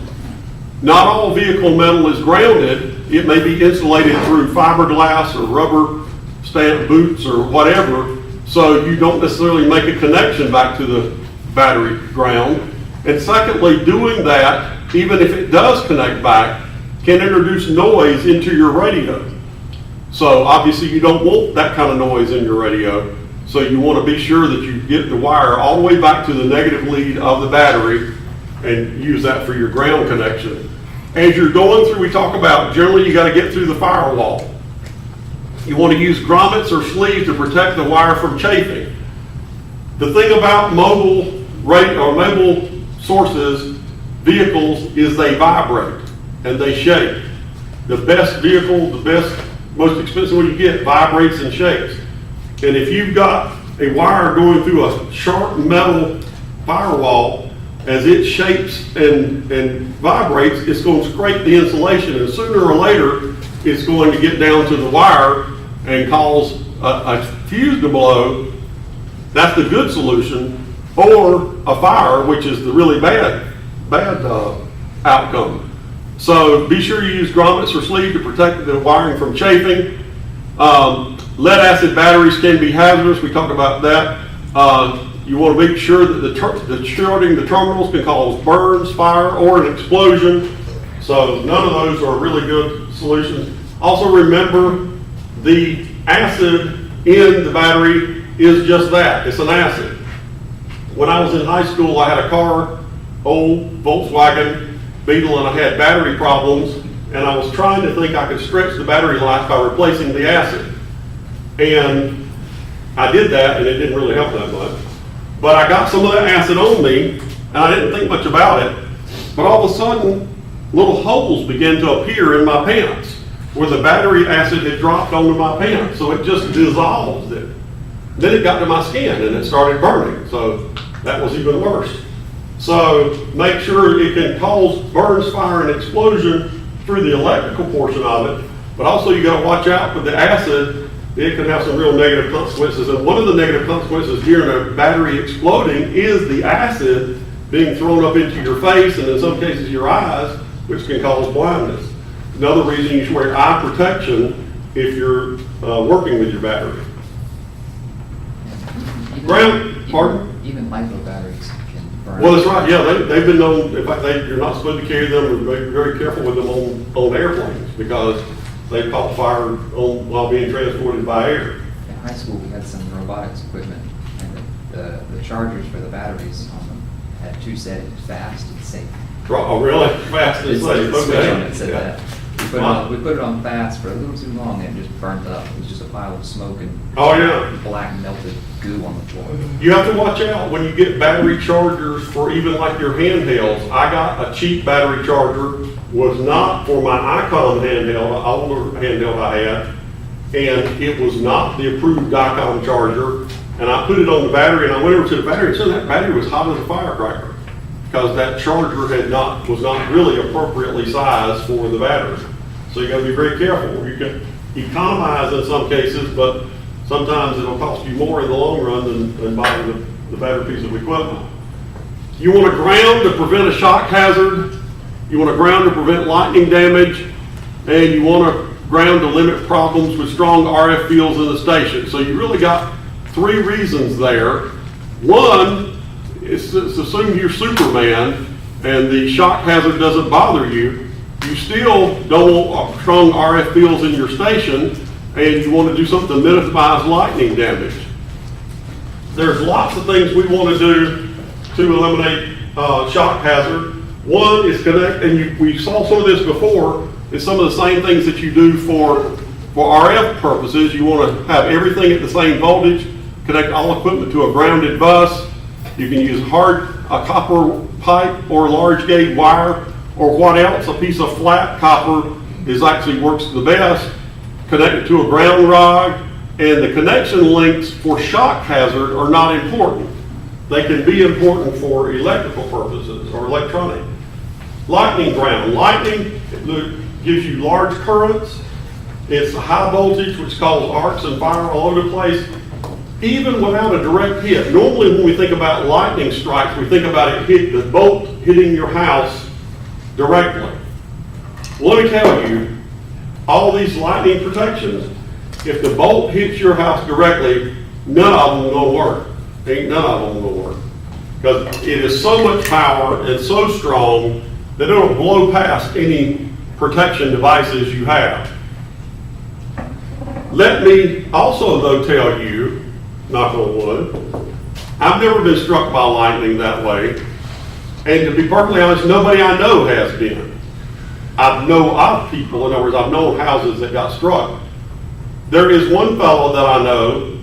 not all vehicle metal is grounded. It may be insulated through fiberglass or rubber stamp boots or whatever, so you don't necessarily make a connection back to the battery ground. And secondly, doing that, even if it does connect back, can introduce noise into your radio. So obviously you don't want that kind of noise in your radio. So you want to be sure that you get the wire all the way back to the negative lead of the battery and use that for your ground connection. As you're going through, we talk about generally you got to get through the firewall. You want to use grommets or sleeves to protect the wire from chafing. The thing about mobile sources, vehicles, is they vibrate and they shake. The best vehicle, the best, most expensive one you get, vibrates and shakes. And if you've got a wire going through a sharp metal firewall, as it shapes and vibrates, it's going to scrape the insulation, and sooner or later, it's going to get down to the wire and cause a fuse to blow. That's the good solution, or a fire, which is the really bad outcome. So be sure you use grommets or sleeve to protect the wiring from chafing. Lead acid batteries can be hazardous. We talked about that. You want to make sure that shorting the terminals can cause burns, fire, or an explosion. So none of those are really good solutions. Also remember, the acid in the battery is just that. It's an acid. When I was in high school, I had a car, old Volkswagen Beetle, and I had battery problems, and I was trying to think I could stretch the battery life by replacing the acid. And I did that, and it didn't really help that much. But I got some of that acid on me, and I didn't think much about it. But all of a sudden, little holes began to appear in my pants where the battery acid had dropped onto my pants. So it just dissolved it. Then it got to my skin, and it started burning. So that was even worse. So make sure it can cause burns, fire, and explosion through the electrical portion of it. But also you got to watch out with the acid. It can have some real negative consequences. And one of the negative consequences during a battery exploding is the acid being thrown up into your face, and in some cases your eyes, which can cause blindness. Another reason you should wear eye protection if you're working with your battery. Pardon? Even lipo batteries can burn. Well, that's right. Yeah, they've been known. In fact, you're not supposed to carry them, or be very careful with them on airplanes, because they caught fire while being transported by air. In high school, we had some robotics equipment, and the chargers for the batteries on them had two settings, fast and safe. Oh, really? Fast and It's like safe, a switch on okay. it said Yeah. that. We put it on fast for a little too long and it just burnt up. It was just a pile of smoke and Oh, yeah. black melted goo on the floor. You have to watch out when you get battery chargers for even like your handhelds. I got a cheap battery charger, was not for my Icon handheld, an older handheld I had, and it was not the approved Icon charger. And I put it on the battery, and I went over to the battery, and so that battery was hot as a firecracker, because that charger was not really appropriately sized for the battery. So you gotta be very careful. You can economize in some cases, but sometimes it'll cost you more in the long run than buying the better piece of equipment. You want a ground to prevent a shock hazard, you want a ground to prevent lightning damage, and you want a ground to limit problems with strong RF fields in the station. So you really got three reasons there. One, it's assume you're Superman and the shock hazard doesn't bother you. You still don't want strong RF fields in your station, and you want to do something to minimize lightning damage. There's lots of things we want to do to eliminate shock hazard. One is connect, and we saw some of this before, is some of the same things that you do for RF purposes. You want to have everything at the same voltage, connect all equipment to a grounded bus. You can use a copper pipe or large gauge wire, or what else, a piece of flat copper actually works the best. Connect it to a ground rod, and the connection links for shock hazard are not important. They can be important for electrical purposes or electronic. Lightning ground. Lightning gives you large currents. It's high voltage, which causes arcs and fire all over the place. Even without a direct hit. Normally when we think about lightning strikes, we think about the bolt hitting your house directly. Let me tell you, all these lightning protections, if the bolt hits your house directly, none of them are going to work. Ain't none of them going to work. Because it is so much power and so strong that it'll blow past any protection devices you have. Let me also though tell you, knock on wood, I've never been struck by lightning that way. And to be perfectly honest, nobody I know has been. I know of people, in other words, I've known houses that got struck. There is one fellow that I know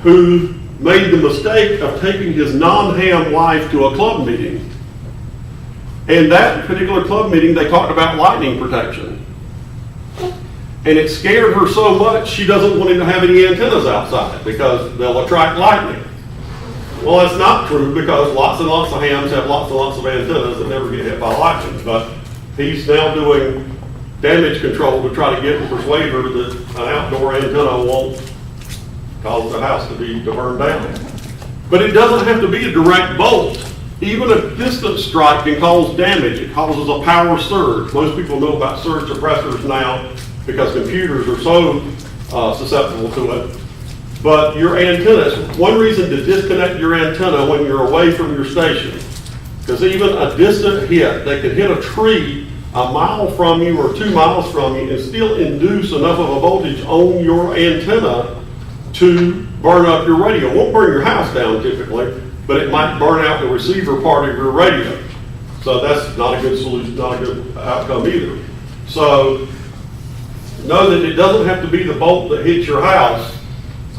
who made the mistake of taking his non-ham wife to a club meeting. And that particular club meeting, they talked about lightning protection. And it scared her so much, she doesn't want him to have any antennas outside because they'll attract lightning. Well, that's not true because lots and lots of hams have lots and lots of antennas that never get hit by lightning. But he's now doing damage control to try to get and persuade her that an outdoor antenna won't cause the house to burn down. But it doesn't have to be a direct bolt. Even a distant strike can cause damage. It causes a power surge. Most people know about surge suppressors now because computers are so susceptible to it. But your antennas, one reason to disconnect your antenna when you're away from your station, because even a distant hit, they could hit a tree a mile from you or 2 miles from you and still induce enough of a voltage on your antenna to burn up your radio. It won't burn your house down typically, but it might burn out the receiver part of your radio. So that's not a good solution, not a good outcome either. So know that it doesn't have to be the bolt that hits your house.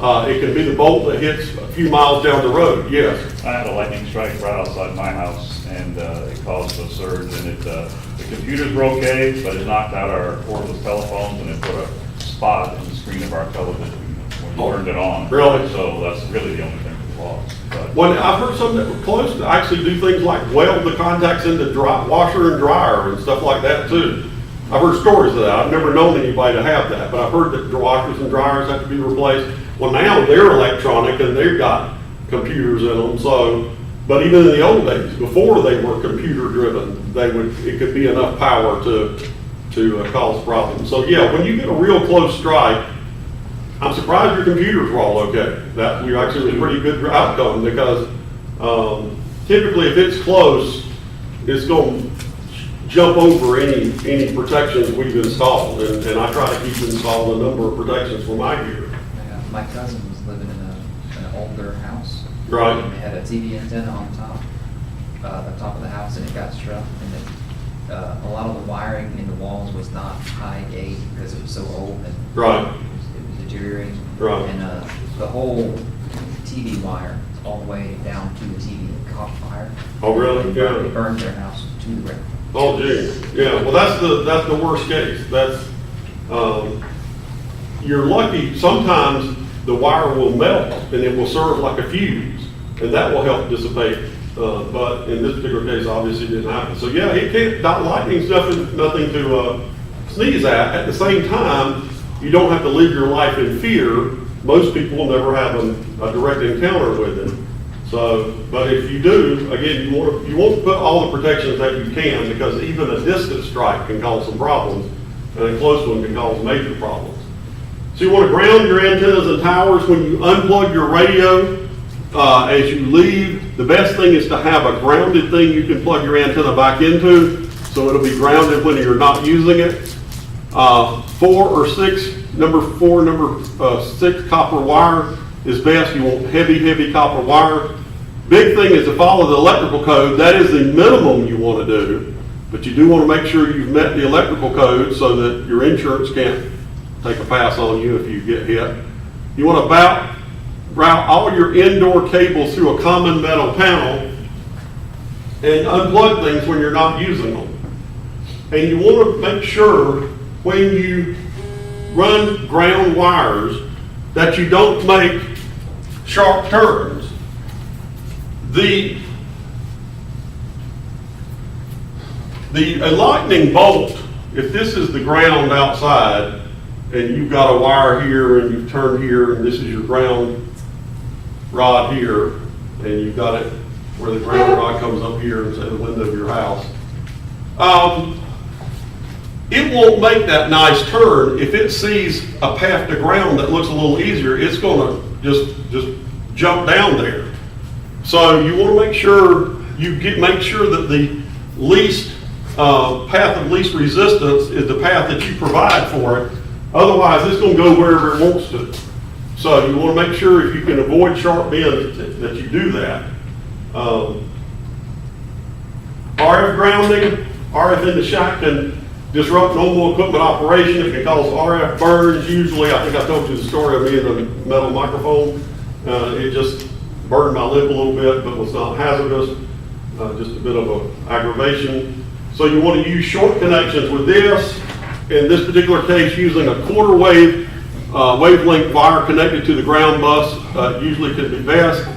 It can be the bolt that hits a few miles down the road, yes. I had a lightning strike right outside my house, and it caused a surge, and the computers were okay, but it knocked out our cordless telephones, and it put a spot in the screen of our television when you turned it on. Really? So that's really the only thing we lost. But Well, I've heard some that were close to actually do things like weld the contacts into washer and dryer and stuff like that too. I've heard stories of that. I've never known anybody to have that, but I've heard that washers and dryers have to be replaced. Well, now they're electronic and they've got computers in them. So, but even in the old days, before they were computer driven, it could be enough power to cause problems. So yeah, when you get a real close strike, I'm surprised your computers were all okay. That we actually was a pretty good outcome because typically if it's close, it's going to jump over any protections we've installed, and I try to keep installing a number of protections for my gear. My cousin was living in an older house. Right. And they had a TV antenna on top. the top of the house and it got struck. And then a lot of the wiring in the walls was not high gauge because it was so old and Right. it was deteriorating. Right. And the whole TV wire all the way down to the TV caught fire. Oh, really? Yeah. It burned their house to the ground. Oh, gee, yeah, well, that's the worst case, that's, you're lucky, sometimes the wire will melt and it will serve like a fuse, and that will help dissipate, but in this particular case, obviously it didn't happen. So, yeah, it can't, lightning's nothing to sneeze at the same time, you don't have to live your life in fear, most people will never have a direct encounter with it. So, but if you do, again, you want to put all the protections that you can, because even a distant strike can cause some problems, and a close one can cause major problems. So you want to ground your antennas and towers when you unplug your radio. As you leave, the best thing is to have a grounded thing you can plug your antenna back into, so it'll be grounded when you're not using it. Number 6 copper wire is best. You want heavy copper wire. Big thing is to follow the electrical code. That is the minimum you want to do, but you do want to make sure you've met the electrical code so that your insurance can't take a pass on you if you get hit. You want to route all your indoor cables through a common metal panel and unplug things when you're not using them. And you want to make sure when you run ground wires that you don't make sharp turns. The lightning bolt, if this is the ground outside and you've got a wire here and you've turned here and this is your ground rod here and you've got it where the ground rod comes up here and say the window of your house, it won't make that nice turn. If it sees a path to ground that looks a little easier, it's going to just jump down there. So you want to make sure make sure that the least path of least resistance is the path that you provide for it. Otherwise, it's going to go wherever it wants to. So you want to make sure if you can avoid sharp bends that you do that. RF grounding, RF in the shack can disrupt normal equipment operation. It can cause RF burns. Usually, I think I told you the story of me in the metal microphone. It just burned my lip a little bit, but was not hazardous. Just a bit of an aggravation. So you want to use short connections with this. In this particular case, using a quarter wave wavelength wire connected to the ground bus usually can be best.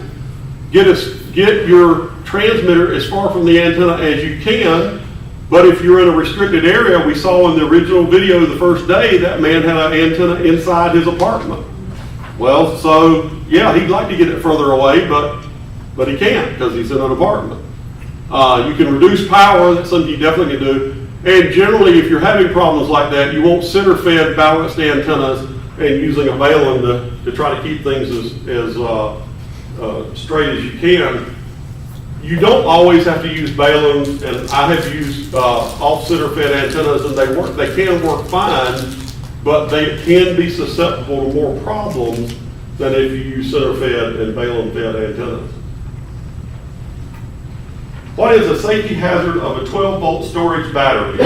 Get your transmitter as far from the antenna as you can. But if you're in a restricted area, we saw in the original video the first day, that man had an antenna inside his apartment. Well, so yeah, he'd like to get it further away, but he can't because he's in an apartment. You can reduce power, that's something you definitely can do. And generally, if you're having problems like that, you want center-fed balanced antennas and using a balun to try to keep things as straight as you can. You don't always have to use baluns, and I have used off-center fed antennas, and they can work fine, but they can be susceptible to more problems than if you use center-fed and balun-fed antennas. What is a safety hazard of a 12-volt storage battery?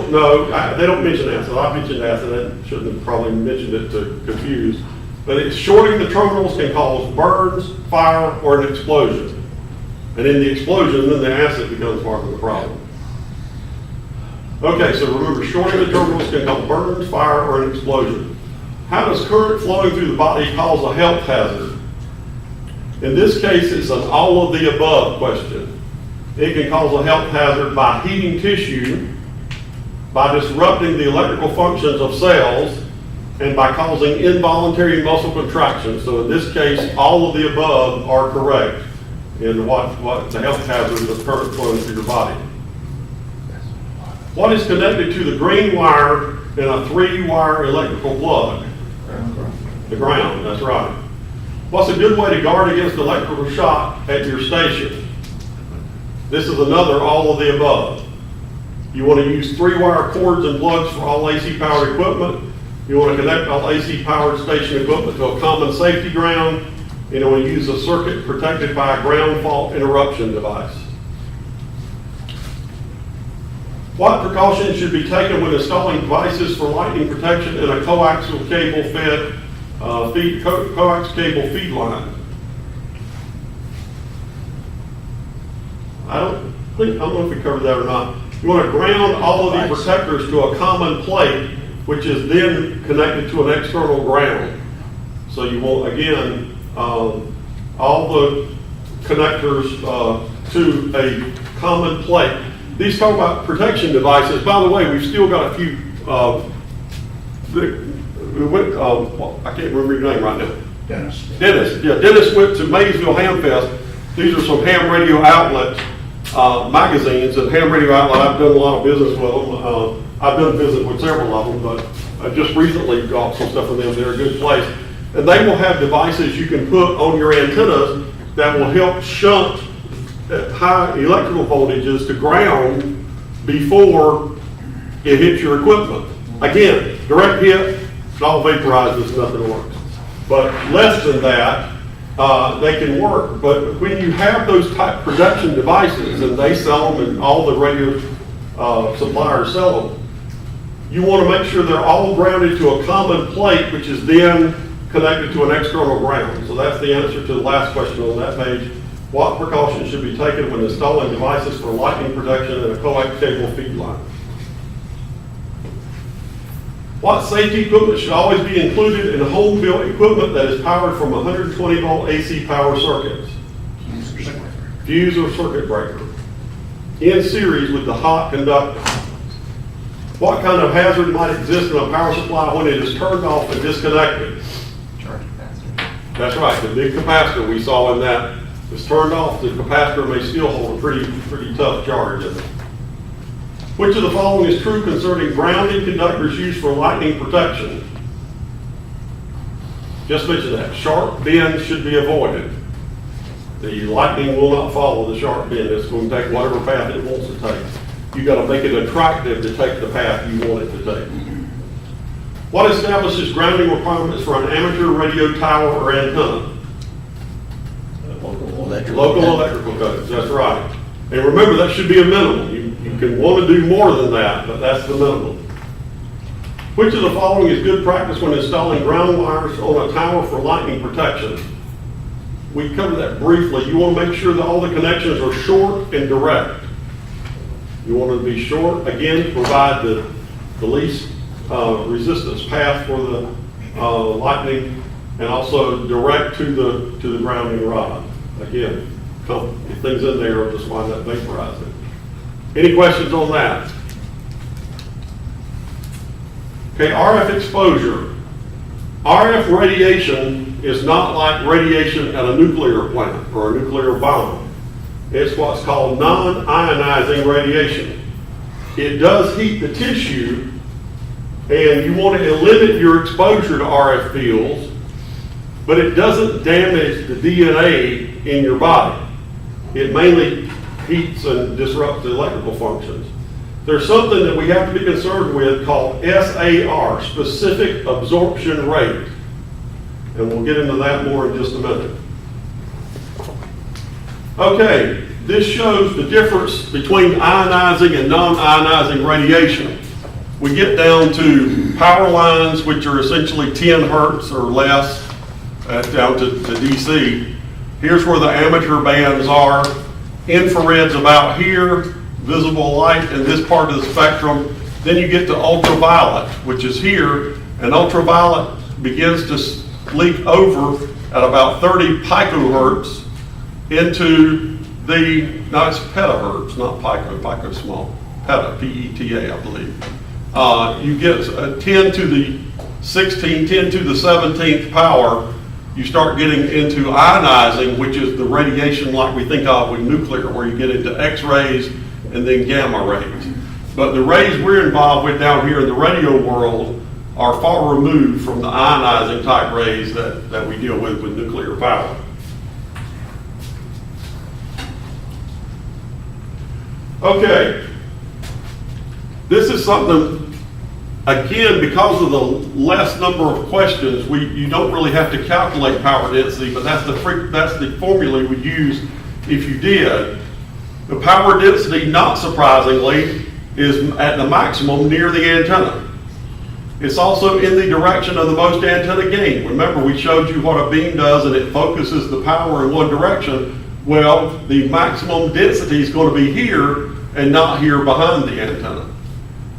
No, they don't mention acid. I mentioned acid. I shouldn't have probably mentioned it to confuse. But shorting the terminals can cause burns, fire, or an explosion. And in the explosion, then the acid becomes part of the problem. Okay, so remember, shorting the terminals can cause burns, fire, or an explosion. How does current flowing through the body cause a health hazard? In this case, it's an all of the above question. It can cause a health hazard by heating tissue, by disrupting the electrical functions of cells, and by causing involuntary muscle contraction. So in this case, all of the above are correct in what the health hazard of current flowing through your body. What is connected to the green wire in a 3-wire electrical plug? The ground, that's right. What's a good way to guard against electrical shock at your station? This is another all of the above. You want to use 3-wire cords and plugs for all AC powered equipment. You want to connect all AC powered station equipment to a common safety ground. and it will use a circuit protected by a ground fault interruption device. What precautions should be taken when installing devices for lightning protection in a coaxial cable fed coax cable feed line? I don't know if we covered that or not. You want to ground all of the protectors to a common plate, which is then connected to an external ground. So you want, again, all the connectors to a common plate. These talk about protection devices. By the way, we've still got a few, I can't remember your name right now. Dennis. Dennis went to Maysville Ham Fest. These are some ham radio outlet magazines, and ham radio outlet, I've done a lot of business with them. I've done business with several of them, but I just recently got some stuff from them. They're a good place. And they will have devices you can put on your antennas that will help shunt high electrical voltages to ground before it hits your equipment. Again, direct hit, it all vaporizes, nothing works. But less than that, they can work. But when you have those type production devices, and they sell them, and all the radio suppliers sell them, you want to make sure they're all grounded to a common plate, which is then connected to an external ground. So that's the answer to the last question on that page. What precautions should be taken when installing devices for lightning protection in a coax cable feed line? What safety equipment should always be included in home built equipment that is powered from 120 volt AC power circuits? Fuse or circuit breaker. In series with the hot conductor. What kind of hazard might exist in a power supply when it is turned off and disconnected? Charge capacitor. That's right, the big capacitor we saw in that is turned off. The capacitor may still hold a pretty tough charge in it. Which of the following is true concerning grounding conductors used for lightning protection? Just mention that. Sharp bends should be avoided. The lightning will not follow the sharp bend. It's going to take whatever path it wants to take. You got to make it attractive to take the path you want it to take. What establishes grounding requirements for an amateur radio tower or antenna? Local electrical codes, that's right. And remember, that should be a minimum. You can want to do more than that, but that's the minimum. Which of the following is good practice when installing ground wires on a tower for lightning protection? We covered that briefly. You want to make sure that all the connections are short and direct. You want to be short, again, to provide the least resistance path for the lightning, and also direct to the grounding rod. Again, things in there will just wind up vaporizing. Any questions on that? Okay, RF exposure. RF radiation is not like radiation at a nuclear plant or a nuclear bomb. It's what's called non-ionizing radiation. It does heat the tissue, and you want to limit your exposure to RF fields, but it doesn't damage the DNA in your body. It mainly heats and disrupts the electrical functions. There's something that we have to be concerned with called SAR, specific absorption rate. And we'll get into that more in just a minute. Okay, this shows the difference between ionizing and non-ionizing radiation. We get down to power lines, which are essentially 10 hertz or less, down to DC. Here's where the amateur bands are. Infrared's about here, visible light in this part of the spectrum. Then you get to ultraviolet, which is here, and ultraviolet begins to leak over at about 30 picohertz into the, no, it's petahertz, not pico, pico's small, peta, P-E-T-A, I believe. You get 10 to the 16, 10 to the 17th power. You start getting into ionizing, which is the radiation like we think of with nuclear, where you get into X-rays and then gamma rays. But the rays we're involved with down here in the radio world are far removed from the ionizing type rays that we deal with nuclear power. Okay, this is something again, because of the less number of questions, you don't really have to calculate power density, but that's the formula we would use if you did. The power density, not surprisingly, is at the maximum near the antenna. It's also in the direction of the most antenna gain. Remember, we showed you what a beam does and it focuses the power in one direction. Well, the maximum density is going to be here and not here behind the antenna.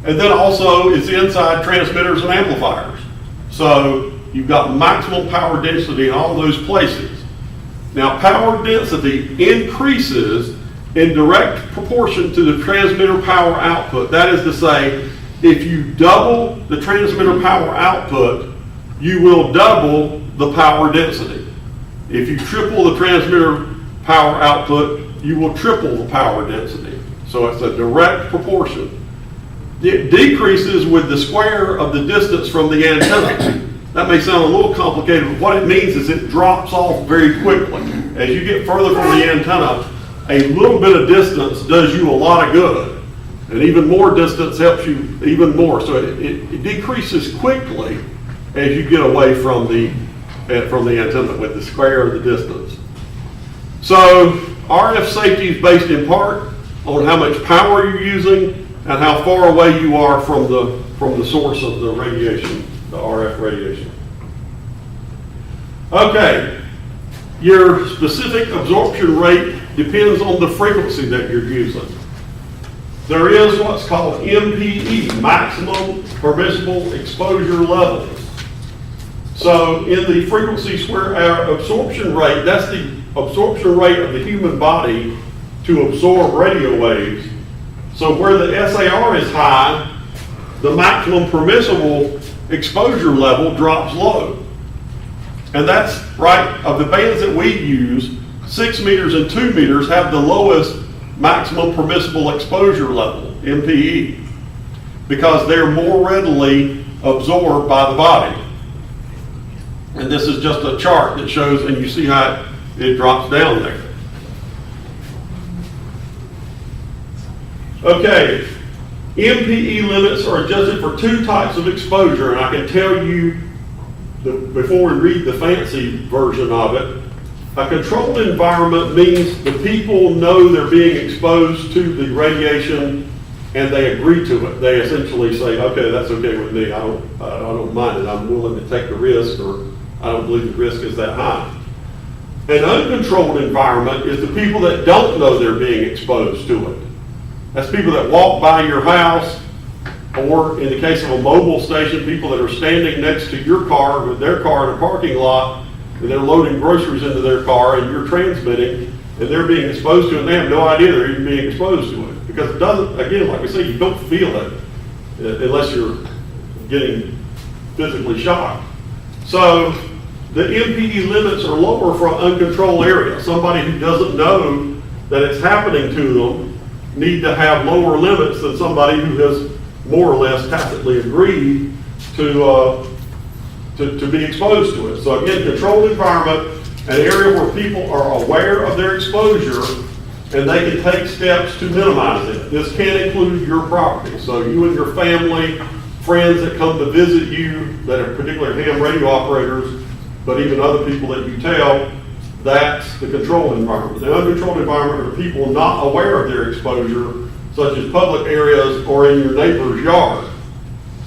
And then also it's inside transmitters and amplifiers. So you've got maximum power density in all those places. Now, power density increases in direct proportion to the transmitter power output. That is to say, if you double the transmitter power output, you will double the power density. If you triple the transmitter power output, you will triple the power density. So it's a direct proportion. It decreases with the square of the distance from the antenna. That may sound a little complicated, but what it means is it drops off very quickly. As you get further from the antenna, a little bit of distance does you a lot of good. And even more distance helps you even more. So it decreases quickly as you get away from the antenna with the square of the distance. So RF safety is based in part on how much power you're using and how far away you are from the source of the radiation, the RF radiation. Okay, your specific absorption rate depends on the frequency that you're using. There is what's called MPE, maximum permissible exposure levels. So in the frequency square absorption rate, that's the absorption rate of the human body to absorb radio waves. So where the SAR is high, the maximum permissible exposure level drops low. And that's right, of the bands that we use, 6 meters and 2 meters have the lowest maximum permissible exposure level, MPE, because they're more readily absorbed by the body. And this is just a chart that shows, and you see how it drops down there. Okay, MPE limits are adjusted for 2 types of exposure, and I can tell you, before we read the fancy version of it, a controlled environment means the people know they're being exposed to the radiation and they agree to it. They essentially say, okay, that's okay with me. I don't mind it. I'm willing to take the risk, or I don't believe the risk is that high. An uncontrolled environment is the people that don't know they're being exposed to it. That's people that walk by your house, or in the case of a mobile station, people that are standing next to your car with their car in a parking lot, and they're loading groceries into their car, and you're transmitting, and they're being exposed to it, and they have no idea they're even being exposed to it. Because it doesn't, again, like we say, you don't feel it unless you're getting physically shocked. So the MPE limits are lower for an uncontrolled area. Somebody who doesn't know that it's happening to them need to have lower limits than somebody who has more or less tacitly agreed to be exposed to it. So again, controlled environment, an area where people are aware of their exposure and they can take steps to minimize it. This can include your property. So you and your family, friends that come to visit you that are particularly ham radio operators, but even other people that you tell, that's the controlled environment. The uncontrolled environment are people not aware of their exposure, such as public areas or in your neighbor's yard.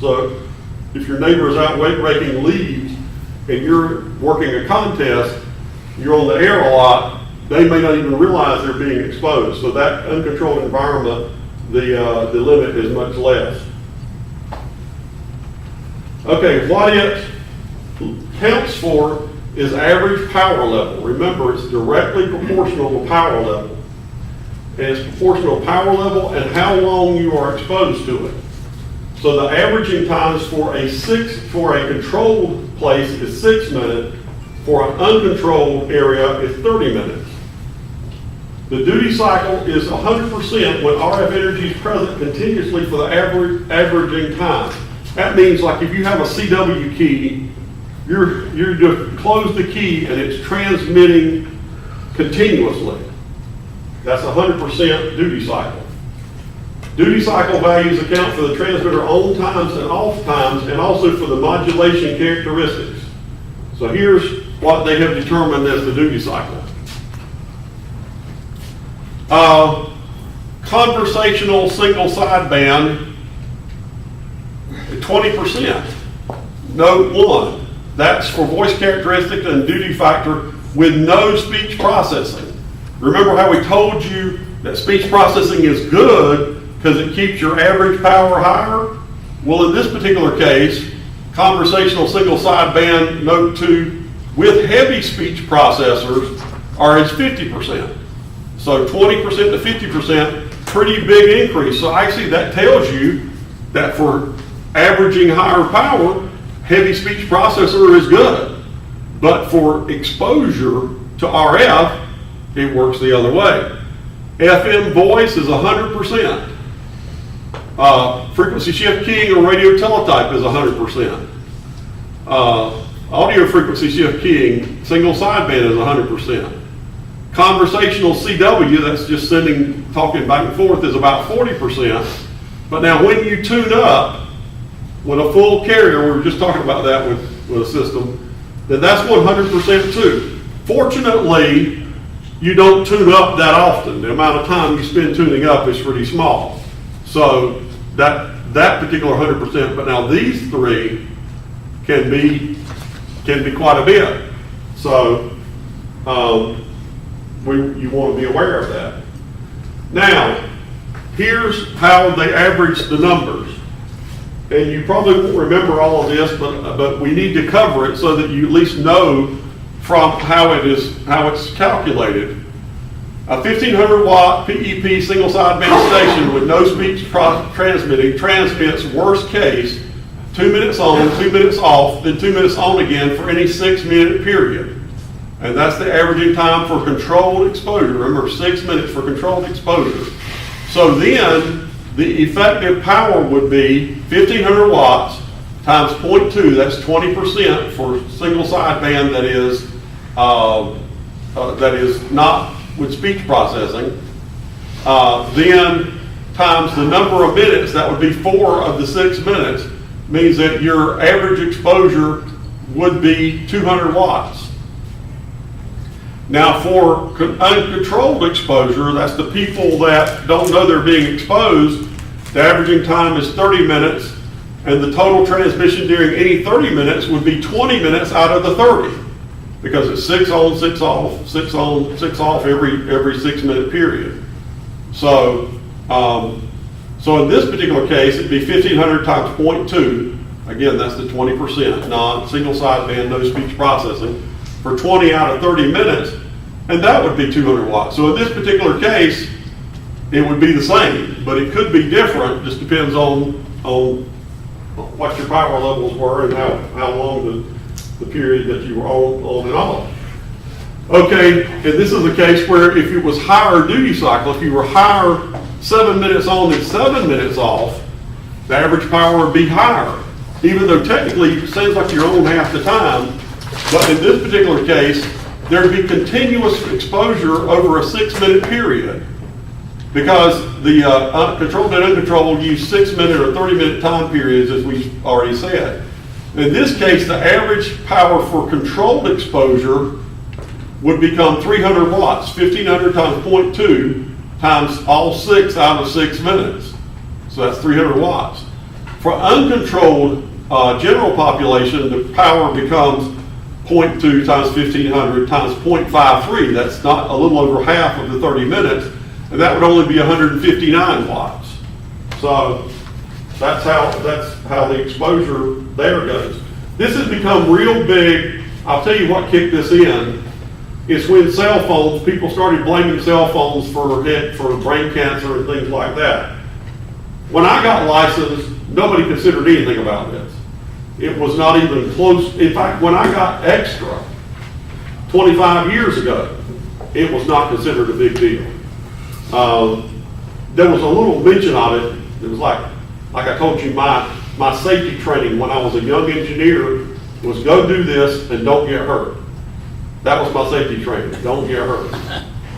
So if your neighbor is out raking leaves and you're working a contest, you're on the air a lot, they may not even realize they're being exposed. So that uncontrolled environment, the limit is much less. Okay, what it counts for is average power level. Remember, it's directly proportional to power level. And it's proportional to power level and how long you are exposed to it. So the averaging times for a controlled place is 6 minutes. For an uncontrolled area is 30 minutes. The duty cycle is 100% when RF energy is present continuously for the averaging time. That means, like, if you have a CW key, you're just close the key and it's transmitting continuously. That's 100% duty cycle. Duty cycle values account for the transmitter on times and off times, and also for the modulation characteristics. So here's what they have determined as the duty cycle. Conversational single sideband, 20%. Note 1, that's for voice characteristics and duty factor with no speech processing. Remember how we told you that speech processing is good because it keeps your average power higher? Well, in this particular case, conversational single sideband, note 2, with heavy speech processors are as 50%. So 20% to 50%, pretty big increase. So actually that tells you that for averaging higher power, heavy speech processor is good. But for exposure to RF, it works the other way. FM voice is 100%. Frequency shift keying or radio teletype is 100%. Audio frequency shift keying, single sideband is 100%. Conversational CW, that's just talking back and forth, is about 40%. But now when you tune up with a full carrier, we were just talking about that with a system, then that's 100% too. Fortunately, you don't tune up that often. The amount of time you spend tuning up is pretty small. So that particular 100%, but now these three can be quite a bit. So you want to be aware of that. Now, here's how they average the numbers. And you probably won't remember all of this, but we need to cover it so that you at least know from how it's calculated. A 1500 watt PEP single sideband station with no speech transmitting transmits worst case 2 minutes on, 2 minutes off, then 2 minutes on again for any 6-minute period. And that's the averaging time for controlled exposure. Remember, 6 minutes for controlled exposure. So then the effective power would be 1500 watts times 0.2, that's 20% for single sideband that is not with speech processing. Then times the number of minutes, that would be 4 of the 6 minutes, means that your average exposure would be 200 watts. Now for uncontrolled exposure, that's the people that don't know they're being exposed, the averaging time is 30 minutes, and the total transmission during any 30 minutes would be 20 minutes out of the 30, because it's 6 on, 6 off, 6 on, 6 off every 6 minute period. So in this particular case, it'd be 1500 times 0.2. Again, that's the 20%, non-single sideband, no speech processing, for 20 out of 30 minutes, and that would be 200 watts. So in this particular case, it would be the same, but it could be different, just depends on what your power levels were and how long the period that you were on and off. Okay, and this is a case where if it was higher duty cycle, if you were higher 7 minutes on and 7 minutes off, the average power would be higher, even though technically it sounds like you're on half the time. But in this particular case, there'd be continuous exposure over a 6-minute period, because the controlled and uncontrolled use 6-minute or 30-minute time periods, as we already said. In this case, the average power for controlled exposure would become 300 watts, 1500 times 0.2 times all 6 out of 6 minutes. So that's 300 watts. For uncontrolled general population, the power becomes 0.2 times 1500 times 0.53. That's not a little over half of the 30 minutes, and that would only be 159 watts. So that's how the exposure there goes. This has become real big. I'll tell you what kicked this in. It's when cell phones, people started blaming cell phones for brain cancer and things like that. When I got licensed, nobody considered anything about this. It was not even close. In fact, when I got extra 25 years ago, it was not considered a big deal. There was a little mention of it. It was like I told you, my safety training when I was a young engineer was go do this and don't get hurt. That was my safety training, don't get hurt.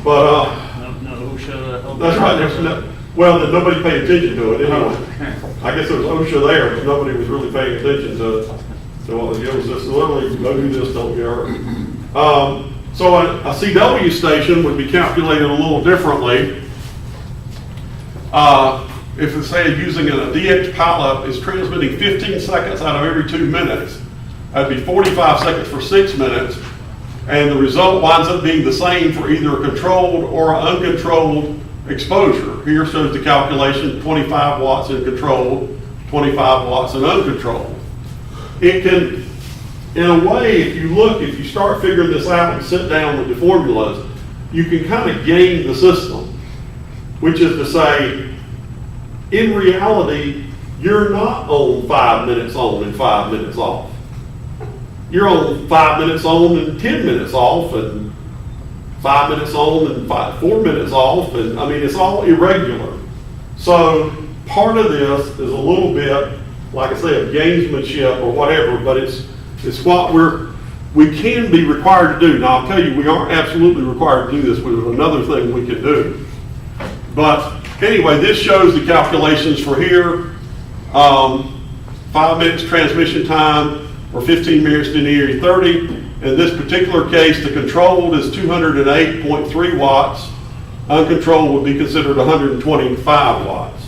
But No OSHA. that's right. Well, then nobody paid attention to it anyway. I guess it was OSHA there, but nobody was really paying attention to what it was just literally, go do this, don't get hurt. So a CW station would be calculated a little differently. If it's say using a DH pileup is transmitting 15 seconds out of every 2 minutes, that'd be 45 seconds for 6 minutes, and the result winds up being the same for either a controlled or uncontrolled exposure. Here shows the calculation, 25 watts in controlled, 25 watts in uncontrolled. It can, in a way, if you start figuring this out and sit down with the formulas, you can kind of game the system, which is to say, in reality, you're not on 5 minutes on and 5 minutes off. You're on 5 minutes on and 10 minutes off, and 5 minutes on and 4 minutes off, and I mean, it's all irregular. So part of this is a little bit, like I say, of gamesmanship or whatever, but it's what we can be required to do. Now, I'll tell you, we aren't absolutely required to do this, which is another thing we can do. But anyway, this shows the calculations for here. 5 minutes transmission time, or 15 minutes to near 30. In this particular case, the controlled is 208.3 watts. Uncontrolled would be considered 125 watts.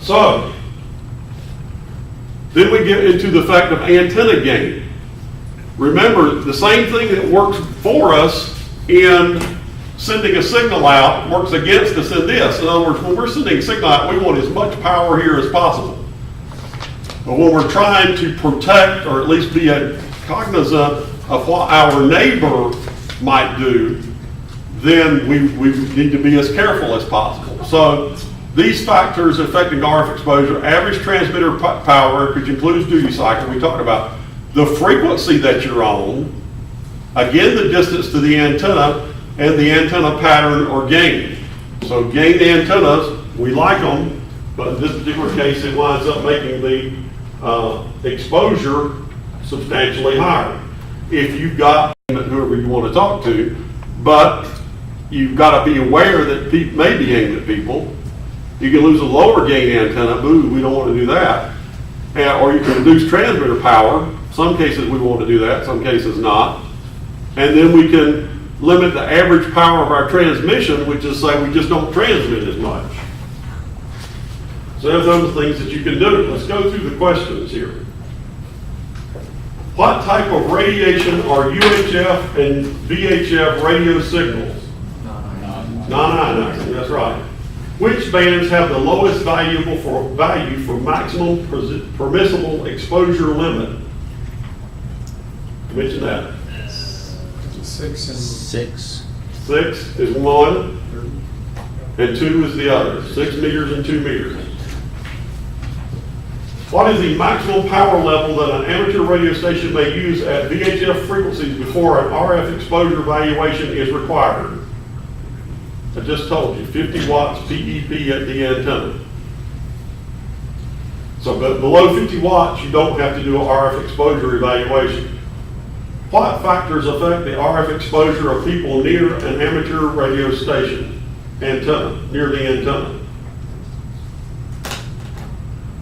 So, then we get into the fact of antenna gain. Remember, the same thing that works for us in sending a signal out works against us in this. In other words, when we're sending a signal out, we want as much power here as possible. But when we're trying to protect, or at least be cognizant of what our neighbor might do, then we need to be as careful as possible. So these factors affecting RF exposure, average transmitter power, which includes duty cycle, we talked about, the frequency that you're on, again, the distance to the antenna, and the antenna pattern or gain. So gain antennas, we like them, but in this particular case, it winds up making the exposure substantially higher. If you've got whoever you want to talk to, but you've got to be aware that people may be aimed at people. You can lose a lower gain antenna, boo, we don't want to do that. Or you can reduce transmitter power. Some cases we want to do that, some cases not. And then we can limit the average power of our transmission, which is say we just don't transmit as much. So there's those things that you can do. Let's go through the questions here. What type of radiation are UHF and VHF radio signals? Non-ionizing, that's right. Which bands have the lowest value for maximum permissible exposure limit? Mention that. 6 and 6. 6 is one, and 2 is the other. 6 meters and 2 meters. What is the maximum power level that an amateur radio station may use at VHF frequencies before an RF exposure evaluation is required? I just told you, 50 watts PEP at the antenna. So but below 50 watts, you don't have to do an RF exposure evaluation. What factors affect the RF exposure of people near an amateur radio station antenna, near the antenna?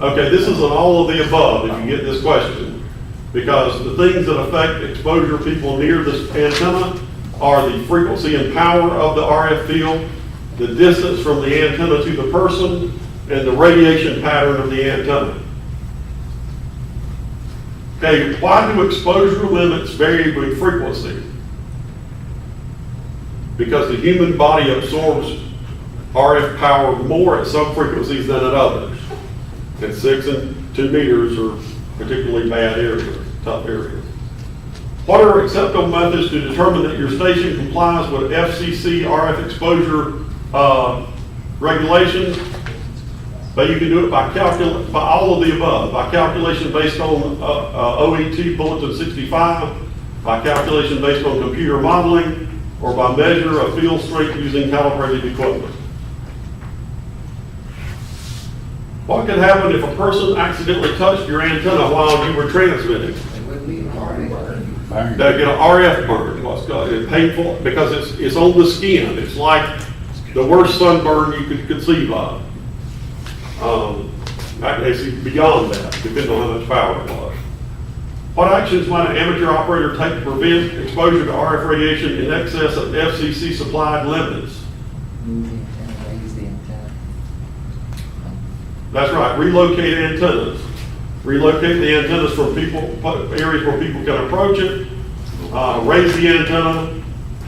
Okay, this is an all of the above if you get this question, because the things that affect exposure of people near this antenna are the frequency and power of the RF field, the distance from the antenna to the person, and the radiation pattern of the antenna. Okay, why do exposure limits vary with frequency? Because the human body absorbs RF power more at some frequencies than at others. And 6 and 2 meters are particularly bad areas, tough areas. What are acceptable methods to determine that your station complies with FCC RF exposure regulations? But you can do it by all of the above, by calculation based on OET Bulletin 65, by calculation based on computer modeling, or by measure of field strength using calibrated equipment. What could happen if a person accidentally touched your antenna while you were transmitting? They get an RF burn. It's painful because it's on the skin. It's like the worst sunburn you could conceive of. Actually, beyond that, depending on how much power it was. What actions might an amateur operator take to prevent exposure to RF radiation in excess of FCC supplied limits? Move the antenna, raise the antenna. That's right, relocate antennas. Relocate the antennas from areas where people can approach it. Raise the antenna.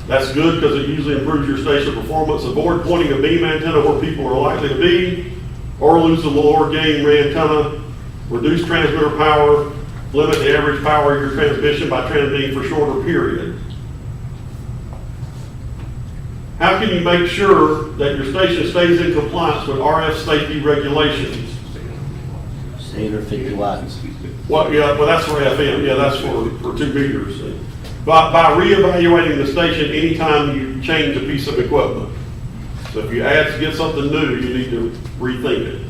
That's good because it usually improves your station performance. Avoid pointing a beam antenna where people are likely to be, or lose the lower gain antenna. Reduce transmitter power. Limit the average power of your transmission by transmitting for shorter periods. How can you make sure that your station stays in compliance with RF safety regulations? Standard 50 watts. Well, that's for FM. Yeah, that's for 2 meters. By reevaluating the station anytime you change a piece of equipment. So if you get something new, you need to rethink it.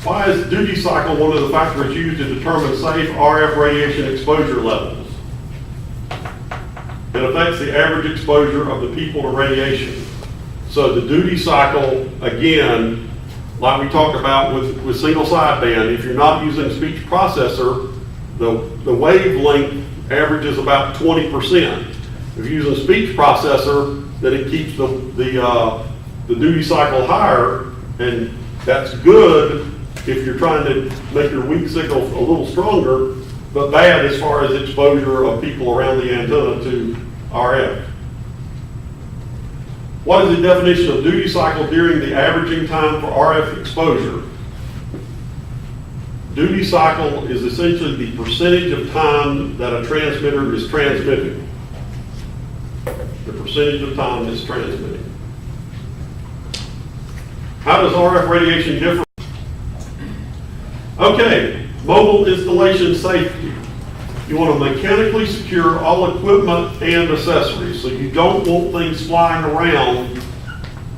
Why is duty cycle one of the factors used to determine safe RF radiation exposure levels? It affects the average exposure of the people to radiation. So the duty cycle, again, like we talked about with single sideband, if you're not using speech processor, the wavelength averages about 20%. If you're using speech processor, then it keeps the duty cycle higher, and that's good if you're trying to make your weak signal a little stronger, but bad as far as exposure of people around the antenna to RF. What is the definition of duty cycle during the averaging time for RF exposure? Duty cycle is essentially the percentage of time that a transmitter is transmitting. The percentage of time it's transmitting. How does RF radiation differ? Okay, mobile installation safety. You want to mechanically secure all equipment and accessories, so you don't want things flying around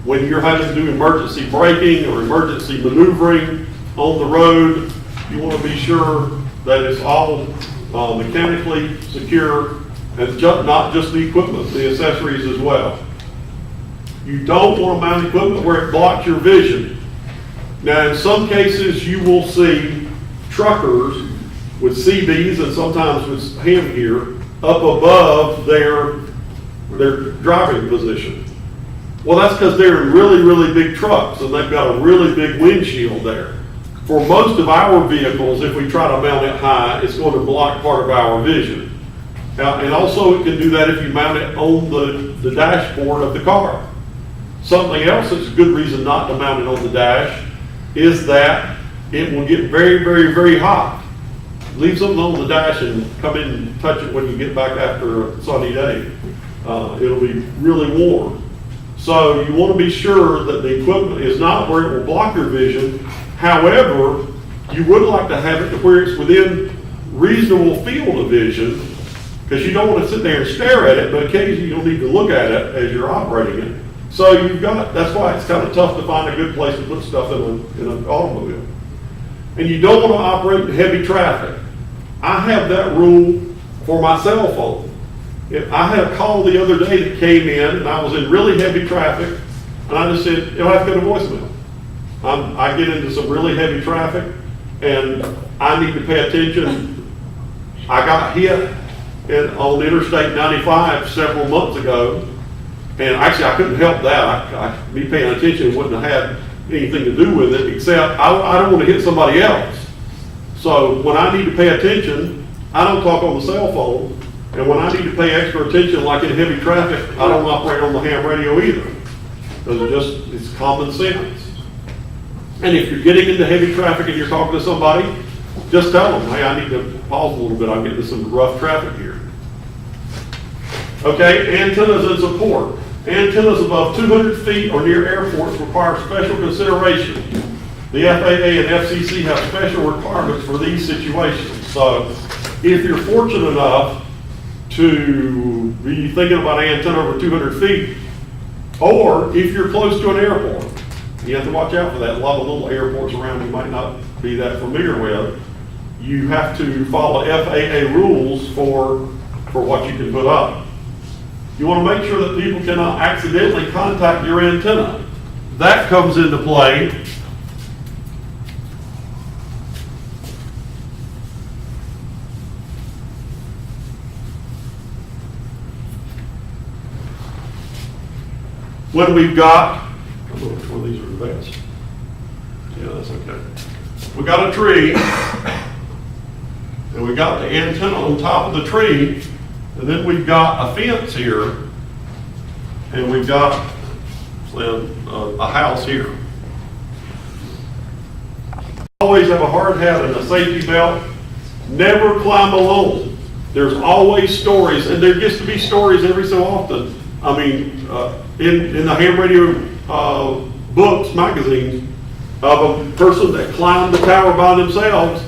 when you're having to do emergency braking or emergency maneuvering on the road. You want to be sure that it's all mechanically secure, and not just the equipment, the accessories as well. You don't want to mount equipment where it blocks your vision. Now, in some cases, you will see truckers with CBs and sometimes with hand gear up above their driving position. Well, that's because they're in really, really big trucks and they've got a really big windshield there. For most of our vehicles, if we try to mount it high, it's going to block part of our vision. And also it can do that if you mount it on the dashboard of the car. Something else that's a good reason not to mount it on the dash is that it will get very, very, very hot. Leave something on the dash and come in and touch it when you get back after a sunny day. It'll be really warm. So you want to be sure that the equipment is not where it will block your vision. However, you would like to have it to where it's within reasonable field of vision, because you don't want to sit there and stare at it, but occasionally you'll need to look at it as you're operating it. So that's why it's kind of tough to find a good place to put stuff in an automobile. And you don't want to operate in heavy traffic. I have that rule for my cell phone. I had a call the other day that came in, and I was in really heavy traffic, and I just said, it'll have to go to voicemail. I get into some really heavy traffic, and I need to pay attention. I got hit on Interstate 95 several months ago, and actually I couldn't help that. Me paying attention wouldn't have had anything to do with it, except I don't want to hit somebody else. So when I need to pay attention, I don't talk on the cell phone. And when I need to pay extra attention, like in heavy traffic, I don't operate on the ham radio either. Because it's common sense. And if you're getting into heavy traffic and you're talking to somebody, just tell them, hey, I need to pause a little bit. I'm getting into some rough traffic here. Okay, antennas and support. Antennas above 200 feet or near airports require special consideration. The FAA and FCC have special requirements for these situations. So if you're fortunate enough to be thinking about an antenna over 200 feet, or if you're close to an airport, you have to watch out for that. A lot of little airports around you might not be that familiar with. You have to follow FAA rules for what you can put up. You want to make sure that people cannot accidentally contact your antenna. that comes into play. When we've got, I don't know which one of these are the best. Yeah, that's okay. We got a tree, and we got the antenna on top of the tree, and then we've got a fence here, and we've got a house here. Always have a hard hat and a safety belt. Never climb alone. There's always stories, and there gets to be stories every so often. I mean, in the ham radio books, magazines, of a person that climbed the tower by themselves,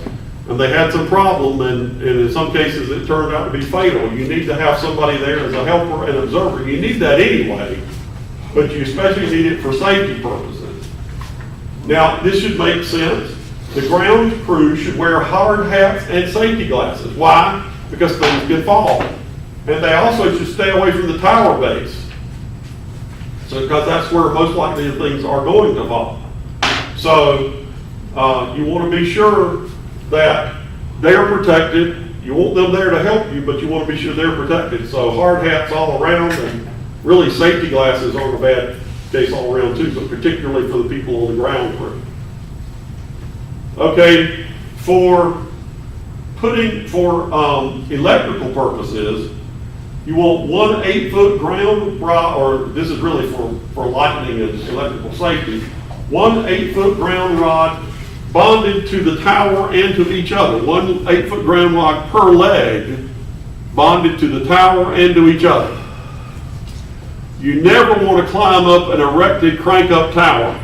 and they had some problem, and in some cases it turned out to be fatal. You need to have somebody there as a helper and observer. You need that anyway, but you especially need it for safety purposes. Now, this should make sense. The ground crew should wear hard hats and safety glasses. Why? Because things can fall. And they also should stay away from the tower base. So, because that's where most likely the things are going to fall. So, you want to be sure that they're protected. You want them there to help you, but you want to be sure they're protected. So hard hats all around, and really safety glasses aren't a bad case all around too, but particularly for the people on the ground crew. Okay, for electrical purposes, you want 1 8-foot ground rod, or this is really for lightning and electrical safety, 1 8-foot ground rod bonded to the tower and to each other. 1 8-foot ground rod per leg bonded to the tower and to each other. You never want to climb up an erected crank-up tower. I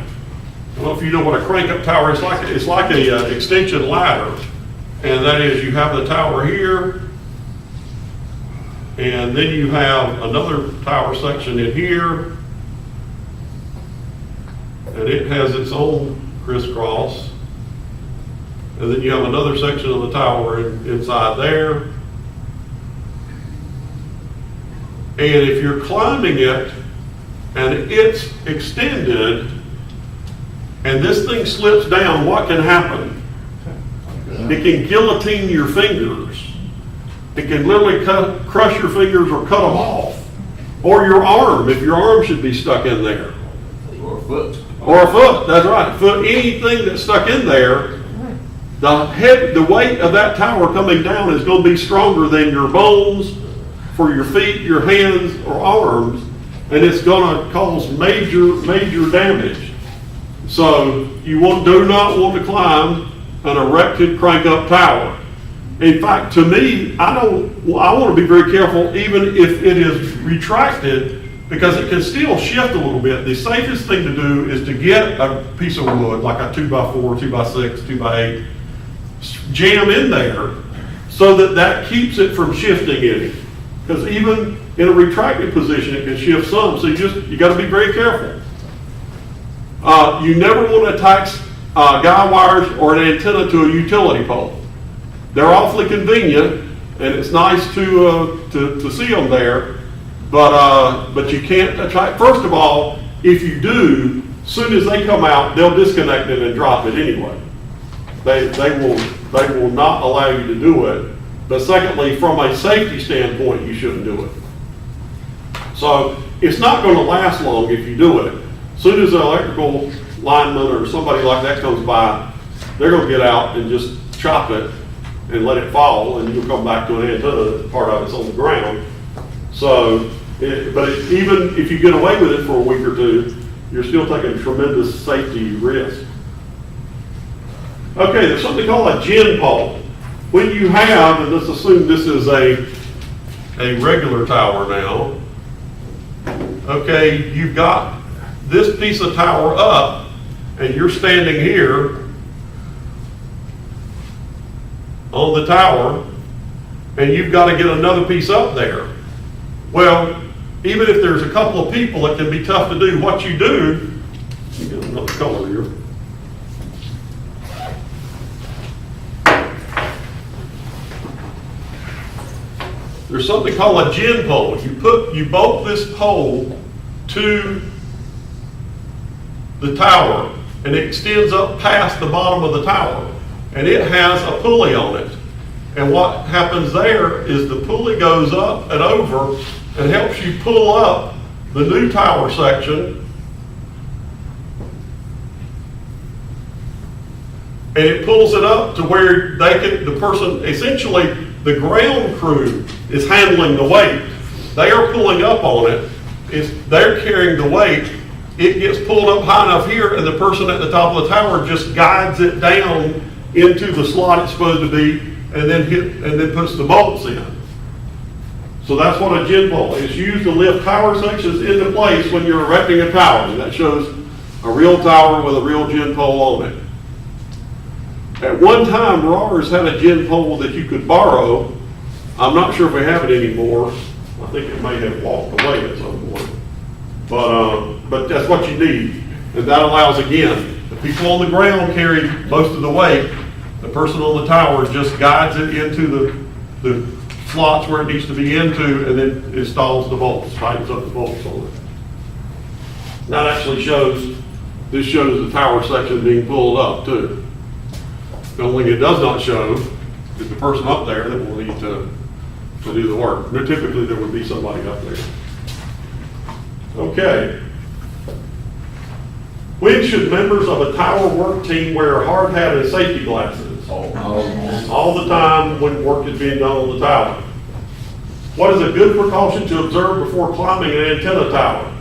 don't know if you know what a crank-up tower is like. It's like a extension ladder, and that is you have the tower here, and then you have another tower section in here, and it has its own crisscross, and then you have another section of the tower inside there. And if you're climbing it and it's extended and this thing slips down, what can happen? It can guillotine your fingers. It can literally crush your fingers or cut them off. Or your arm, if your arm should be stuck in there. Or a foot. Or a foot, that's right. Foot, anything that's stuck in there, the weight of that tower coming down is going to be stronger than your bones for your feet, your hands, or arms, and it's going to cause major damage. So you do not want to climb an erected crank-up tower. In fact, to me, I want to be very careful even if it is retracted, because it can still shift a little bit. The safest thing to do is to get a piece of wood, like a 2x4, 2x6, 2x8, jam in there so that keeps it from shifting any. Because even in a retracted position, it can shift some. So you got to be very careful. You never want to attach guy wires or an antenna to a utility pole. They're awfully convenient, and it's nice to see them there. But you can't attach. First of all, if you do, as soon as they come out, they'll disconnect it and drop it anyway. They will not allow you to do it. But secondly, from a safety standpoint, you shouldn't do it. So it's not going to last long if you do it. As soon as an electrical lineman or somebody like that comes by, they're going to get out and just chop it and let it fall, and you'll come back to an antenna. Part of it's on the ground. So, even if you get away with it for a week or two, you're still taking tremendous safety risk. Okay, there's something called a gin pole. When you have, and let's assume this is a regular tower now, okay, you've got this piece of tower up, and you're standing here on the tower, and you've got to get another piece up there. Well, even if there's a couple of people, it can be tough to do. What you do, let me get another color here. There's something called a gin pole. You bolt this pole to the tower, and it extends up past the bottom of the tower, and it has a pulley on it. And what happens there is the pulley goes up and over and helps you pull up the new tower section. And it pulls it up to where the person, essentially, the ground crew is handling the weight. They are pulling up on it. They're carrying the weight. It gets pulled up high enough here, and the person at the top of the tower just guides it down into the slot it's supposed to be, and then puts the bolts in. So that's what a gin pole is. Used to lift tower sections into place when you're erecting a tower. And that shows a real tower with a real gin pole on it. At one time, RARS had a gin pole that you could borrow. I'm not sure if we have it anymore. I think it may have walked away at some point. But that's what you need. And that allows, again, the people on the ground carry most of the weight. The person on the tower just guides it into the slots where it needs to be into, and then installs the bolts, tightens up the bolts on it. That actually shows the tower section being pulled up too. The only thing it does not show is the person up there that will need to do the work. Typically, there would be somebody up there. Okay. When should members of a tower work team wear a hard hat and safety glasses? All the time when work is being done on the tower. What is a good precaution to observe before climbing an antenna tower?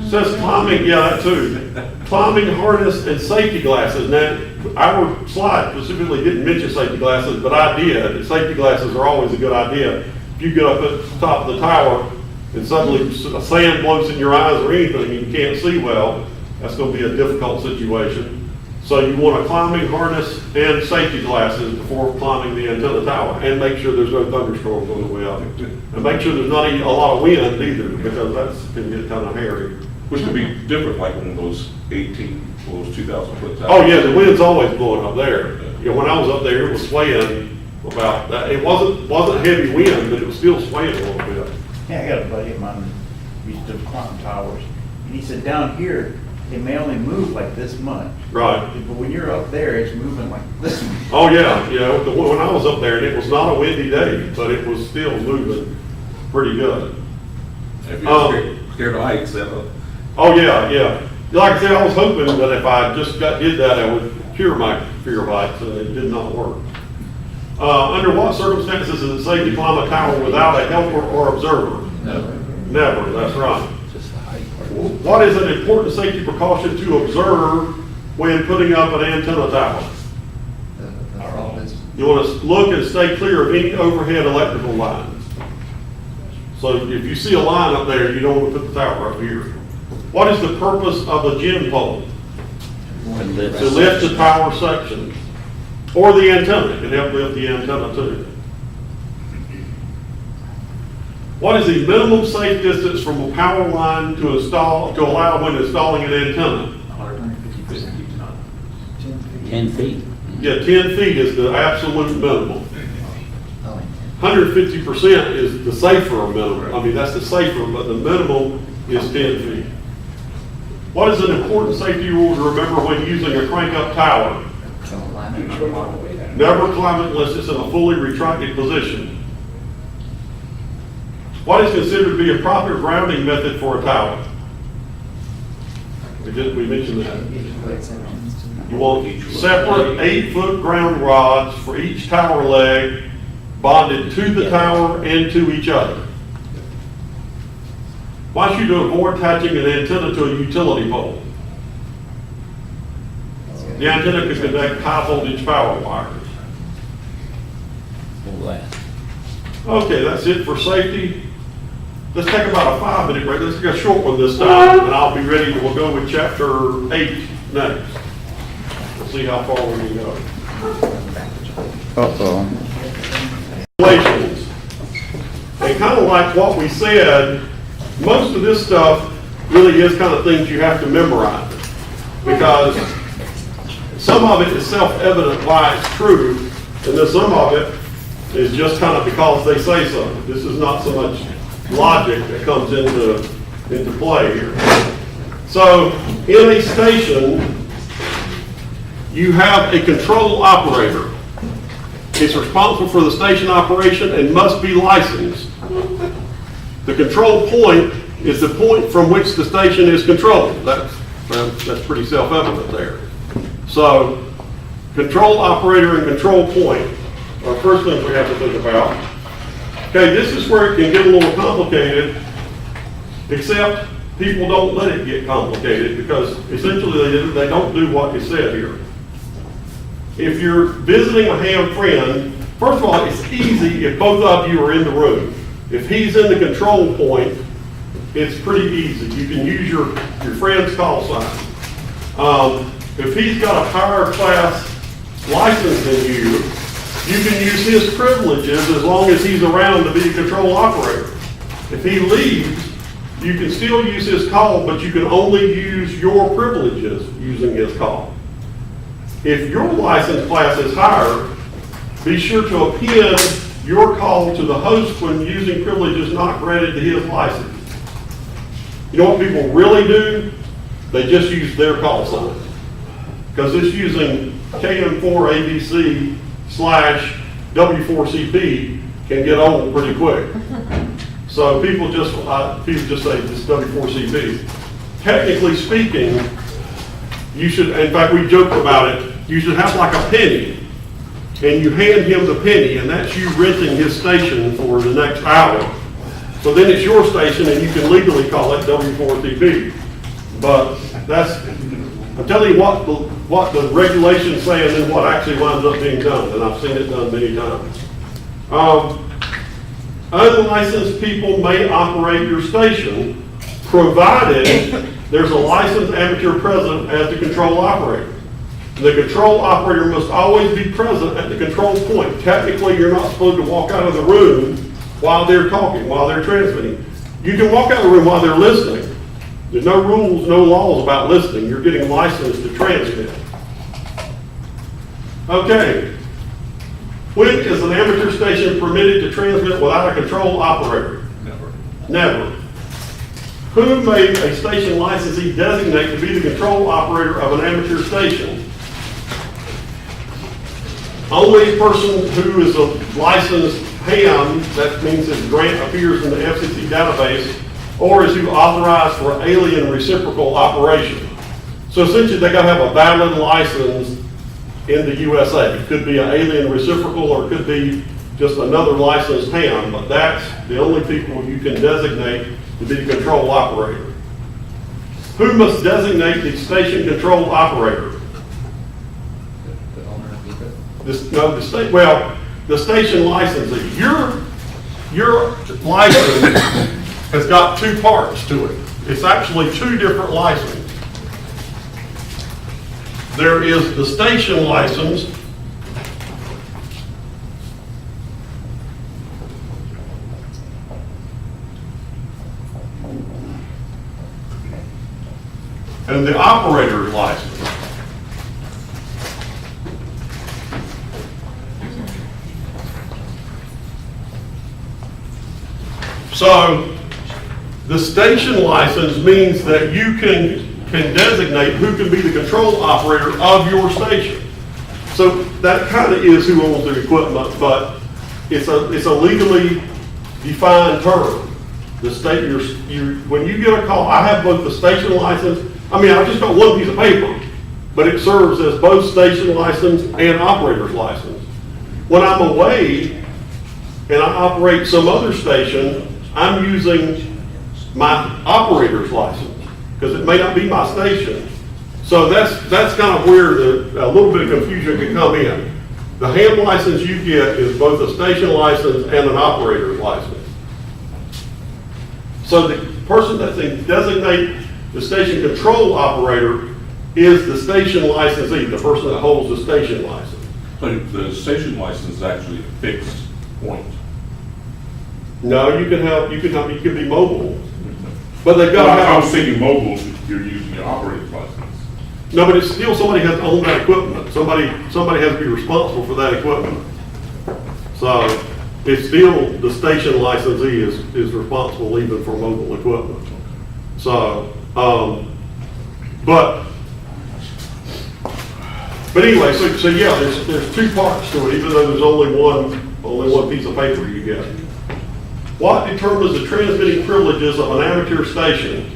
Says climbing, yeah, that too. Climbing harness and safety glasses. Now, our slide specifically didn't mention safety glasses, but I did. Safety glasses are always a good idea. If you get up at the top of the tower and suddenly sand blows in your eyes or anything and you can't see well, that's going to be a difficult situation. So you want a climbing harness and safety glasses before climbing the antenna tower, and make sure there's no thunderstorms on the way up. And make sure there's not a lot of wind either, because that can get kind of hairy. Which could be different, like when those 18, or those 2,000 foot towers. Oh yeah, the wind's always blowing up there. You know, when I was up there, it was swaying about that. It wasn't heavy wind, but it was still swaying a little bit. Yeah, I got a buddy of mine who used to climb towers, and he said down here, it may only move like this much. Right. But when you're up there, it's moving like this much. Oh yeah, you know, when I was up there, and it was not a windy day, but it was still moving pretty good. If you're scared of heights, Oh yeah, yeah. Like I said, I was hoping that if I just did that, I would cure my fear of heights, and it did not work. Under what circumstances is it safe to climb a tower without a helper or observer? Never. Never, that's right. What is an important safety precaution to observe when putting up an antenna tower? The fault is, You want to look and stay clear of any overhead electrical lines. So if you see a line up there, you don't want to put the tower up here. What is the purpose of a gin pole? To lift the tower section. Or the antenna, it can help lift the antenna too. What is the minimum safe distance from a power line to allow when installing an antenna? 10 feet. Yeah, 10 feet is the absolute minimum. oh, 150% is the safer minimum. I mean, that's the safer, but the minimum is 10 feet. What is an important safety rule to remember when using a crank-up tower? don't climb it. Never climb it unless it's in a fully retracted position. What is considered to be a proper grounding method for a tower? We mentioned that. You want separate 8-foot ground rods for each tower leg, bonded to the tower and to each other. Why should you avoid attaching an antenna to a utility pole? The antenna can connect high voltage power wires. Okay, that's it for safety. Let's take about a 5-minute break. Let's take a short one this time, and I'll be ready. We'll go with chapter 8 next. We'll see how far we can go. Regulations. And kind of like what we said, most of this stuff really is kind of things you have to memorize, because some of it is self-evident why it's true, and then some of it is just kind of because they say so. This is not so much logic that comes into play here. So in a station, you have a control operator. It's responsible for the station operation and must be licensed. The control point is the point from which the station is controlled. That's pretty self-evident there. So, control operator and control point are first things we have to think about. Okay, this is where it can get a little complicated, except people don't let it get complicated because essentially they don't do what is said here. If you're visiting a ham friend, first of all, it's easy if both of you are in the room. If he's in the control point, it's pretty easy. You can use your friend's call sign. If he's got a higher class license than you can use his privileges as long as he's around to be a control operator. If he leaves, you can still use his call, but you can only use your privileges using his call. If your license class is higher, be sure to append your call to the host when using privileges not granted to his license. You know what people really do? They just use their call sign. Because it's using KM4ABC/W4CP can get old pretty quick. So people just say this W4CP. Technically speaking, you should, in fact we joked about it, you should have like a penny and you hand him the penny and that's you renting his station for the next hour. So then it's your station and you can legally call it W4CP. But I'm telling you what the regulations say and then what actually winds up being done, and I've seen it done many times. Unlicensed people may operate your station, provided there's a licensed amateur present as the control operator. The control operator must always be present at the control point. Technically, you're not supposed to walk out of the room while they're talking, while they're transmitting. You can walk out of the room while they're listening. There's no rules, no laws about listening. You're getting licensed to transmit. Okay. When is an amateur station permitted to transmit without a control operator? Never. Who may a station licensee designate to be the control operator of an amateur station? Only a person who is a licensed ham, that means his grant appears in the FCC database, or is who authorized for alien reciprocal operation. So essentially they gotta have a valid license in the USA. It could be an alien reciprocal or it could be just another licensed ham, but that's the only people you can designate to be the control operator. Who must designate the station control operator? The owner of the The station licensee. Your license has got two parts to it. It's actually two different licenses. There is the station license, and the operator's license. So the station license means that you can designate who can be the control operator of your station. So that kind of is who owns the equipment, but it's a legally defined term. The state, when you get a call, I have both the station license, I've just got one piece of paper, but it serves as both station license and operator's license. When I'm away and I operate some other station, I'm using my operator's license because it may not be my station. So that's kind of where a little bit of confusion can come in. The ham license you get is both a station license and an operator's license. So the person that they designate the station control operator is the station licensee, the person that holds the station license. So the station license is actually a fixed point. No, you can be mobile, but they've got to have. I was thinking mobile, you're using your operator's license. No, but it's still somebody has to own that equipment. Somebody has to be responsible for that equipment. So it's still the station licensee is responsible even for mobile equipment. So But anyway, so yeah, there's two parts to it, even though there's only one piece of paper you get. What determines the transmitting privileges of an amateur station?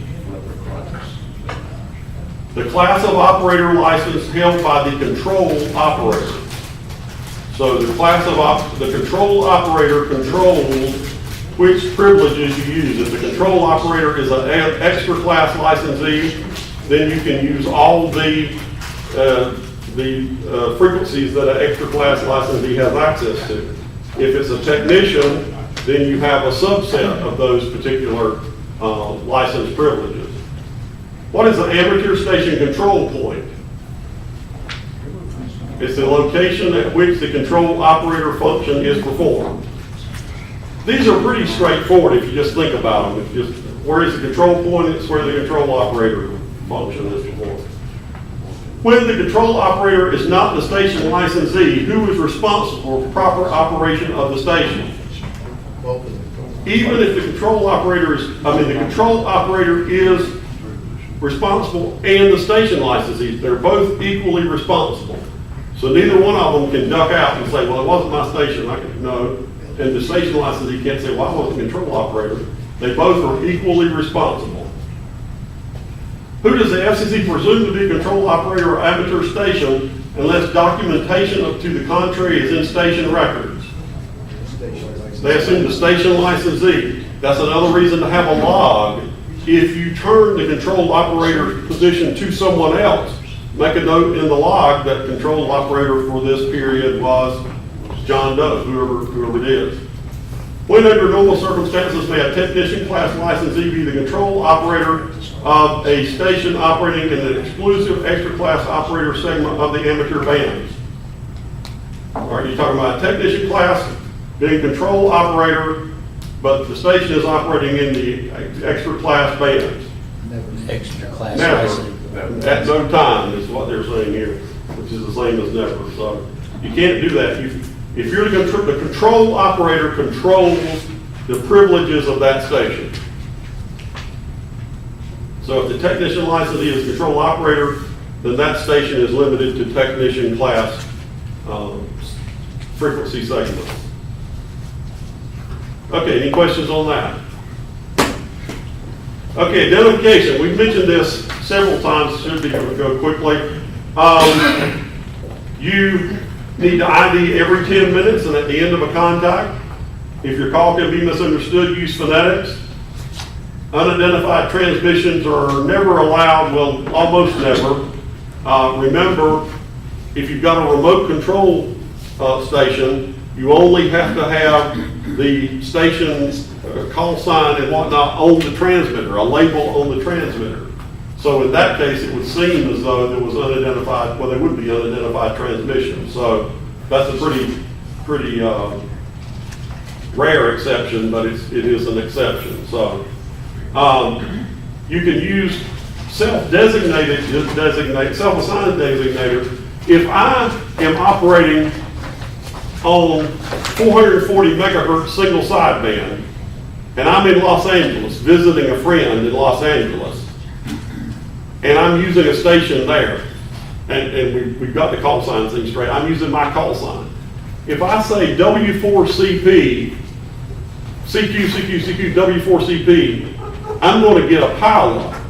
The class of operator license held by the control operator. So the class of the control operator controls which privileges you use. If the control operator is an extra class licensee, then you can use all the frequencies that an extra class licensee has access to. If it's a technician, then you have a subset of those particular license privileges. What is an amateur station control point? It's the location at which the control operator function is performed. These are pretty straightforward if you just think about them. It's just where is the control point? It's where the control operator function is performed. When the control operator is not the station licensee, who is responsible for proper operation of the station? Even if the control operator is responsible and the station licensee, they're both equally responsible. So neither one of them can duck out and say, well, it wasn't my station. No. And the station licensee can't say, well, I wasn't the control operator. They both are equally responsible. Who does the FCC presume to be a control operator or amateur station unless documentation to the contrary is in station records? They assume the station licensee. That's another reason to have a log. If you turn the control operator position to someone else, make a note in the log that control operator for this period was John Doe, whoever it is. When under normal circumstances may a technician class licensee be the control operator of a station operating in an exclusive extra class operator segment of the amateur bands? Are you talking about a technician class being control operator, but the station is operating in the extra class bands? Extra class Never. license. At no time is what they're saying here, which is the same as never. So you can't do that. If you're the control operator controls the privileges of that station. So if the technician licensee is control operator, then that station is limited to technician class frequency segments. Okay, any questions on that? Okay, identification. We've mentioned this several times. Should be able to go quickly. You need to ID every 10 minutes and at the end of a contact. If your call can be misunderstood, use phonetics. Unidentified transmissions are never allowed, well, almost never. Remember, if you've got a remote control station, you only have to have the station's call sign and whatnot on the transmitter, a label on the transmitter. So in that case, it would seem as though there was unidentified, well, there would be unidentified transmission. So that's a pretty rare exception, but it is an exception. So you can use self-assigned designator. If I am operating on 440 megahertz single sideband, and I'm in Los Angeles visiting a friend in Los Angeles, and I'm using a station there, and we've got the call sign thing straight. I'm using my call sign. If I say W4CP, CQ, W4CP, I'm going to get a pileup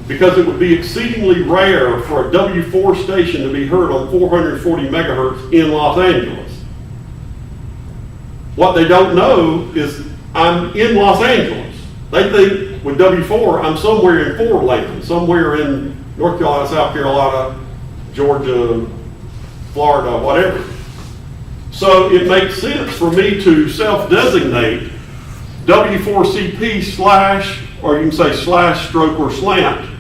because it would be exceedingly rare for a W4 station to be heard on 440 megahertz in Los Angeles. What they don't know is I'm in Los Angeles. They think with W4, I'm somewhere in four land, somewhere in North Carolina, South Carolina, Georgia, Florida, whatever. So it makes sense for me to self-designate W4CP / or you can say / stroke or slant